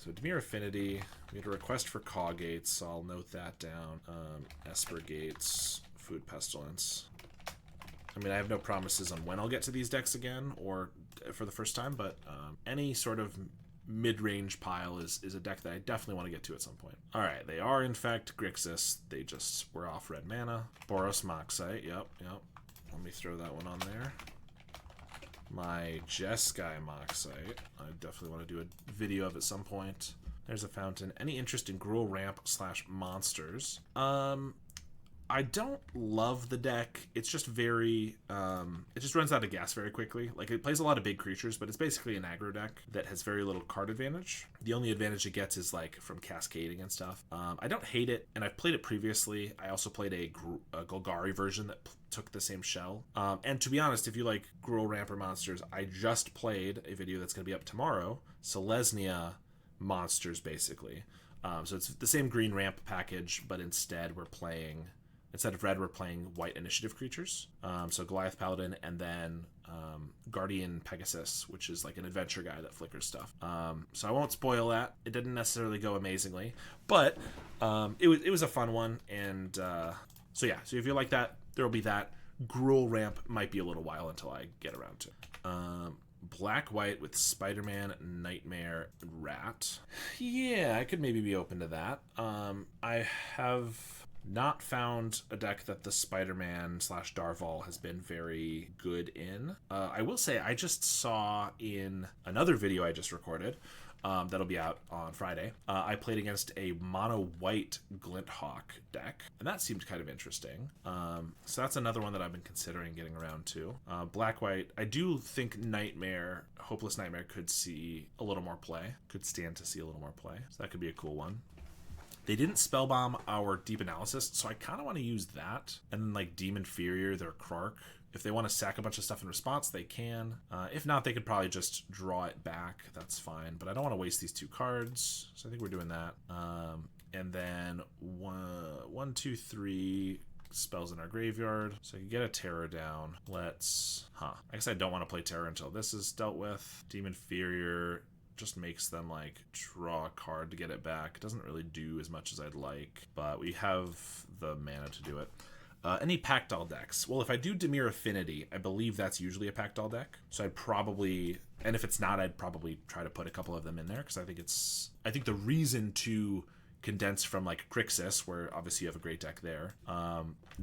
So Dimir Affinity, we had a request for Caw Gates, so I'll note that down. Esper Gates, Food Pestilence. I mean, I have no promises on when I'll get to these decks again or for the first time, but any sort of mid-range pile is a deck that I definitely want to get to at some point. All right, they are in fact Grixis. They just were off red mana. Boros Moxite, yep. Let me throw that one on there. My Jeskai Moxite. I definitely want to do a video of at some point. There's a fountain. Any interest in Gruul Ramp / monsters? I don't love the deck. It's just very, it just runs out of gas very quickly. Like, it plays a lot of big creatures, but it's basically an aggro deck that has very little card advantage. The only advantage it gets is, like, from cascading and stuff. I don't hate it, and I've played it previously. I also played a Golgari version that took the same shell. And to be honest, if you like Gruul Ramper monsters, I just played a video that's going to be up tomorrow, Selesnya monsters, basically. So it's the same green ramp package, but instead of red, we're playing white initiative creatures. So Goliath Paladin, and then Guardian Pegasus, which is like an adventure guy that flickers stuff. So I won't spoil that. It didn't necessarily go amazingly, but it was a fun one. And so yeah, so if you like that, there will be that. Gruul Ramp might be a little while until I get around to it. Black-white with Spider-Man, Nightmare, Rat. Yeah, I could maybe be open to that. I have not found a deck that the Spider-Man / Darval has been very good in. I will say I just saw in another video I just recorded, that'll be out on Friday, I played against a mono-white Glinthawk deck, and that seemed kind of interesting. So that's another one that I've been considering getting around to. Black-white, I do think Nightmare, Hopeless Nightmare could see a little more play, could stand to see a little more play, so that could be a cool one. They didn't spellbomb our Deep Analysis, so I kind of want to use that. And then, like, Demon Inferior, their Krark. If they want to sack a bunch of stuff in response, they can. If not, they could probably just draw it back. That's fine. But I don't want to waste these 2 cards, so I think we're doing that. And then 1, 2, 3 spells in our graveyard. So I can get a Terror down. I guess I don't want to play Terror until this is dealt with. Demon Inferior just makes them like draw a card to get it back. It doesn't really do as much as I'd like, but we have the mana to do it. Any Pactol decks? Well, if I do Dimir Affinity, I believe that's usually a Pactol deck. So I'd probably, and if it's not, I'd probably try to put a couple of them in there, because I think the reason to condense from like Crixus, where obviously you have a great deck there,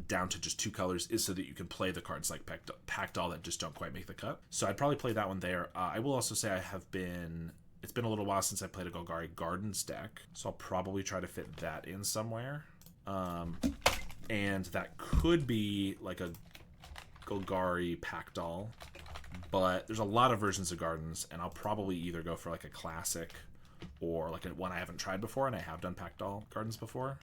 down to just 2 colors is so that you can play the cards like Pactol that just don't quite make the cut. So I'd probably play that one there. I will also say it's been a little while since I played a Golgari Gardens deck, so I'll probably try to fit that in somewhere. And that could be like a Golgari Pactol, but there's a lot of versions of Gardens, and I'll probably either go for like a classic or like one I haven't tried before, and I have done Pactol Gardens before.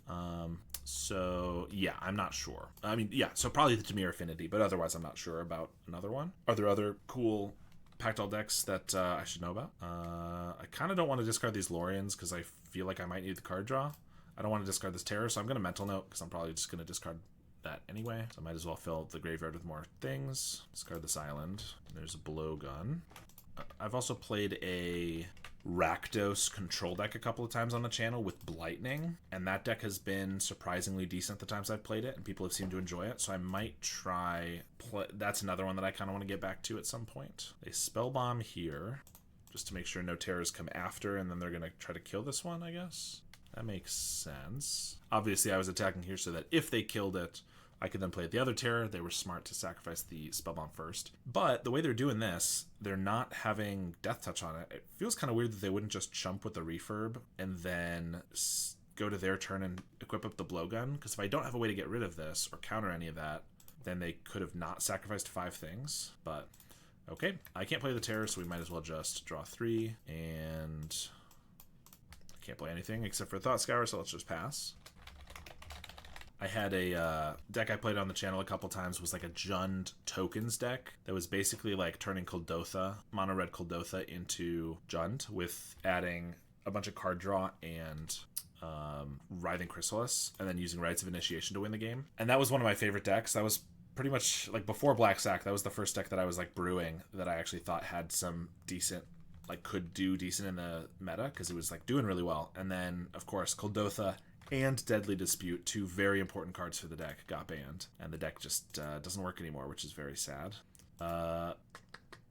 So yeah, I'm not sure. I mean, yeah, so probably the Dimir Affinity, but otherwise I'm not sure about another one. Are there other cool Pactol decks that I should know about? I kind of don't want to discard these Lorians because I feel like I might need the card draw. I don't want to discard this Terror, so I'm going to Mental Note because I'm probably just going to discard that anyway. So I might as well fill the graveyard with more things. Discard this island. There's a Blowgun. I've also played a Rakdos control deck a couple of times on the channel with Blightning, and that deck has been surprisingly decent the times I've played it, and people have seemed to enjoy it, so I might try that's another one that I kind of want to get back to at some point. They Spellbomb here, just to make sure no Terrors come after, and then they're going to try to kill this one, I guess. That makes sense. Obviously, I was attacking here so that if they killed it, I could then play the other Terror. They were smart to sacrifice the Spellbomb first. But the way they're doing this, they're not having Death Touch on it. It feels kind of weird that they wouldn't just chump with the Refurb and then go to their turn and equip up the Blowgun. Because if I don't have a way to get rid of this or counter any of that, then they could have not sacrificed 5 things. But okay, I can't play the Terror, so we might as well just draw 3. And I can't play anything except for Thought Scour, so let's just pass. I had a deck I played on the channel a couple times, was like a Jund Tokens deck that was basically like turning Kuldotha, mono red Kuldotha, into Jund with adding a bunch of card draw and Writhing Chrysalis, and then using Rites of Initiation to win the game. And that was one of my favorite decks. That was pretty much like before Black Sack. That was the first deck that I was like brewing that I actually thought had some decent, like could do decent in the meta, because it was like doing really well. And then of course Kuldotha and Deadly Dispute, 2 very important cards for the deck, got banned, and the deck just doesn't work anymore, which is very sad.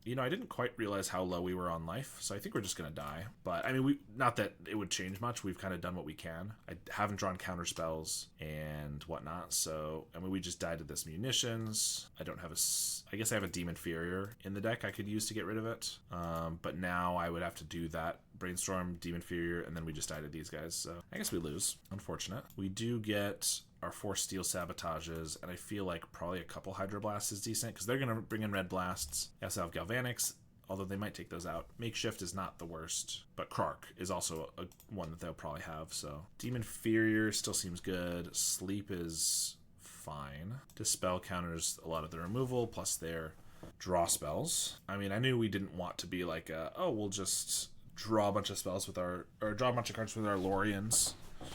You know, I didn't quite realize how low we were on life, so I think we're just going to die. But, I mean, not that it would change much. We've kind of done what we can. I haven't drawn counter spells and whatnot, so, I mean, we just died to this Munitions. I don't have I guess I have a Demon Inferior in the deck I could use to get rid of it. But now I would have to do that Brainstorm, Demon Inferior, and then we just died to these guys, so I guess we lose. Unfortunate. We do get our 4 Steel Sabotages, and I feel like probably a couple Hydroblasts is decent, because they're going to bring in Red Blasts. They also have Galvanics, although they might take those out. Makeshift is not the worst, but Krark is also one that they'll probably have, so. Demon Inferior still seems good. Sleep is fine. Dispel counters a lot of the removal, plus their draw spells. I mean, I knew we didn't want to be like, oh, we'll just draw a bunch of spells with our, or draw a bunch of cards with our Lorians,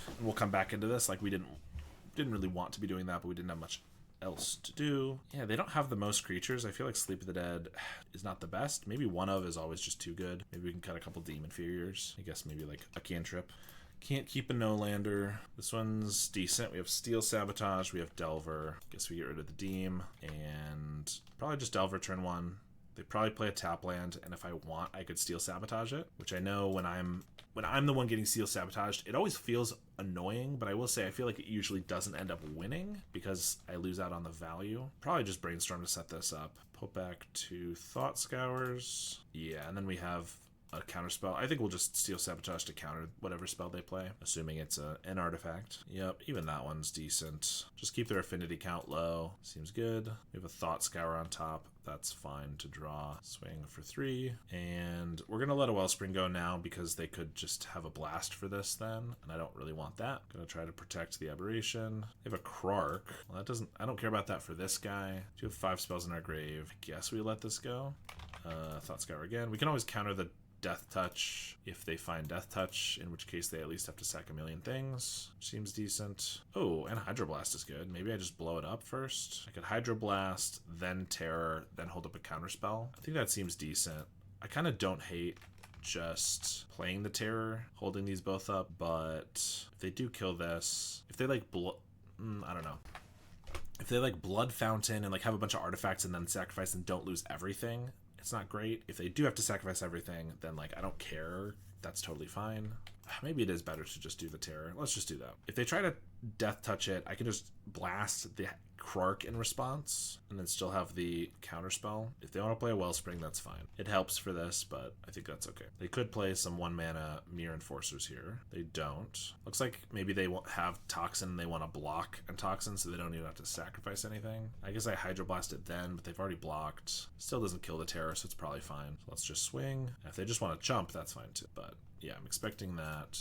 and we'll come back into this. Like, we didn't really want to be doing that, but we didn't have much else to do. Yeah, they don't have the most creatures. I feel like Sleep of the Dead is not the best. Maybe one of is always just too good. Maybe we can cut a couple Demon Inferiors. I guess maybe like a cantrip. Can't keep a no-lander. This one's decent. We have Steel Sabotage. We have Delver. Guess we get rid of the Deem. And probably just Delver turn 1. They probably play a tap land, and if I want, I could Steel Sabotage it, which I know when I'm the one getting Steel Sabotaged, it always feels annoying, but I will say I feel like it usually doesn't end up winning because I lose out on the value. Probably just Brainstorm to set this up. Put back to Thought Scours. Yeah, and then we have a counter spell. I think we'll just Steel Sabotage to counter whatever spell they play, assuming it's an artifact. Yep, even that one's decent. Just keep their affinity count low. Seems good. We have a Thought Scour on top. That's fine to draw. Swing for 3. And we're going to let a Wellspring go now because they could just have a blast for this then, and I don't really want that. Going to try to protect the Aberration. They have a Krark. Well, that doesn't... I don't care about that for this guy. Do have 5 spells in our grave. I guess we let this go. Thought Scour again. We can always counter the Death Touch if they find Death Touch, in which case they at least have to sack a million things. Seems decent. Oh, and Hydroblast is good. Maybe I just blow it up first. I could Hydroblast, then Terror, then hold up a counterspell. I think that seems decent. I kind of don't hate just playing the Terror, holding these both up, but if they do kill this, if they like I don't know. If they like Blood Fountain and like have a bunch of artifacts and then sacrifice and don't lose everything, it's not great. If they do have to sacrifice everything, then like I don't care. That's totally fine. Maybe it is better to just do the Terror. Let's just do that. If they try to Death Touch it, I can just blast the Krark in response and then still have the counterspell. If they want to play a Wellspring, that's fine. It helps for this, but I think that's okay. They could play some 1-mana Mirror Enforcers here. They don't. Looks like maybe they won't have Toxin and they want to block and Toxin so they don't even have to sacrifice anything. I guess I Hydroblast it then, but they've already blocked. Still doesn't kill the Terror, so it's probably fine. So let's just swing. If they just want to chump, that's fine too, but yeah, I'm expecting that.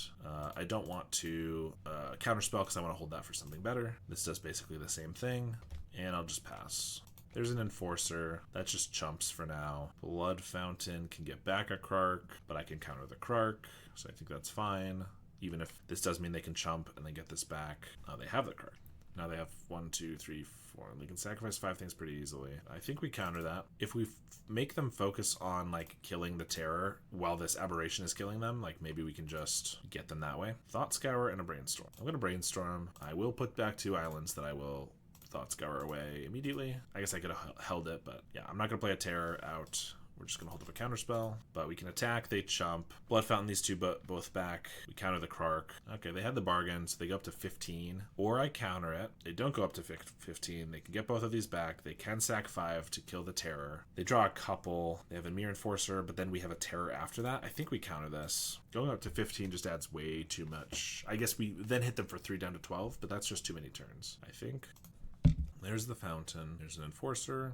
I don't want to counterspell because I want to hold that for something better. This does basically the same thing, and I'll just pass. There's an Enforcer. That just chumps for now. Blood Fountain can get back a Krark, but I can counter the Krark, so I think that's fine. Even if this does mean they can chump and they get this back. They have the Krark. Now they have 1, 2, 3, 4. They can sacrifice 5 things pretty easily. I think we counter that. If we make them focus on like killing the Terror while this Aberration is killing them, like maybe we can just get them that way. Thought Scour and a Brainstorm. I'm going to Brainstorm. I will put back 2 islands that I will Thought Scour away immediately. I guess I could have held it, but yeah, I'm not going to play a Terror out. We're just going to hold up a counterspell, but we can attack, they chump. Blood Fountain these two both back. We counter the Krark. Okay, they had the bargain, so they go up to 15. Or I counter it. They don't go up to 15. They can get both of these back. They can sack 5 to kill the Terror. They draw a couple. They have a Mirror Enforcer, but then we have a Terror after that. I think we counter this. Going up to 15 just adds way too much. I guess we then hit them for 3 down to 12, but that's just too many turns, I think. There's the Fountain. There's an Enforcer.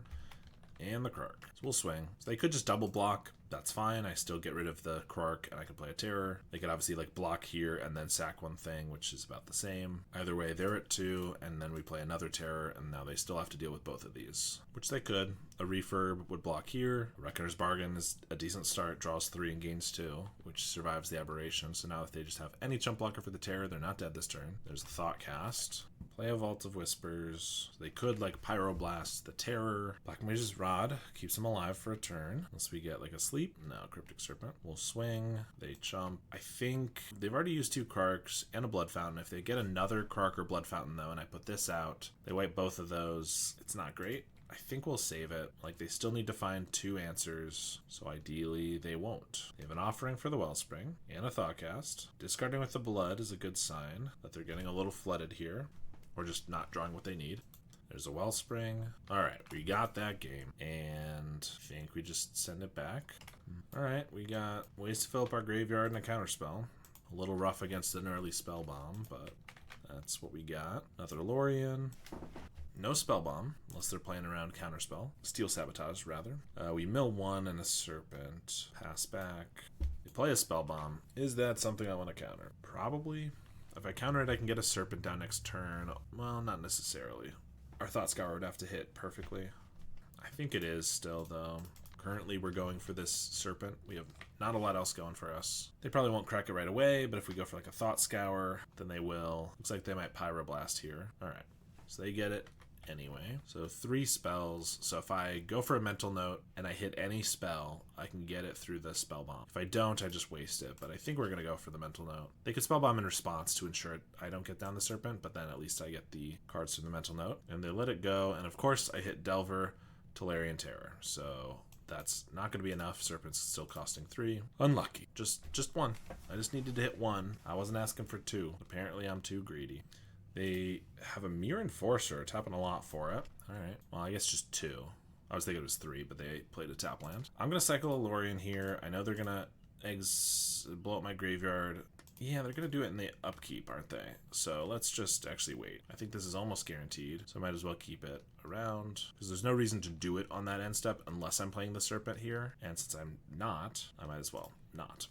And the Krark. So we'll swing. So they could just double block. That's fine. I still get rid of the Krark and I can play a Terror. They could obviously like block here and then sack one thing, which is about the same. Either way, they're at 2 and then we play another Terror and now they still have to deal with both of these, which they could. A Refurb would block here. Reckoner's Bargain is a decent start, draws 3 and gains 2, which survives the Aberration. So now if they just have any chump blocker for the Terror, they're not dead this turn. There's the Thought Cast. Play a Vault of Whispers. They could like Pyroblast the Terror. Black Mage's Rod keeps them alive for a turn. Unless we get like a sleep. No, Cryptic Serpent. We'll swing. They chump. I think they've already used 2 Krarks and a Blood Fountain. If they get another Krark or Blood Fountain though, and I put this out, they wipe both of those. It's not great. I think we'll save it. Like, they still need to find 2 answers, so ideally they won't. They have an Offering for the Wellspring and a Thoughtcast. Discarding with the Blood is a good sign that they're getting a little flooded here, or just not drawing what they need. There's a Wellspring. Alright, we got that game, and I think we just send it back. Alright, we got ways to fill up our graveyard and a counterspell. A little rough against an early spell bomb, but That's what we got. Another Tolarian. No spell bomb, unless they're playing around counterspell. Steel Sabotage, rather. We mill 1 and a Serpent. Pass back. They play a spell bomb. Is that something I want to counter? Probably. If I counter it, I can get a Serpent down next turn. Well, not necessarily. Our Thought Scour would have to hit perfectly. I think it is still, though. Currently, we're going for this Serpent. We have not a lot else going for us. They probably won't crack it right away, but if we go for like a Thought Scour, then they will. Looks like they might Pyroblast here. All right, so they get it anyway. So 3 spells. So if I go for a Mental Note and I hit any spell, I can get it through the Spell Bomb. If I don't, I just waste it. But I think we're going to go for the Mental Note. They could Spell Bomb in response to ensure I don't get down the Serpent, but then at least I get the cards from the Mental Note. And they let it go. And of course, I hit Delver, Tolarian Terror. So that's not going to be enough. Serpent's still costing 3. Unlucky. Just 1. I just needed to hit 1. I wasn't asking for 2. Apparently, I'm too greedy. They have a Mirror Enforcer, tapping a lot for it. Alright, well, I guess just 2. I was thinking it was 3, but they played a tap land. I'm going to cycle a Lorien here. I know they're going to blow up my graveyard. Yeah, they're going to do it in the upkeep, aren't they? So let's just actually wait. I think this is almost guaranteed, so I might as well keep it around. Because there's no reason to do it on that end step unless I'm playing the Serpent here. And since I'm not, I might as well not.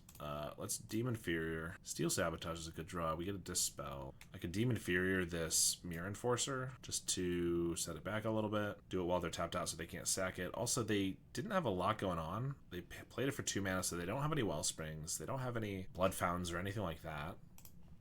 Let's Demon Inferior. Steel Sabotage is a good draw. We get a Dispel. I could Demon Inferior this Mirror Enforcer just to set it back a little bit. Do it while they're tapped out so they can't sack it. Also, they didn't have a lot going on. They played it for 2 mana, so they don't have any Wellsprings. They don't have any Blood Fountains or anything like that.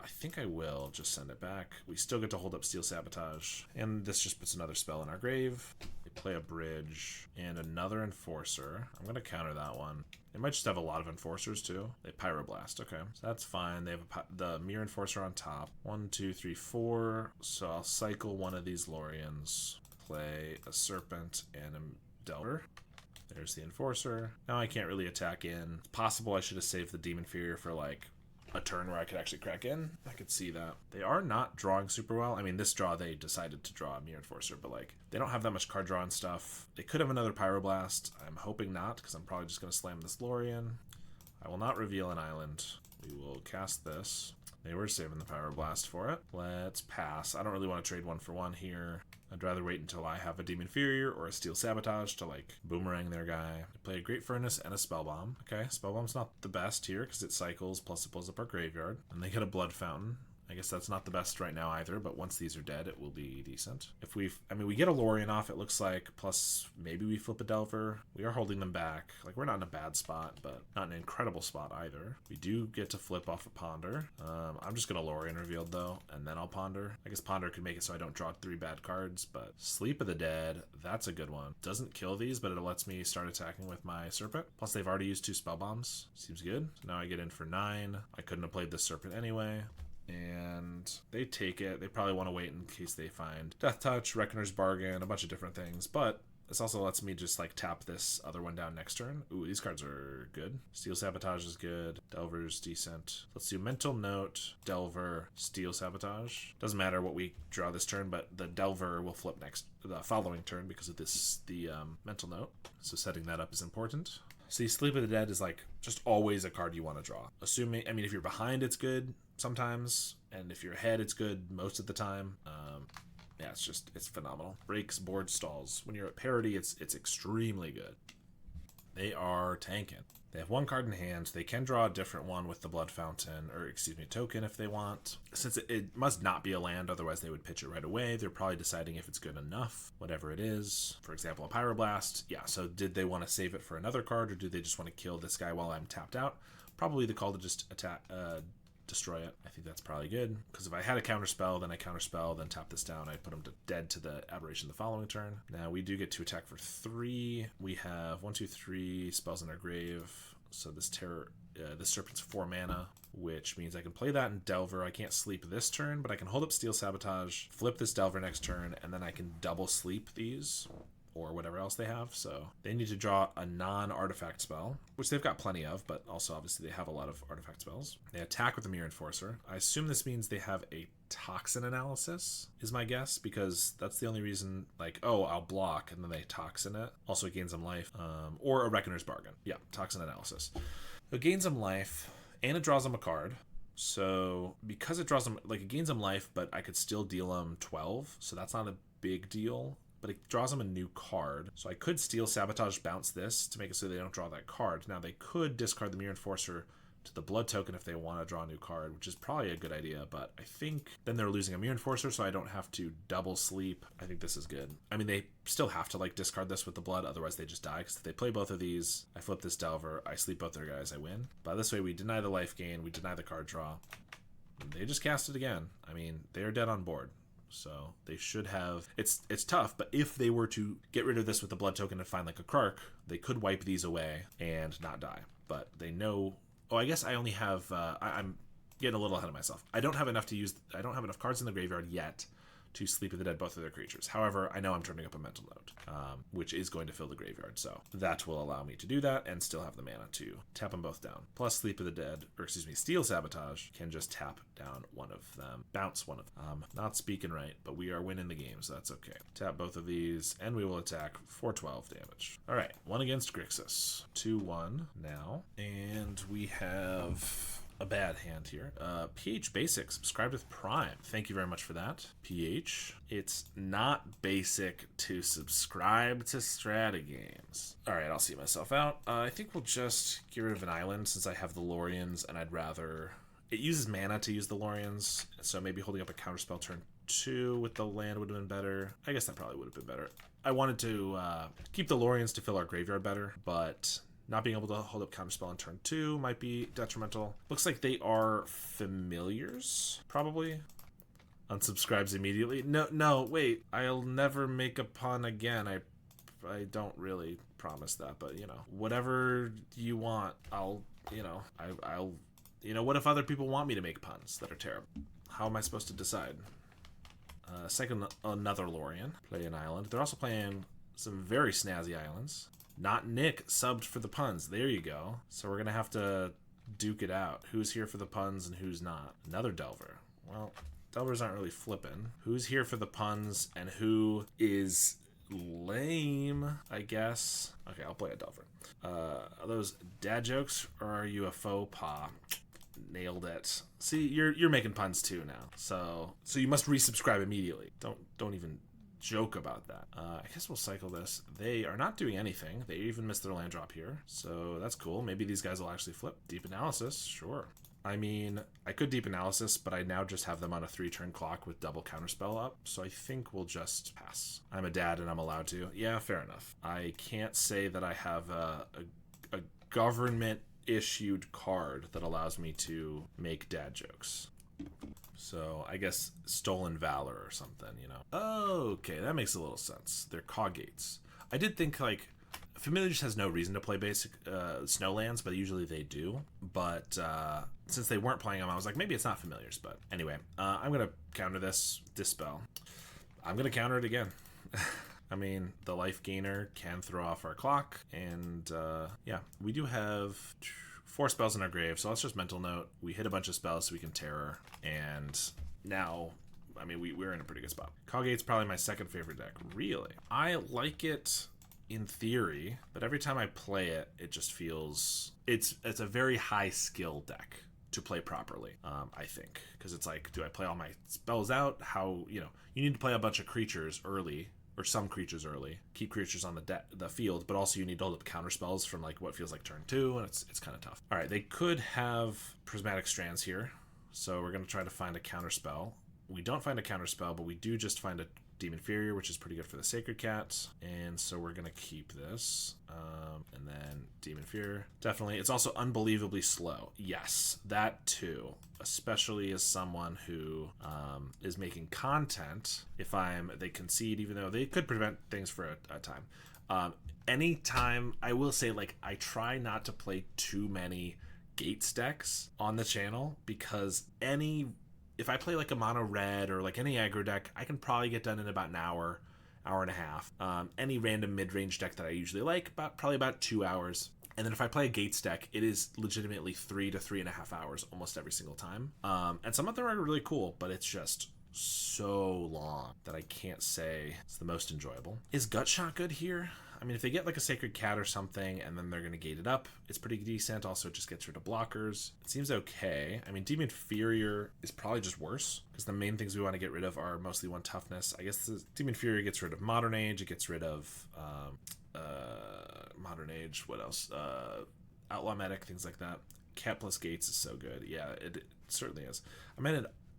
I think I will just send it back. We still get to hold up Steel Sabotage. And this just puts another spell in our grave. They play a Bridge and another Enforcer. I'm going to counter that one. They might just have a lot of Enforcers too. They Pyroblast. Okay, so that's fine. They have the Mirror Enforcer on top. 1, 2, 3, 4. So I'll cycle one of these Lorians. Play a Serpent and a Delver. There's the Enforcer. Now I can't really attack in. It's possible I should have saved the Demon Inferior for like a turn where I could actually crack in. I could see that. They are not drawing super well. I mean, this draw, they decided to draw a Mirror Enforcer, but like, they don't have that much card draw and stuff. They could have another Pyroblast. I'm hoping not, because I'm probably just going to slam this Lorien. I will not reveal an island. We will cast this. They were saving the Pyroblast for it. Let's pass. I don't really want to trade 1 for 1 here. I'd rather wait until I have a Demon Inferior or a Steel Sabotage to like boomerang their guy. I play a Great Furnace and a Spell Bomb. Okay, Spell Bomb's not the best here because it cycles, plus it blows up our graveyard. And they get a Blood Fountain. I guess that's not the best right now either, but once these are dead, it will be decent. If we get a Lorien off, it looks like, plus maybe we flip a Delver. We are holding them back. Like, we're not in a bad spot, but not an incredible spot either. We do get to flip off a Ponder. I'm just going to Lorien Revealed, though, and then I'll Ponder. I guess Ponder could make it so I don't draw 3 bad cards, but Sleep of the Dead, that's a good one. Doesn't kill these, but it lets me start attacking with my Serpent. Plus, they've already used 2 Spell Bombs. Seems good. So now I get in for 9. I couldn't have played this Serpent anyway. And they take it. They probably want to wait in case they find Death Touch, Reckoner's Bargain, a bunch of different things. But this also lets me just like tap this other one down next turn. Ooh, these cards are good. Steel Sabotage is good. Delver's decent. Let's do Mental Note, Delver, Steel Sabotage. Doesn't matter what we draw this turn, but the Delver will flip the following turn because of the Mental Note. So setting that up is important. See, Sleep of the Dead is like just always a card you want to draw. Assuming, I mean, if you're behind, it's good sometimes, and if you're ahead, it's good most of the time. Yeah, it's phenomenal. Breaks, board stalls. When you're at parity, it's extremely good. They are tanking. They have 1 card in hand. They can draw a different one with the Blood Fountain, or excuse me, token if they want. Since it must not be a land, otherwise they would pitch it right away. They're probably deciding if it's good enough, whatever it is. For example, a Pyroblast. Yeah, so did they want to save it for another card, or do they just want to kill this guy while I'm tapped out? Probably the call to just attack, destroy it. I think that's probably good, because if I had a counterspell, then I counterspell, then tap this down, I'd put him to dead to the Aberration the following turn. Now we do get to attack for 3. We have 1, 2, 3 spells in our grave. So this this Serpent's 4 mana, which means I can play that in Delver. I can't sleep this turn, but I can hold up Steel Sabotage, flip this Delver next turn, and then I can double sleep these, or whatever else they have. So they need to draw a non-artifact spell, which they've got plenty of, but also obviously they have a lot of artifact spells. They attack with the Mirror Enforcer. I assume this means they have a Toxin Analysis, is my guess, because that's the only reason, like, oh, I'll block, and then they Toxin it. Also, it gains them life. Or a Reckoner's Bargain. Yeah, Toxin Analysis. It gains them life, and it draws them a card. So because it draws them, like it gains them life, but I could still deal them 12, so that's not a big deal. But it draws them a new card. So I could steal Sabotage, bounce this to make it so they don't draw that card. Now they could discard the Mirror Enforcer to the blood token if they want to draw a new card, which is probably a good idea, but I think then they're losing a Mirror Enforcer, so I don't have to double sleep. I think this is good. I mean, they still have to like discard this with the blood, otherwise they just die, because if they play both of these, I flip this Delver, I sleep both their guys, I win. But this way we deny the life gain, we deny the card draw. They just cast it again. I mean, they're dead on board. So they should have, it's tough, but if they were to get rid of this with the blood token and find like a Krark, they could wipe these away and not die. But they know, oh, I guess I only have, I'm getting a little ahead of myself. I don't have enough cards in the graveyard yet to sleep of the dead both of their creatures. However, I know I'm turning up a mental note, which is going to fill the graveyard, so that will allow me to do that and still have the mana to tap them both down. Plus sleep of the dead, or excuse me, steal Sabotage can just tap down one of them, bounce one of them. Not speaking right, but we are winning the game, so that's okay. Tap both of these, and we will attack for 12 damage. All right, 1 against Grixis, 2-1 now, and we have a bad hand here. PH Basic, subscribed with Prime. Thank you very much for that. PH, it's not basic to subscribe to StrataGames. Alright, I'll see myself out. I think we'll just get rid of an island since I have the Lorians, and I'd rather... It uses mana to use the Lorians, so maybe holding up a counterspell turn 2 with the land would have been better. I guess that probably would have been better. I wanted to keep the Lorians to fill our graveyard better, but... Not being able to hold up counterspell on turn 2 might be detrimental. Looks like they are familiars, probably. Unsubscribes immediately. No, wait. I'll never make a pun again. I don't really promise that, but, you know, whatever you want, I'll, what if other people want me to make puns that are terrible? How am I supposed to decide? Second, another Lorien. Play an island. They're also playing some very snazzy islands. Not Nick, subbed for the puns. There you go. So we're going to have to duke it out. Who's here for the puns and who's not? Another Delver. Well, Delvers aren't really flipping. Who's here for the puns and who is lame, I guess? Okay, I'll play a Delver. Are those dad jokes or are you a faux pas? Nailed it. See, you're making puns too now. So you must resubscribe immediately. Don't even joke about that. I guess we'll cycle this. They are not doing anything. They even missed their land drop here, so that's cool. Maybe these guys will actually flip. Deep Analysis, sure. I mean, I could Deep Analysis, but I now just have them on a 3-turn clock with double counterspell up, so I think we'll just pass. I'm a dad and I'm allowed to. Yeah, fair enough. I can't say that I have a government issued card that allows me to make dad jokes. So I guess Stolen Valor or something, you know. Okay, that makes a little sense. They're Coggates. I did think, like, Familiar just has no reason to play basic Snowlands, but usually they do. But since they weren't playing them, I was like, maybe it's not Familiars. But anyway, I'm going to counter this Dispel. I'm going to counter it again. I mean, the life gainer can throw off our clock. And yeah, we do have 4 spells in our grave, so let's just mental note. We hit a bunch of spells so we can Terror, and now, I mean, we're in a pretty good spot. Coggate's probably my second favorite deck. Really? I like it in theory, but every time I play it, it just feels... It's a very high skill deck to play properly, I think. Because it's like, do I play all my spells out? How, you need to play a bunch of creatures early, or some creatures early, keep creatures on the field, but also you need to hold up counter spells from like what feels like turn 2, and it's kind of tough. All right, they could have Prismatic Strands here, so we're going to try to find a counter spell. We don't find a counter spell, but we do just find a Demon Inferior, which is pretty good for the Sacred Cat, and so we're going to keep this, and then Demon Inferior. Definitely. It's also unbelievably slow. Yes, that too, especially as someone who is making content. If they concede, even though they could prevent things for a time. Anytime, I will say, like, I try not to play too many Gates decks on the channel, because if I play like a mono red or like any aggro deck, I can probably get done in about an hour and a half. Any random mid-range deck that I usually like, probably about 2 hours. And then if I play a Gates deck, it is legitimately 3 to 3.5 hours almost every single time. And some of them are really cool, but it's just so long that I can't say it's the most enjoyable. Is Gutshot good here? I mean, if they get like a Sacred Cat or something and then they're going to gate it up, it's pretty decent. Also, it just gets rid of blockers. It seems okay. I mean, Demon Furier is probably just worse because the main things we want to get rid of are mostly 1 toughness. I guess the Demon Furier gets rid of Modern Age. It gets rid of Modern Age. What else? Outlaw Medic, things like that. Cat plus Gates is so good. Yeah, it certainly is.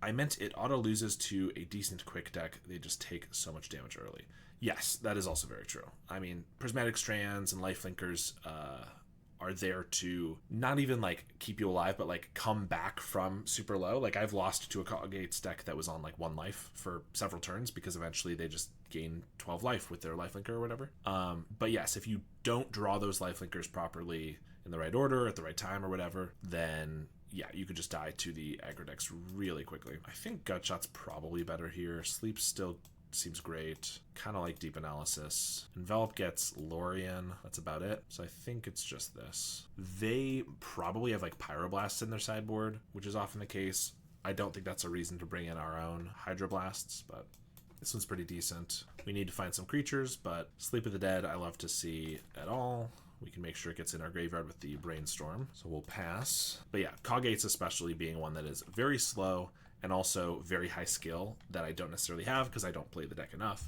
I meant it auto loses to a decent quick deck. They just take so much damage early. Yes, that is also very true. I mean, Prismatic Strands and Lifelinkers are there to not even like keep you alive, but like come back from super low. Like I've lost to a Call Gates deck that was on like 1 life for several turns because eventually they just gain 12 life with their Lifelinker or whatever. But yes, if you don't draw those Lifelinkers properly in the right order at the right time or whatever, then yeah, you could just die to the aggro decks really quickly. I think Gutshot's probably better here. Sleep still seems great. Kind of like Deep Analysis. Envelop gets Lorien. That's about it. So I think it's just this. They probably have like Pyroblasts in their sideboard, which is often the case. I don't think that's a reason to bring in our own Hydroblasts, but this one's pretty decent. We need to find some creatures, but Sleep of the Dead I love to see at all. We can make sure it gets in our graveyard with the Brainstorm. So we'll pass. But yeah, Coggates especially being one that is very slow and also very high skill that I don't necessarily have because I don't play the deck enough,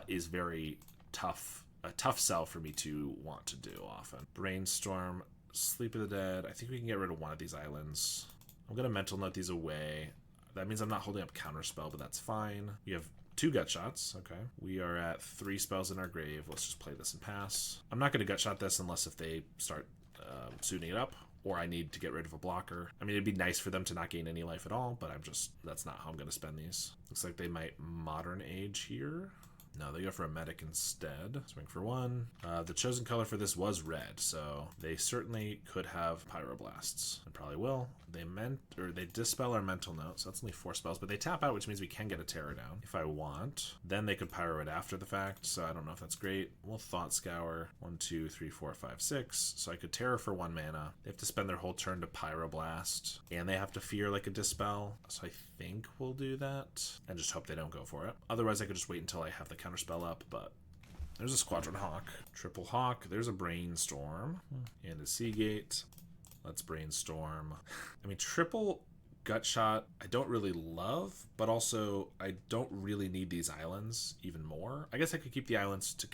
is very tough, a tough sell for me to want to do often. Brainstorm, Sleep of the Dead. I think we can get rid of one of these islands. I'm going to mental note these away. That means I'm not holding up Counterspell, but that's fine. We have 2 Gutshots. Okay. We are at 3 spells in our grave. Let's just play this and pass. I'm not going to Gutshot this unless if they start suiting it up, or I need to get rid of a blocker. I mean, it'd be nice for them to not gain any life at all, but that's not how I'm going to spend these. Looks like they might Modern Age here. No, they go for a medic instead. Swing for 1. The chosen color for this was red, so they certainly could have Pyroblasts. And probably will. They dispel our mental note, so that's only 4 spells, but they tap out, which means we can get a Terror down if I want. Then they could Pyro it after the fact, so I don't know if that's great. We'll Thought Scour. 1, 2, 3, 4, 5, 6. So I could Terror for 1 mana. They have to spend their whole turn to Pyroblast, and they have to fear like a Dispel, so I think we'll do that, and just hope they don't go for it. Otherwise, I could just wait until I have the Counterspell up, but there's a Squadron Hawk. Triple Hawk. There's a Brainstorm and a Seagate. Let's Brainstorm. I mean, triple Gutshot I don't really love, but also I don't really need these islands even more. I guess I could keep the islands to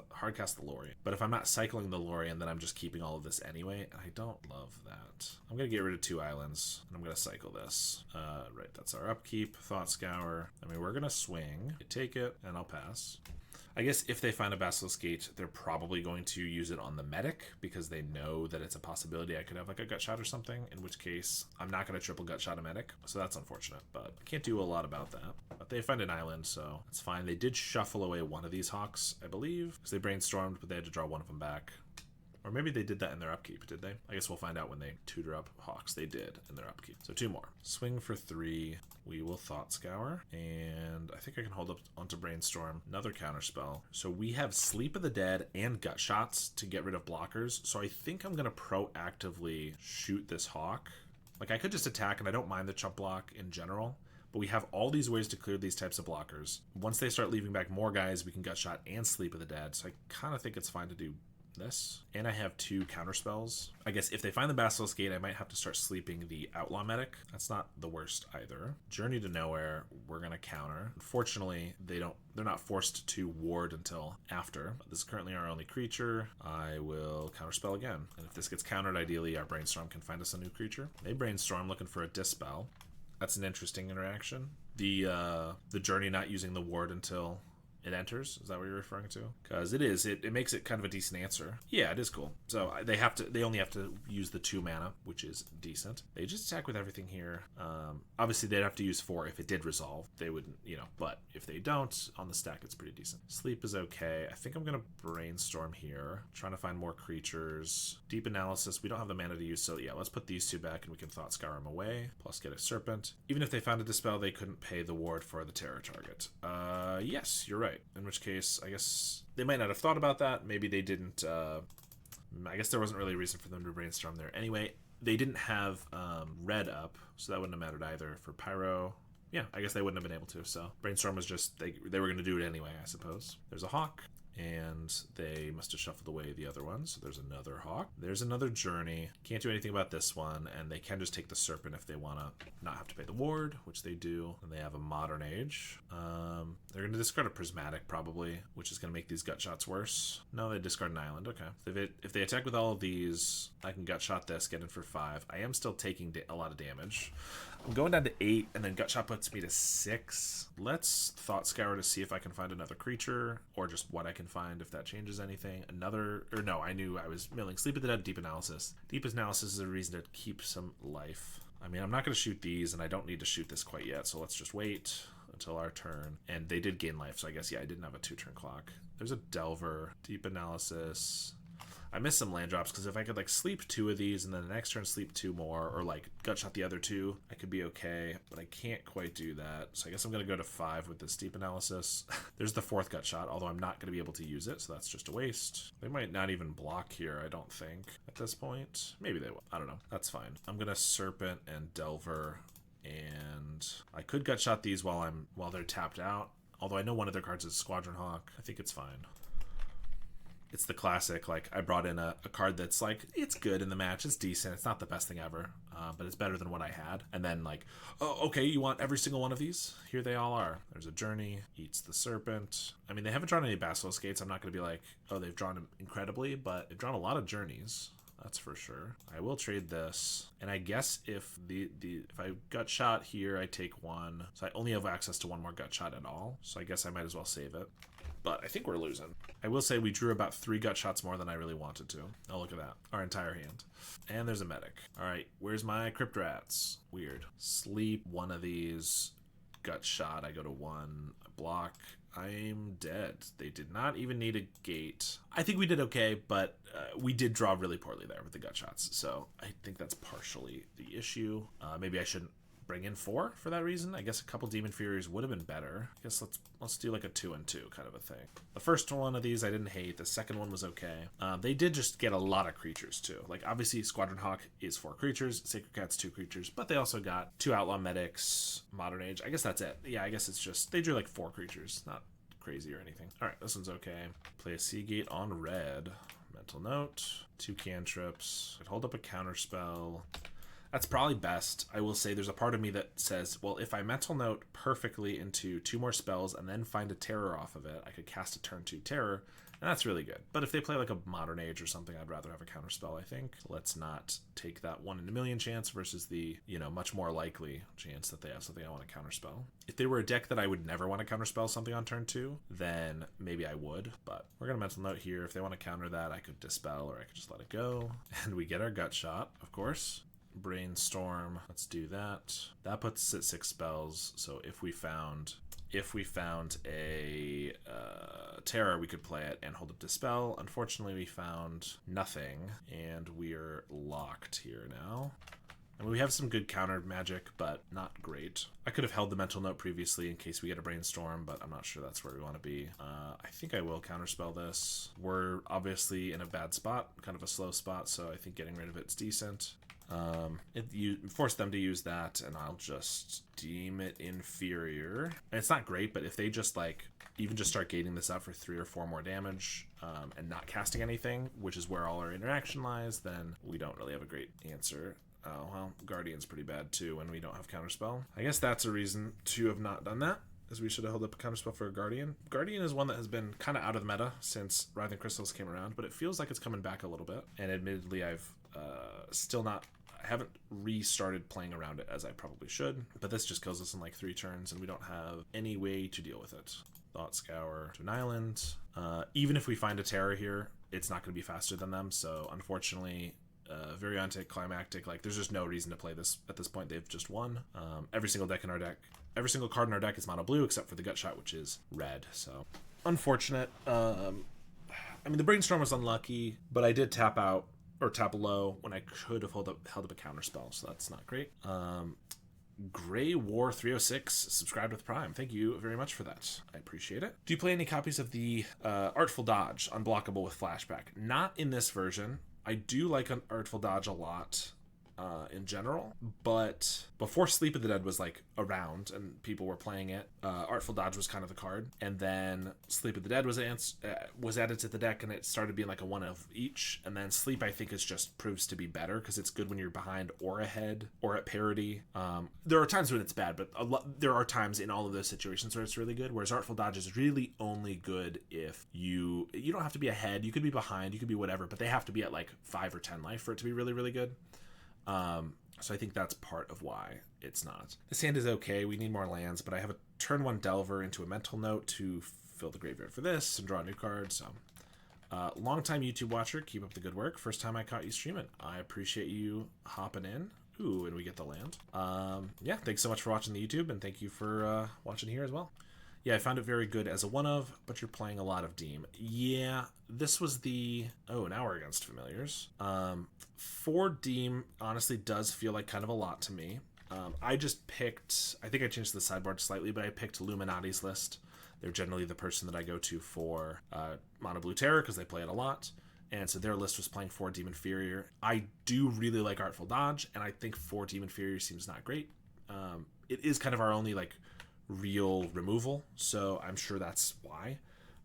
hard cast the Lorien, but if I'm not cycling the Lorien, then I'm just keeping all of this anyway, and I don't love that. I'm going to get rid of 2 islands, and I'm going to cycle this. Right, that's our upkeep. Thought Scour. I mean, we're going to swing. I take it, and I'll pass. I guess if they find a Basilisk Gate, they're probably going to use it on the medic because they know that it's a possibility I could have like a Gutshot or something, in which case I'm not going to triple Gutshot a medic, so that's unfortunate, but I can't do a lot about that. But they find an island, so it's fine. They did shuffle away one of these Hawks, I believe, because they Brainstormed, but they had to draw one of them back. Or maybe they did that in their upkeep, did they? I guess we'll find out when they tutor up Hawks. They did in their upkeep. So 2 more. Swing for 3. We will Thought Scour. And I think I can hold up onto Brainstorm. Another Counterspell. So we have Sleep of the Dead and Gutshots to get rid of blockers. So I think I'm going to proactively shoot this Hawk. Like I could just attack, and I don't mind the chump block in general. But we have all these ways to clear these types of blockers. Once they start leaving back more guys, we can Gutshot and Sleep of the Dead. So I kind of think it's fine to do this. And I have 2 counterspells. I guess if they find the Basilisk Gate, I might have to start sleeping the Outlaw Medic. That's not the worst either. Journey to Nowhere, we're gonna counter. Unfortunately, they're not forced to ward until after. This is currently our only creature. I will counterspell again. And if this gets countered, ideally our Brainstorm can find us a new creature. They Brainstorm looking for a Dispel. That's an interesting interaction. The Journey not using the ward until it enters, is that what you're referring to? Because it makes it kind of a decent answer. Yeah, it is cool. So they only have to use the 2 mana, which is decent. They just attack with everything here. Obviously they'd have to use 4 if it did resolve. They wouldn't, but if they don't, on the stack it's pretty decent. Sleep is okay. I think I'm gonna Brainstorm here, trying to find more creatures. Deep Analysis, we don't have the mana to use, so yeah, let's put these 2 back and we can Thought Scour them away, plus get a Serpent. Even if they found a Dispel, they couldn't pay the ward for the Terror target. Yes, you're right. In which case, I guess they might not have thought about that. Maybe they didn't. I guess there wasn't really a reason for them to Brainstorm there. Anyway, they didn't have red up, so that wouldn't have mattered either. For Pyro, yeah, I guess they wouldn't have been able to. So Brainstorm was just, they were going to do it anyway, I suppose. There's a Hawk, and they must have shuffled away the other one. So there's another Hawk. There's another Journey. Can't do anything about this one, and they can just take the Serpent if they want to not have to pay the ward, which they do. And they have a Modern Age. They're going to discard a Prismatic probably, which is going to make these gut shots worse. No, they discard an island. Okay. If they attack with all of these, I can gut shot this, get in for 5. I am still taking a lot of damage. I'm going down to 8, and then gut shot puts me to 6. Let's Thought Scour to see if I can find another creature, or just what I can find if that changes anything. I knew I was milling. Sleep of the Dead, Deep Analysis. Deep Analysis is a reason to keep some life. I mean, I'm not going to shoot these, and I don't need to shoot this quite yet, so let's just wait until our turn. And they did gain life, so I guess, yeah, I didn't have a 2-turn clock. There's a Delver, Deep Analysis. I missed some land drops, because if I could, like, sleep 2 of these, and then the next turn sleep 2 more, or, like, gut shot the other 2, I could be okay, but I can't quite do that. So I guess I'm going to go to 5 with this Deep Analysis. There's the 4th gut shot, although I'm not going to be able to use it, so that's just a waste. They might not even block here, I don't think, at this point. Maybe they will. I don't know. That's fine. I'm going to Serpent and Delver, and I could gut shot these while they're tapped out, although I know one of their cards is Squadron Hawk. I think it's fine. It's the classic, like, I brought in a card that's, like, it's good in the match, it's decent, it's not the best thing ever, but it's better than what I had. And then, like, oh, okay, you want every single one of these? Here they all are. There's a Journey, eats the Serpent. I mean, they haven't drawn any Basilisk Gates. I'm not going to be like, oh, they've drawn them incredibly, but they've drawn a lot of Journeys. That's for sure. I will trade this. And I guess if if I gut shot here, I take 1. So I only have access to 1 more gut shot at all. So I guess I might as well save it. But I think we're losing. I will say we drew about 3 gut shots more than I really wanted to. Oh, look at that. Our entire hand. And there's a medic. All right, where's my Crypt Rats? Weird. Sleep 1 of these. Gut shot, I go to 1. Block. I'm dead. They did not even need a gate. I think we did okay, but we did draw really poorly there with the gut shots. So I think that's partially the issue. Maybe I shouldn't bring in 4 for that reason. I guess a couple Demon Furies would have been better. I guess let's do like a 2-2 kind of a thing. The first one of these I didn't hate. The second one was okay. They did just get a lot of creatures too. Like obviously Squadron Hawk is 4 creatures, Sacred Cat's 2 creatures, but they also got 2 Outlaw Medics, Modern Age. I guess that's it. Yeah, I guess it's just they drew like 4 creatures, not crazy or anything. All right, this one's okay. Play a Seagate on red. Mental Note, 2 cantrips. I'd hold up a counterspell. That's probably best. I will say there's a part of me that says, well, if I Mental Note perfectly into 2 more spells and then find a Terror off of it, I could cast a turn 2 Terror, and that's really good. But if they play like a Modern Age or something, I'd rather have a counterspell, I think. Let's not take that 1 in a million chance versus the, much more likely chance that they have something I want to counterspell. If they were a deck that I would never want to counterspell something on turn 2, then maybe I would. But we're going to Mental Note here. If they want to counter that, I could Dispel or I could just let it go. And we get our Gut Shot, of course. Brainstorm, let's do that. That puts us at 6 spells, so if we found a Terror, we could play it and hold up Dispel. Unfortunately, we found nothing, and we're locked here now. And we have some good counter magic, but not great. I could have held the Mental Note previously in case we get a Brainstorm, but I'm not sure that's where we want to be. I think I will counterspell this. We're obviously in a bad spot, kind of a slow spot, so I think getting rid of it's decent. You force them to use that, and I'll just deem it inferior. And it's not great, but if they just even just start gating this up for 3 or 4 more damage, and not casting anything, which is where all our interaction lies, then we don't really have a great answer. Oh, well, Guardian's pretty bad too when we don't have Counterspell. I guess that's a reason to have not done that, is we should have held up a Counterspell for a Guardian. Guardian is one that has been kind of out of the meta since Writhing Crystals came around, but it feels like it's coming back a little bit. And admittedly, I haven't restarted playing around it as I probably should, but this just kills us in like 3 turns, and we don't have any way to deal with it. Thought Scour to an island. Even if we find a Terror here, it's not going to be faster than them, so unfortunately... very anticlimactic. Like, there's just no reason to play this at this point. They've just won. Every single card in our deck is mono blue except for the Gut Shot, which is red. So unfortunate. I mean, the Brainstorm was unlucky, but I did tap out or tap low when I could have held up a counter spell, so that's not great. Grey War 306 subscribed with Prime. Thank you very much for that. I appreciate it. Do you play any copies of the Artful Dodge Unblockable with Flashback? Not in this version. I do like an Artful Dodge a lot. in general. But before Sleep of the Dead was like around and people were playing it, Artful Dodge was kind of the card, and then Sleep of the Dead was added to the deck, and it started being like a one of each. And then Sleep, I think, is just proves to be better because it's good when you're behind or ahead or at parity. There are times when it's bad, but there are times in all of those situations where it's really good. Whereas Artful Dodge is really only good if you don't have to be ahead, you could be behind, you could be whatever, but they have to be at like 5 or 10 life for it to be really, really good. So I think that's part of why it's not. This hand is okay. We need more lands, but I have a turn 1 Delver into a Mental Note to fill the graveyard for this and draw a new card. So, long-time YouTube watcher, keep up the good work. First time I caught you streaming. I appreciate you hopping in. Ooh, and we get the land. Yeah, thanks so much for watching the YouTube, and thank you for watching here as well. Yeah, I found it very good as a one-of, but you're playing a lot of Deem. Yeah, this was the... Oh, now we're against familiars. 4 Deem honestly does feel like kind of a lot to me. I just picked... I think I changed the sideboard slightly, but I picked Illuminati's list. They're generally the person that I go to for Mono Blue Terror because they play it a lot. And so their list was playing 4 Deem Inferior. I do really like Artful Dodge, and I think 4 Deem Inferior seems not great. It is kind of our only, like, real removal, so I'm sure that's why,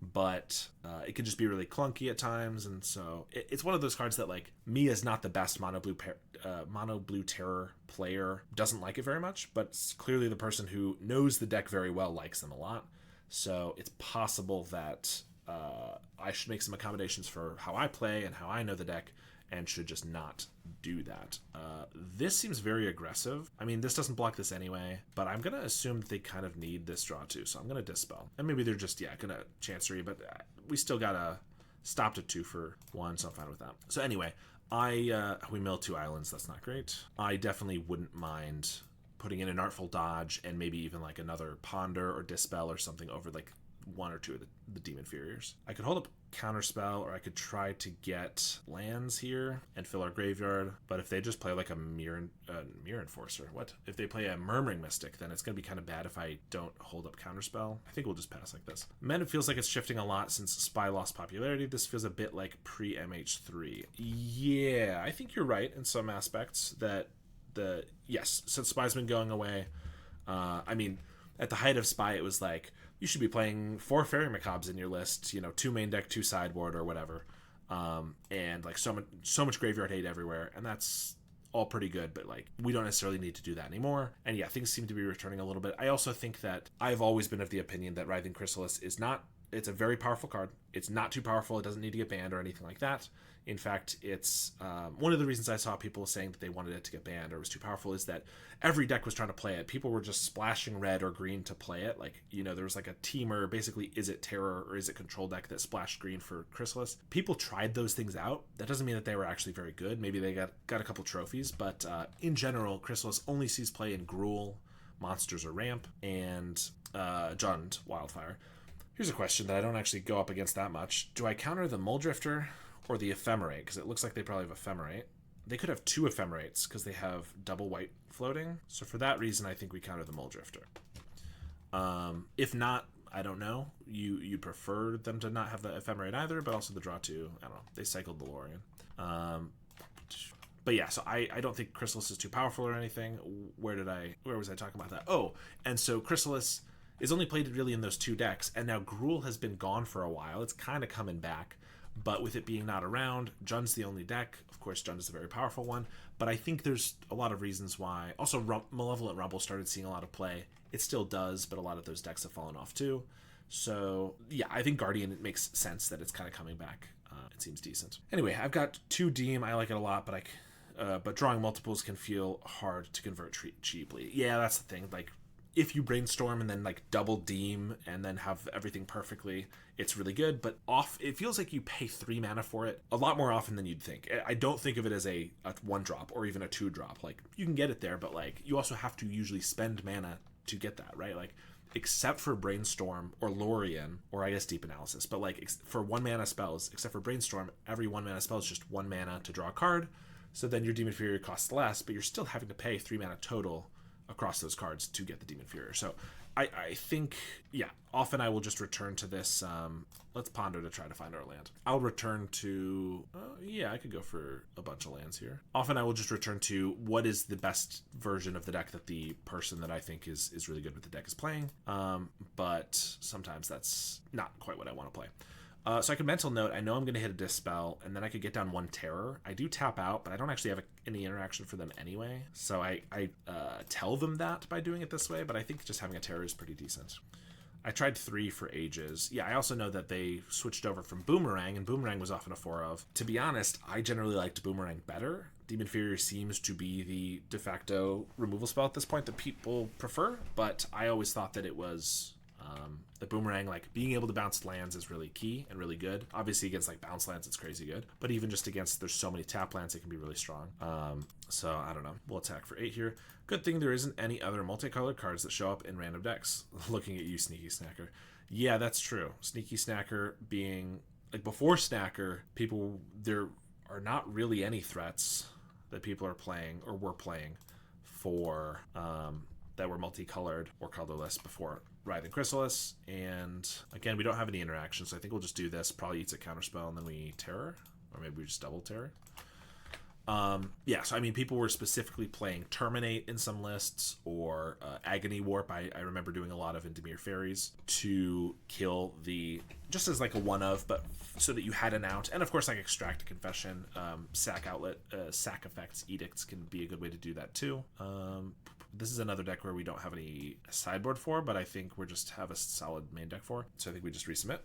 but it can just be really clunky at times, and so it's one of those cards that, like, me as not the best Mono Blue Terror player doesn't like it very much, but clearly the person who knows the deck very well likes them a lot, so it's possible that I should make some accommodations for how I play and how I know the deck, and should just not do that. This seems very aggressive. I mean, this doesn't block this anyway, but I'm going to assume that they kind of need this draw too, so I'm going to Dispel. And maybe they're just, yeah, going to Chancery, but we still got to stop to 2 for 1, so I'm fine with that. So anyway, we mill 2 islands. That's not great. I definitely wouldn't mind putting in an Artful Dodge and maybe even like another Ponder or Dispel or something over like 1 or 2 of the Deem Inferiors. I could hold up Counterspell, or I could try to get lands here and fill our graveyard, but if they just play like a Mirror Enforcer, what? If they play a Murmuring Mystic, then it's going to be kind of bad if I don't hold up Counterspell. I think we'll just pass like this. Men, it feels like it's shifting a lot since Spy lost popularity. This feels a bit like pre-MH3. Yeah, I think you're right in some aspects that yes, since Spy's been going away, I mean, at the height of Spy, it was like, you should be playing 4 Fairy Macabres in your list, 2 main deck, 2 sideboard, or whatever. And like so much graveyard hate everywhere, and that's all pretty good, but like we don't necessarily need to do that anymore. And yeah, things seem to be returning a little bit. I also think that I've always been of the opinion that Writhing Chrysalis is not... It's a very powerful card. It's not too powerful. It doesn't need to get banned or anything like that. In fact, it's one of the reasons I saw people saying that they wanted it to get banned or was too powerful is that every deck was trying to play it. People were just splashing red or green to play it. Like, there was like a teamer, basically, is it Terror or is it Control deck that splashed green for Chrysalis? People tried those things out. That doesn't mean that they were actually very good. Maybe they got a couple trophies, but in general, Chrysalis only sees play in Gruul, Monsters or Ramp, and Jund Wildfire. Here's a question that I don't actually go up against that much. Do I counter the Muldrifter or the Ephemerate? Because it looks like they probably have Ephemerate. They could have 2 Ephemerates because they have double white floating. So for that reason, I think we counter the Muldrifter. If not, I don't know. You prefer them to not have the Ephemerate either, but also the draw 2. I don't know. They cycled Tolarian. But yeah, so I don't think Chrysalis is too powerful or anything. Where was I talking about that? Oh, and so Chrysalis is only played really in those 2 decks, and now Gruul has been gone for a while. It's kind of coming back, but with it being not around, Jund's the only deck. Of course, Jund is a very powerful one, but I think there's a lot of reasons why. Also, Malevolent Rumble started seeing a lot of play. It still does, but a lot of those decks have fallen off too. So yeah, I think Guardian, it makes sense that it's kind of coming back. It seems decent. Anyway, I've got 2 Deem. I like it a lot, but drawing multiples can feel hard to convert cheaply. Yeah, that's the thing. Like, if you brainstorm and then like double Deem and then have everything perfectly, it's really good. But it feels like you pay 3 mana for it a lot more often than you'd think. I don't think of it as a 1-drop or even a 2-drop. Like, you can get it there, but like you also have to usually spend mana to get that, right? Like, except for Brainstorm or Lorien, or I guess Deep Analysis, but like for 1 mana spells, except for Brainstorm, every 1 mana spell is just 1 mana to draw a card. So then your Demon Inferior costs less, but you're still having to pay 3 mana total across those cards to get the Demon Inferior. So I think, yeah, often I will just return to this. Let's ponder to try to find our land. I'll return to, yeah, I could go for a bunch of lands here. Often I will just return to what is the best version of the deck that the person that I think is really good with the deck is playing. But sometimes that's not quite what I want to play. So I could mental note, I know I'm going to hit a Dispel, and then I could get down 1 Terror. I do tap out, but I don't actually have any interaction for them anyway. So I tell them that by doing it this way, but I think just having a Terror is pretty decent. I tried 3 for ages. Yeah, I also know that they switched over from Boomerang, and Boomerang was often a 4 of. To be honest, I generally liked Boomerang better. Demon Fury seems to be the de facto removal spell at this point that people prefer, but I always thought that it was... the Boomerang, like, being able to bounce lands is really key and really good. Obviously, against, like, bounce lands, it's crazy good. But even just against, there's so many tap lands, it can be really strong. So, I don't know. We'll attack for 8 here. Good thing there isn't any other multicolored cards that show up in random decks. Looking at you, Sneaky Snacker. Yeah, that's true. Sneaky Snacker being... Like, before Snacker, there are not really any threats that people are playing, or were playing, for... that were multicolored or colorless before Writhing Chrysalis. And again, we don't have any interactions, so I think we'll just do this. Probably eats a counterspell, and then we Terror, or maybe we just double Terror. Yeah, so I mean, people were specifically playing Terminate in some lists, or Agony Warp. I remember doing a lot of Indemir Fairies to kill the, just as like a one of, but so that you had an out. And of course, like Extract a Confession, Sack Outlet, Sack Effects, Edicts can be a good way to do that too. This is another deck where we don't have any sideboard for, but I think we just have a solid main deck for. So I think we just resubmit.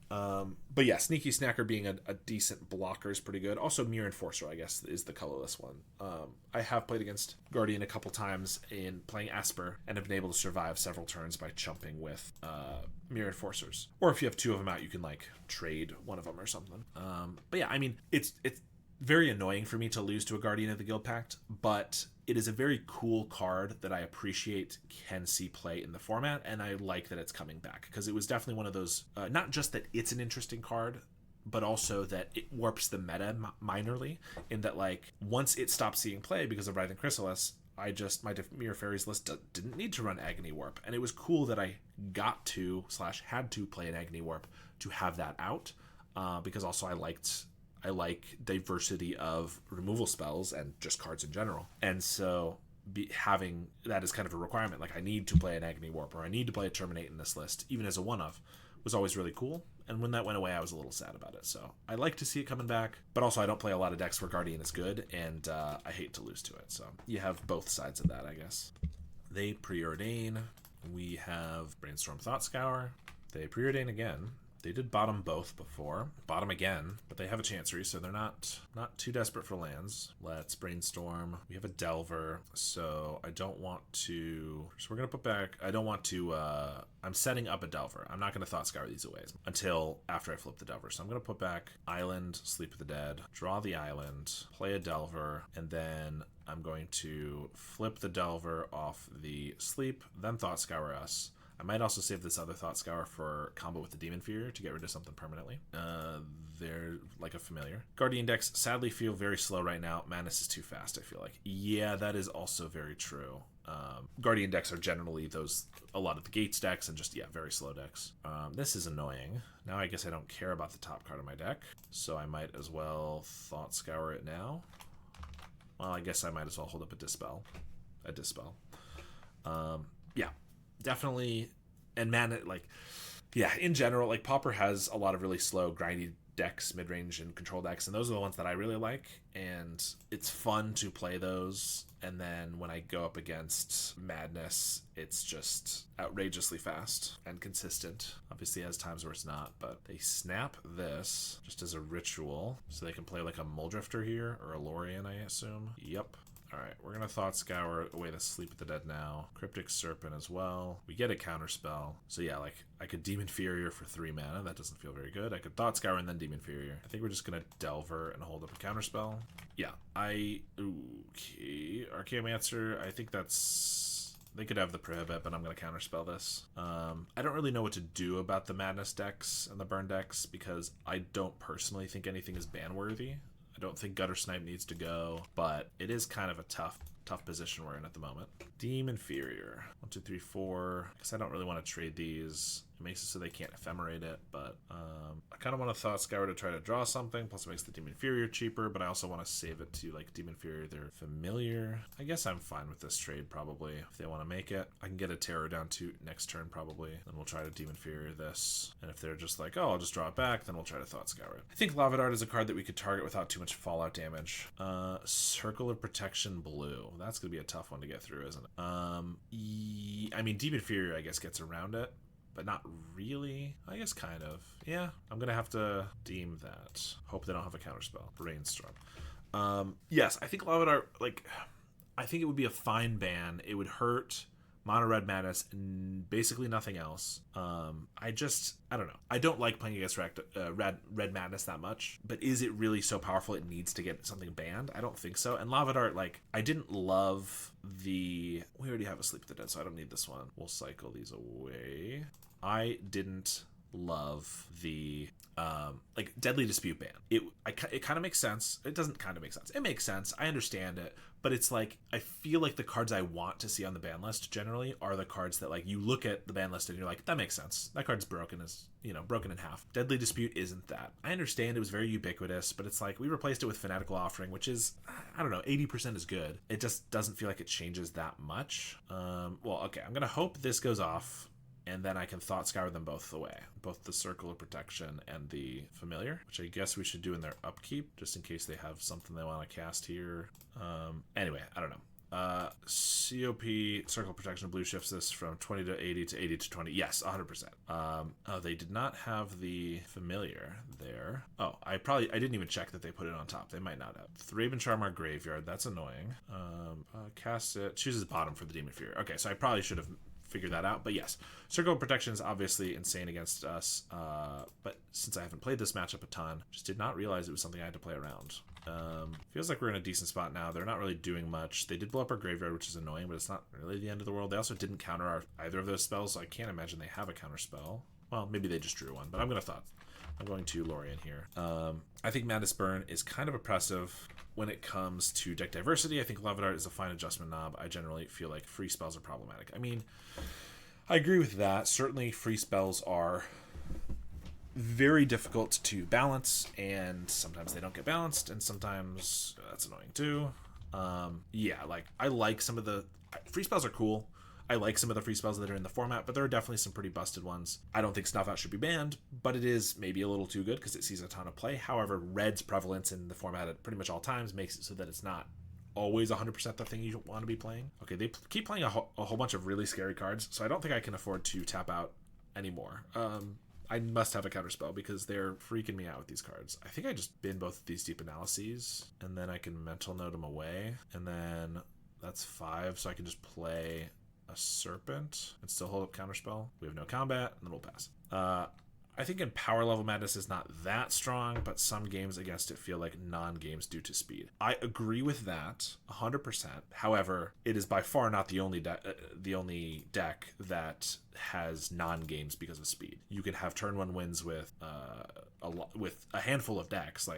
But yeah, Sneaky Snacker being a decent blocker is pretty good. Also, Mirror Enforcer, I guess, is the colorless one. I have played against Guardian a couple times in playing Asper and have been able to survive several turns by chumping with Mirror Enforcers. Or if you have 2 of them out, you can like trade one of them or something. But yeah, I mean, it's very annoying for me to lose to a Guardian of the Guild Pact, but it is a very cool card that I appreciate can see play in the format, and I like that it's coming back, because it was definitely one of those, not just that it's an interesting card, but also that it warps the meta minorly, in that like once it stopped seeing play because of Writhing Chrysalis, my Mirror Fairies list didn't need to run Agony Warp, and it was cool that I got to / had to play an Agony Warp to have that out, because also I like diversity of removal spells and just cards in general. And so having that as kind of a requirement, like I need to play an Agony Warp or I need to play a Terminate in this list, even as a one-of, was always really cool. And when that went away, I was a little sad about it. So I like to see it coming back, but also I don't play a lot of decks where Guardian is good, and I hate to lose to it. So you have both sides of that, I guess. They preordain. We have Brainstorm Thought Scour. They preordain again. They did bottom both before. Bottom again, but they have a Chancery, so they're not too desperate for lands. Let's brainstorm. We have a Delver, so I don't want to... So we're going to put back... I don't want to... I'm setting up a Delver. I'm not going to Thought Scour these away until after I flip the Delver. So I'm going to put back Island, Sleep of the Dead, draw the Island, play a Delver, and then I'm going to flip the Delver off the Sleep, then Thought Scour us. I might also save this other Thought Scour for combo with the Demon Fear to get rid of something permanently. They're like a familiar. Guardian decks sadly feel very slow right now. Madness is too fast, I feel like. Yeah, that is also very true. Guardian decks are generally a lot of the Gates decks and just, yeah, very slow decks. This is annoying. Now I guess I don't care about the top card of my deck, so I might as well Thought Scour it now. Well, I guess I might as well hold up a Dispel. Yeah. Definitely, and man, like, yeah, in general, like, Pauper has a lot of really slow, grindy decks, mid-range and control decks, and those are the ones that I really like, and it's fun to play those, and then when I go up against Madness, it's just outrageously fast and consistent. Obviously, it has times where it's not, but they snap this just as a ritual, so they can play, like, a Muldrifter here, or a Lorien, I assume. Yep. Alright, we're going to Thought Scour away the Sleep of the Dead now. Cryptic Serpent as well. We get a counterspell. So yeah, like, I could Demon Furier for 3 mana. That doesn't feel very good. I could Thought Scour and then Demon Furier. I think we're just going to Delver and hold up a counterspell. Yeah, okay. Archaeomancer, I think that's... They could have the Prohibit, but I'm going to counterspell this. I don't really know what to do about the Madness decks and the Burn decks, because I don't personally think anything is ban-worthy. I don't think Gutter Snipe needs to go, but it is kind of a tough position we're in at the moment. Deem Inferior. 1, 2, 3, 4. I guess I don't really want to trade these. It makes it so they can't ephemerate it, but I kind of want to Thought Scour to try to draw something, plus it makes the Deem Inferior cheaper, but I also want to save it to like Deem Inferior, their Familiar. I guess I'm fine with this trade probably, if they want to make it. I can get a Terror down to next turn probably, and we'll try to Deem Inferior this. And if they're just like, oh, I'll just draw it back, then we'll try to Thought Scour it. I think Lava Dart is a card that we could target without too much fallout damage. Circle of Protection Blue. That's going to be a tough one to get through, isn't it? I mean, Deep Inferior, I guess, gets around it, but not really. I guess kind of. Yeah, I'm going to have to deem that. Hope they don't have a counterspell. Brainstorm. Yes, I think Lava Dart, like, I think it would be a fine ban. It would hurt Mono Red Madness and basically nothing else. I don't know. I don't like playing against Red Madness that much, but is it really so powerful it needs to get something banned? I don't think so. And Lava Dart, like, I didn't love we already have a Sleep of the Dead, so I don't need this one. We'll cycle these away. I didn't love the like Deadly Dispute ban. It kind of makes sense. It doesn't kind of make sense. It makes sense. I understand it, but it's like I feel like the cards I want to see on the ban list generally are the cards that, like, you look at the ban list and you're like, that makes sense. That card's broken in half. Deadly Dispute isn't that. I understand it was very ubiquitous, but it's like we replaced it with Fanatical Offering, which is, I don't know, 80% is good. It just doesn't feel like it changes that much. Well, okay, I'm gonna hope this goes off, and then I can Thought Scour them both away. Both the Circle of Protection and the Familiar, which I guess we should do in their upkeep, just in case they have something they want to cast here. Anyway, I don't know. COP, Circle of Protection Blue shifts this from 20 to 80 to 80 to 20. Yes, 100%. Oh, they did not have the Familiar there. Oh, I didn't even check that they put it on top. They might not have. Raven Charm our Graveyard. That's annoying. Cast it. Chooses bottom for the Demon Fury. Okay, so I probably should have figure that out, but yes, Circle of Protection is obviously insane against us, but since I haven't played this matchup a ton, just did not realize it was something I had to play around. Feels like we're in a decent spot now. They're not really doing much. They did blow up our Graveyard, which is annoying, but it's not really the end of the world. They also didn't counter either of those spells, so I can't imagine they have a counter spell. Well, maybe they just drew one, but I'm going to Lorien here. I think Madness Burn is kind of oppressive when it comes to deck diversity. I think Lava Dart is a fine adjustment knob. I generally feel like free spells are problematic. I mean, I agree with that. Certainly free spells are very difficult to balance, and sometimes they don't get balanced, and sometimes that's annoying too. Yeah, like, I like some of the free spells are cool. I like some of the free spells that are in the format, but there are definitely some pretty busted ones. I don't think Snuff Out should be banned, but it is maybe a little too good because it sees a ton of play. However, Red's prevalence in the format at pretty much all times makes it so that it's not always 100% the thing you want to be playing. Okay, they keep playing a whole bunch of really scary cards, so I don't think I can afford to tap out anymore. I must have a counterspell because they're freaking me out with these cards. I think I just bin both of these Deep Analyses, and then I can Mental Note them away, and then that's 5, so I can just play a Serpent and still hold up counterspell. We have no combat, and then we'll pass. I think in Power Level Madness is not that strong, but some games against it feel like non-games due to speed. I agree with that 100%. However, it is by far not the only deck that has non-games because of speed. You can have turn 1 wins with a handful of decks,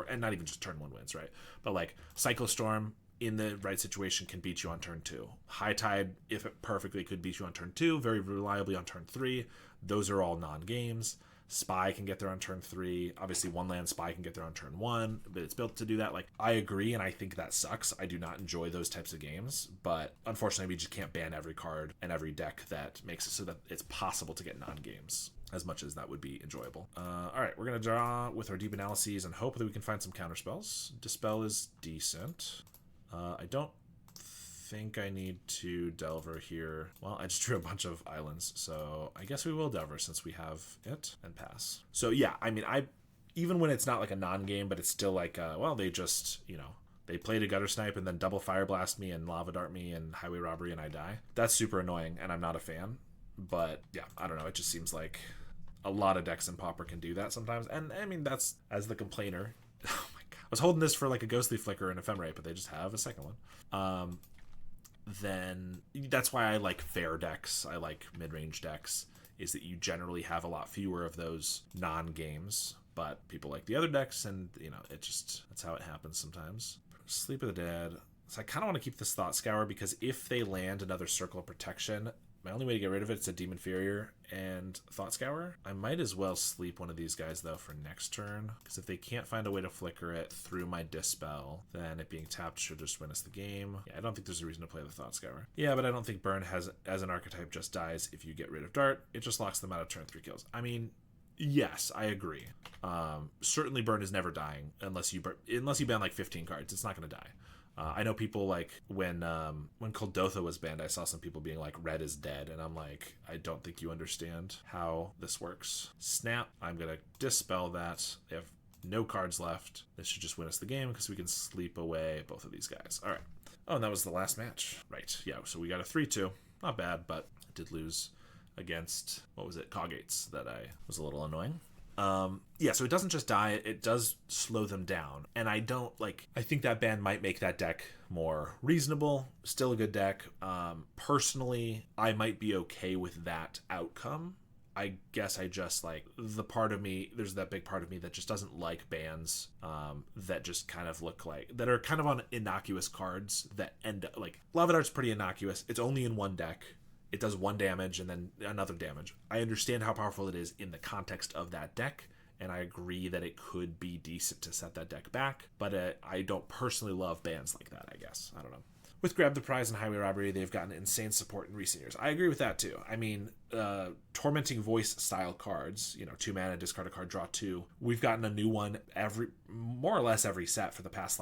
and not even just turn 1 wins, right? But like Cyclostorm, in the right situation, can beat you on turn 2. High Tide, if it perfectly, could beat you on turn 2, very reliably on turn 3. Those are all non-games. Spy can get there on turn 3. Obviously, one land Spy can get there on turn 1, but it's built to do that. Like, I agree, and I think that sucks. I do not enjoy those types of games, but unfortunately, we just can't ban every card and every deck that makes it so that it's possible to get non-games, as much as that would be enjoyable. All right, we're going to draw with our Deep Analyses and hope that we can find some counterspells. Dispel is decent. I don't think I need to Delver here. Well, I just drew a bunch of islands, so I guess we will Delver since we have it and pass. So yeah, I mean, even when it's not like a non-game, but it's still like, well, they just, they played a Gutter Snipe and then double Fire Blast me and Lava Dart me and Highway Robbery and I die. That's super annoying, and I'm not a fan. But yeah, I don't know. It just seems like a lot of decks in Pauper can do that sometimes. And I mean, that's, as the complainer, oh my god, I was holding this for like a Ghostly Flicker and Ephemerate, but they just have a second one. Then that's why I like fair decks. I like mid-range decks, is that you generally have a lot fewer of those non-games, but people like the other decks, and that's how it happens sometimes. Sleep of the Dead. So I kind of want to keep this Thought Scour, because if they land another Circle of Protection, my only way to get rid of it is a Demon Farrier and Thought Scour. I might as well sleep one of these guys, though, for next turn, because if they can't find a way to flicker it through my Dispel, then it being tapped should just win us the game. Yeah, I don't think there's a reason to play the Thought Scour. Yeah, but I don't think Burn as an archetype just dies if you get rid of Dart. It just locks them out of turn 3 kills. I mean, yes, I agree. Certainly Burn is never dying unless you ban like 15 cards. It's not going to die. I know people like when Kuldotha was banned, I saw some people being like, red is dead, and I'm like, I don't think you understand how this works. Snap. I'm gonna dispel that. They have no cards left. This should just win us the game because we can sleep away both of these guys. All right. Oh, and that was the last match. Right. Yeah. So we got a 3-2. Not bad, but I did lose against, what was it, Coggates, that I was a little annoying. Yeah, so it doesn't just die, it does slow them down. And I think that ban might make that deck more reasonable. Still a good deck. Personally, I might be okay with that outcome. I guess I just there's that big part of me that just doesn't like bans that just kind of look like, that are kind of on innocuous cards that end up, like, Lava Dart's pretty innocuous. It's only in one deck. It does 1 damage and then another damage. I understand how powerful it is in the context of that deck, and I agree that it could be decent to set that deck back, but I don't personally love bans like that, I guess. I don't know. With Grab the Prize and Highway Robbery, they've gotten insane support in recent years. I agree with that too. I mean, Tormenting Voice style cards, 2 mana, discard a card, draw 2. We've gotten a new one more or less every set for the past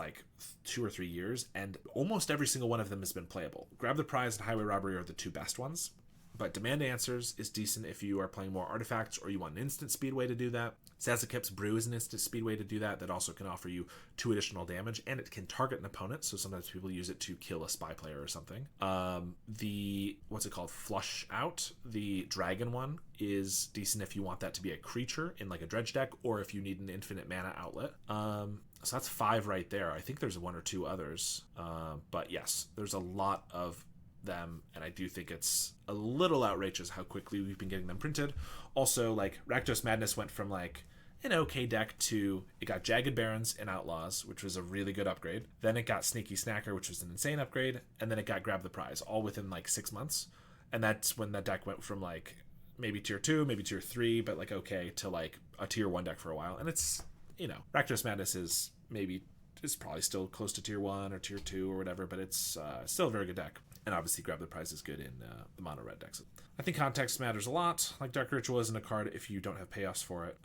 2 or 3 years, and almost every single one of them has been playable. Grab the Prize and Highway Robbery are the 2 best ones, but Demand Answers is decent if you are playing more artifacts or you want an instant speed way to do that. Sazakep's Brew is an instant speed way to do that. That also can offer you 2 additional damage, and it can target an opponent, so sometimes people use it to kill a spy player or something. What's it called? Flush Out, the dragon one, is decent if you want that to be a creature in like a dredge deck, or if you need an infinite mana outlet. So that's 5 right there. I think there's 1 or 2 others. But yes, there's a lot of them, and I do think it's a little outrageous how quickly we've been getting them printed. Also, Rakdos Madness went from an okay deck to, it got Jagged Barons and Outlaws, which was a really good upgrade. Then it got Sneaky Snacker, which was an insane upgrade, and then it got Grab the Prize, all within 6 months. And that's when that deck went from maybe tier 2, maybe tier 3, but okay, to a tier 1 deck for a while. And it's, Rakdos Madness is probably still close to tier 1 or tier 2 or whatever, but it's still a very good deck. And obviously Grab the Prize is good in the mono red decks. I think context matters a lot. Dark Ritual isn't a card if you don't have payoffs for it.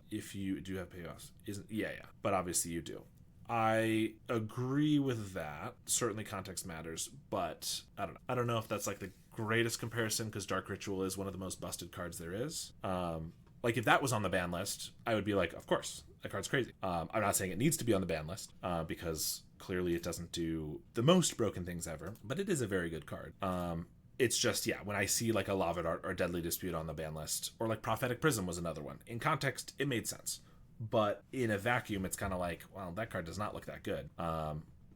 If you do have payoffs, yeah. But obviously you do. I agree with that. Certainly context matters, but I don't know. I don't know if that's the greatest comparison, because Dark Ritual is one of the most busted cards there is. If that was on the ban list, I would be of course, that card's crazy. I'm not saying it needs to be on the ban list, because clearly it doesn't do the most broken things ever, but it is a very good card. It's just, when I see a Lava Dart or Deadly Dispute on the ban list, or Prophetic Prism was another one, in context, it made sense. But in a vacuum, it's kind of well, that card does not look that good.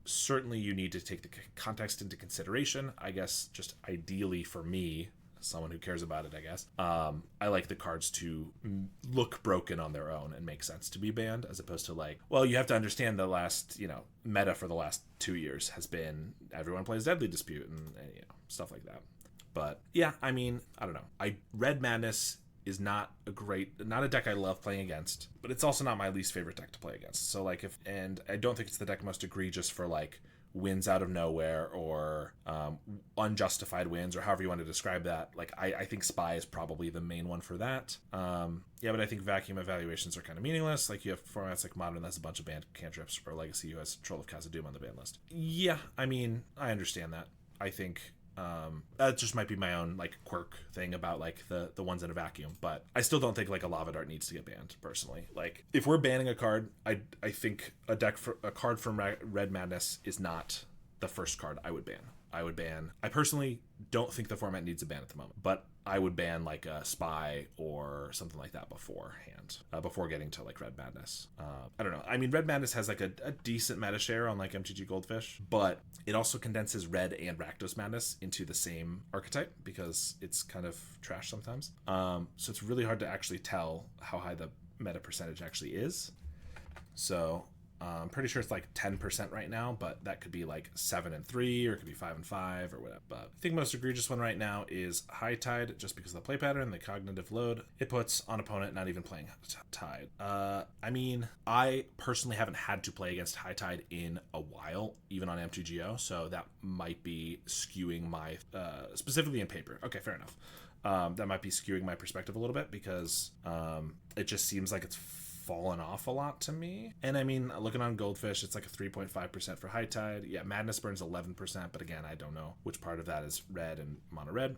Certainly you need to take the context into consideration. I guess just ideally for me, someone who cares about it, I guess, I like the cards to look broken on their own and make sense to be banned, as opposed to well, you have to understand the last, meta for the last 2 years has been everyone plays Deadly Dispute and stuff like that. But yeah, I mean, I don't know. Red Madness is not a deck I love playing against, but it's also not my least favorite deck to play against. So and I don't think it's the deck most egregious for wins out of nowhere, or unjustified wins, or however you want to describe that. I think Spy is probably the main one for that. Yeah, but I think vacuum evaluations are kind of meaningless. You have formats like Modern that's a bunch of banned cantrips, or Legacy who has Troll of Khazad-dûm on the ban list. Yeah, I mean, I understand that. I think that just might be my own quirk thing about the ones in a vacuum, but I still don't think a Lava Dart needs to get banned personally. If we're banning a card, I think a card from Red Madness is not the first card I would ban. I personally don't think the format needs a ban at the moment, but I would ban a Spy or something like that beforehand, before getting to Red Madness. I don't know. I mean, Red Madness has a decent meta share on MTG Goldfish, but it also condenses Red and Rakdos Madness into the same archetype, because it's kind of trash sometimes. So it's really hard to actually tell how high the meta percentage actually is. So I'm pretty sure it's like 10% right now, but that could be like 7-3, or it could be 5-5, or whatever. But I think most egregious one right now is High Tide, just because of the play pattern, the cognitive load it puts on opponent not even playing Tide. I mean, I personally haven't had to play against High Tide in a while, even on MTGO, so that might be skewing my, specifically in paper. Okay, fair enough. That might be skewing my perspective a little bit, because it just seems like it's fallen off a lot to me. And I mean, looking on Goldfish, it's like a 3.5% for High Tide. Yeah, Madness Burn's 11%, but again, I don't know which part of that is red and mono red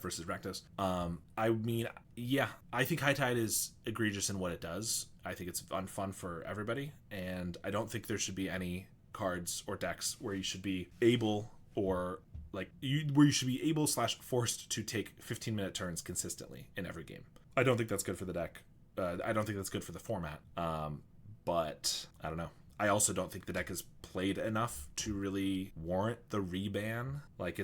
versus Rectus. I mean, yeah, I think High Tide is egregious in what it does. I think it's fun for everybody, and I don't think there should be any cards or decks where you should be able, or where you should be able / forced to take 15-minute turns consistently in every game. I don't think that's good for the deck. I don't think that's good for the format. But I don't know. I also don't think the deck is played enough to really warrant the reban. Like,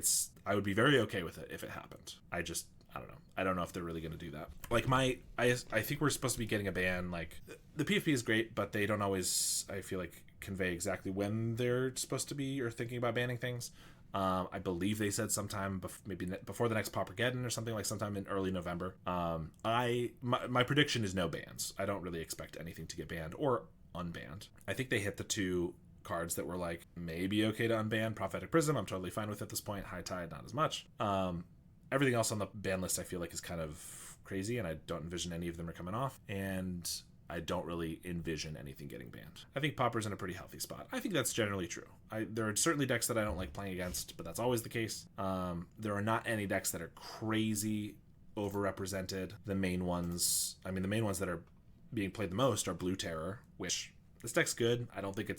I would be very okay with it if it happened. I don't know. I don't know if they're really going to do that. Like, I think we're supposed to be getting a ban. Like, the PFP is great, but they don't always, I feel like, convey exactly when they're supposed to be or thinking about banning things. I believe they said sometime maybe before the next Paupergeddon or something, like sometime in early November. My prediction is no bans. I don't really expect anything to get banned or unbanned. I think they hit the two cards that were like maybe okay to unban. Prophetic Prism, I'm totally fine with at this point. High Tide, not as much. Everything else on the ban list I feel like is kind of crazy, and I don't envision any of them are coming off. And I don't really envision anything getting banned. I think Pauper's in a pretty healthy spot. I think that's generally true. There are certainly decks that I don't like playing against, but that's always the case. There are not any decks that are crazy overrepresented. The main ones that are being played the most are Blue Terror, which this deck's good. I don't think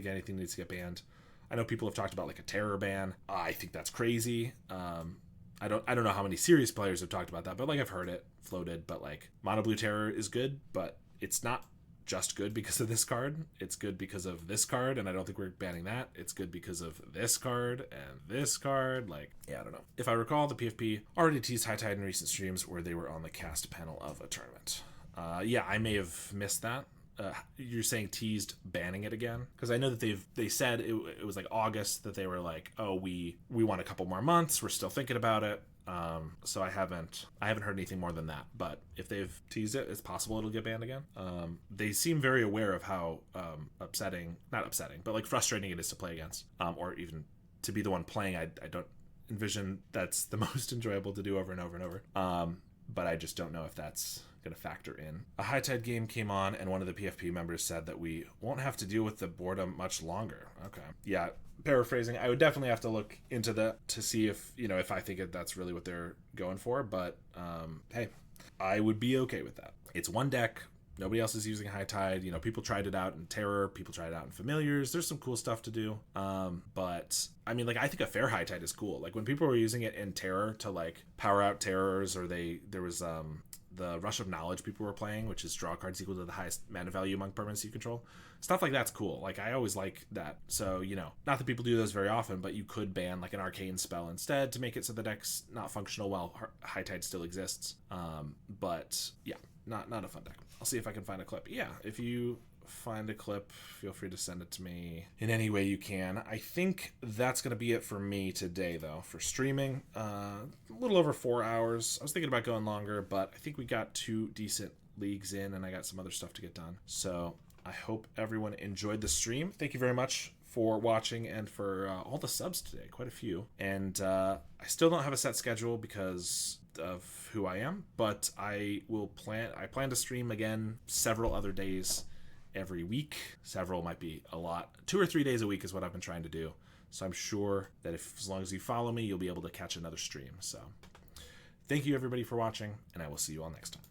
anything needs to get banned. I know people have talked about like a Terror ban. I think that's crazy. I don't know how many serious players have talked about that, but like I've heard it floated. But like Mono Blue Terror is good, but it's not just good because of this card. It's good because of this card, and I don't think we're banning that. It's good because of this card and this card. Like, yeah, I don't know. If I recall, the PFP already teased High Tide in recent streams where they were on the cast panel of a tournament. Yeah, I may have missed that. You're saying teased banning it again? Because I know that they said it was like August that they were like, oh, we want a couple more months. We're still thinking about it. So I haven't heard anything more than that. But if they've teased it, it's possible it'll get banned again. They seem very aware of how not upsetting, but like frustrating it is to play against, or even to be the one playing. I don't envision that's the most enjoyable to do over and over and over. But I just don't know if that's going to factor in. A High Tide game came on, and one of the PFP members said that we won't have to deal with the boredom much longer. Okay. Yeah, paraphrasing, I would definitely have to look into that to see if I think that's really what they're going for, but hey, I would be okay with that. It's one deck. Nobody else is using High Tide. People tried it out in Terror. People tried it out in Familiars. There's some cool stuff to do. But I mean, like, I think a fair High Tide is cool. Like, when people were using it in Terror to like power out terrors, or there was the Rush of Knowledge people were playing, which is draw cards equal to the highest mana value among permanents you control. Stuff like that's cool. Like, I always like that. So, not that people do those very often, but you could ban like an arcane spell instead to make it so the deck's not functional while High Tide still exists. But yeah, not a fun deck. I'll see if I can find a clip. Yeah, if you find a clip, feel free to send it to me in any way you can. I think that's going to be it for me today, though, for streaming. A little over 4 hours. I was thinking about going longer, but I think we got 2 decent leagues in, and I got some other stuff to get done. So I hope everyone enjoyed the stream. Thank you very much for watching and for all the subs today, quite a few. And I still don't have a set schedule because of who I am, but I plan to stream again several other days every week. Several might be a lot. 2 or 3 days a week is what I've been trying to do. So I'm sure that as long as you follow me, you'll be able to catch another stream. So thank you everybody for watching, and I will see you all next time.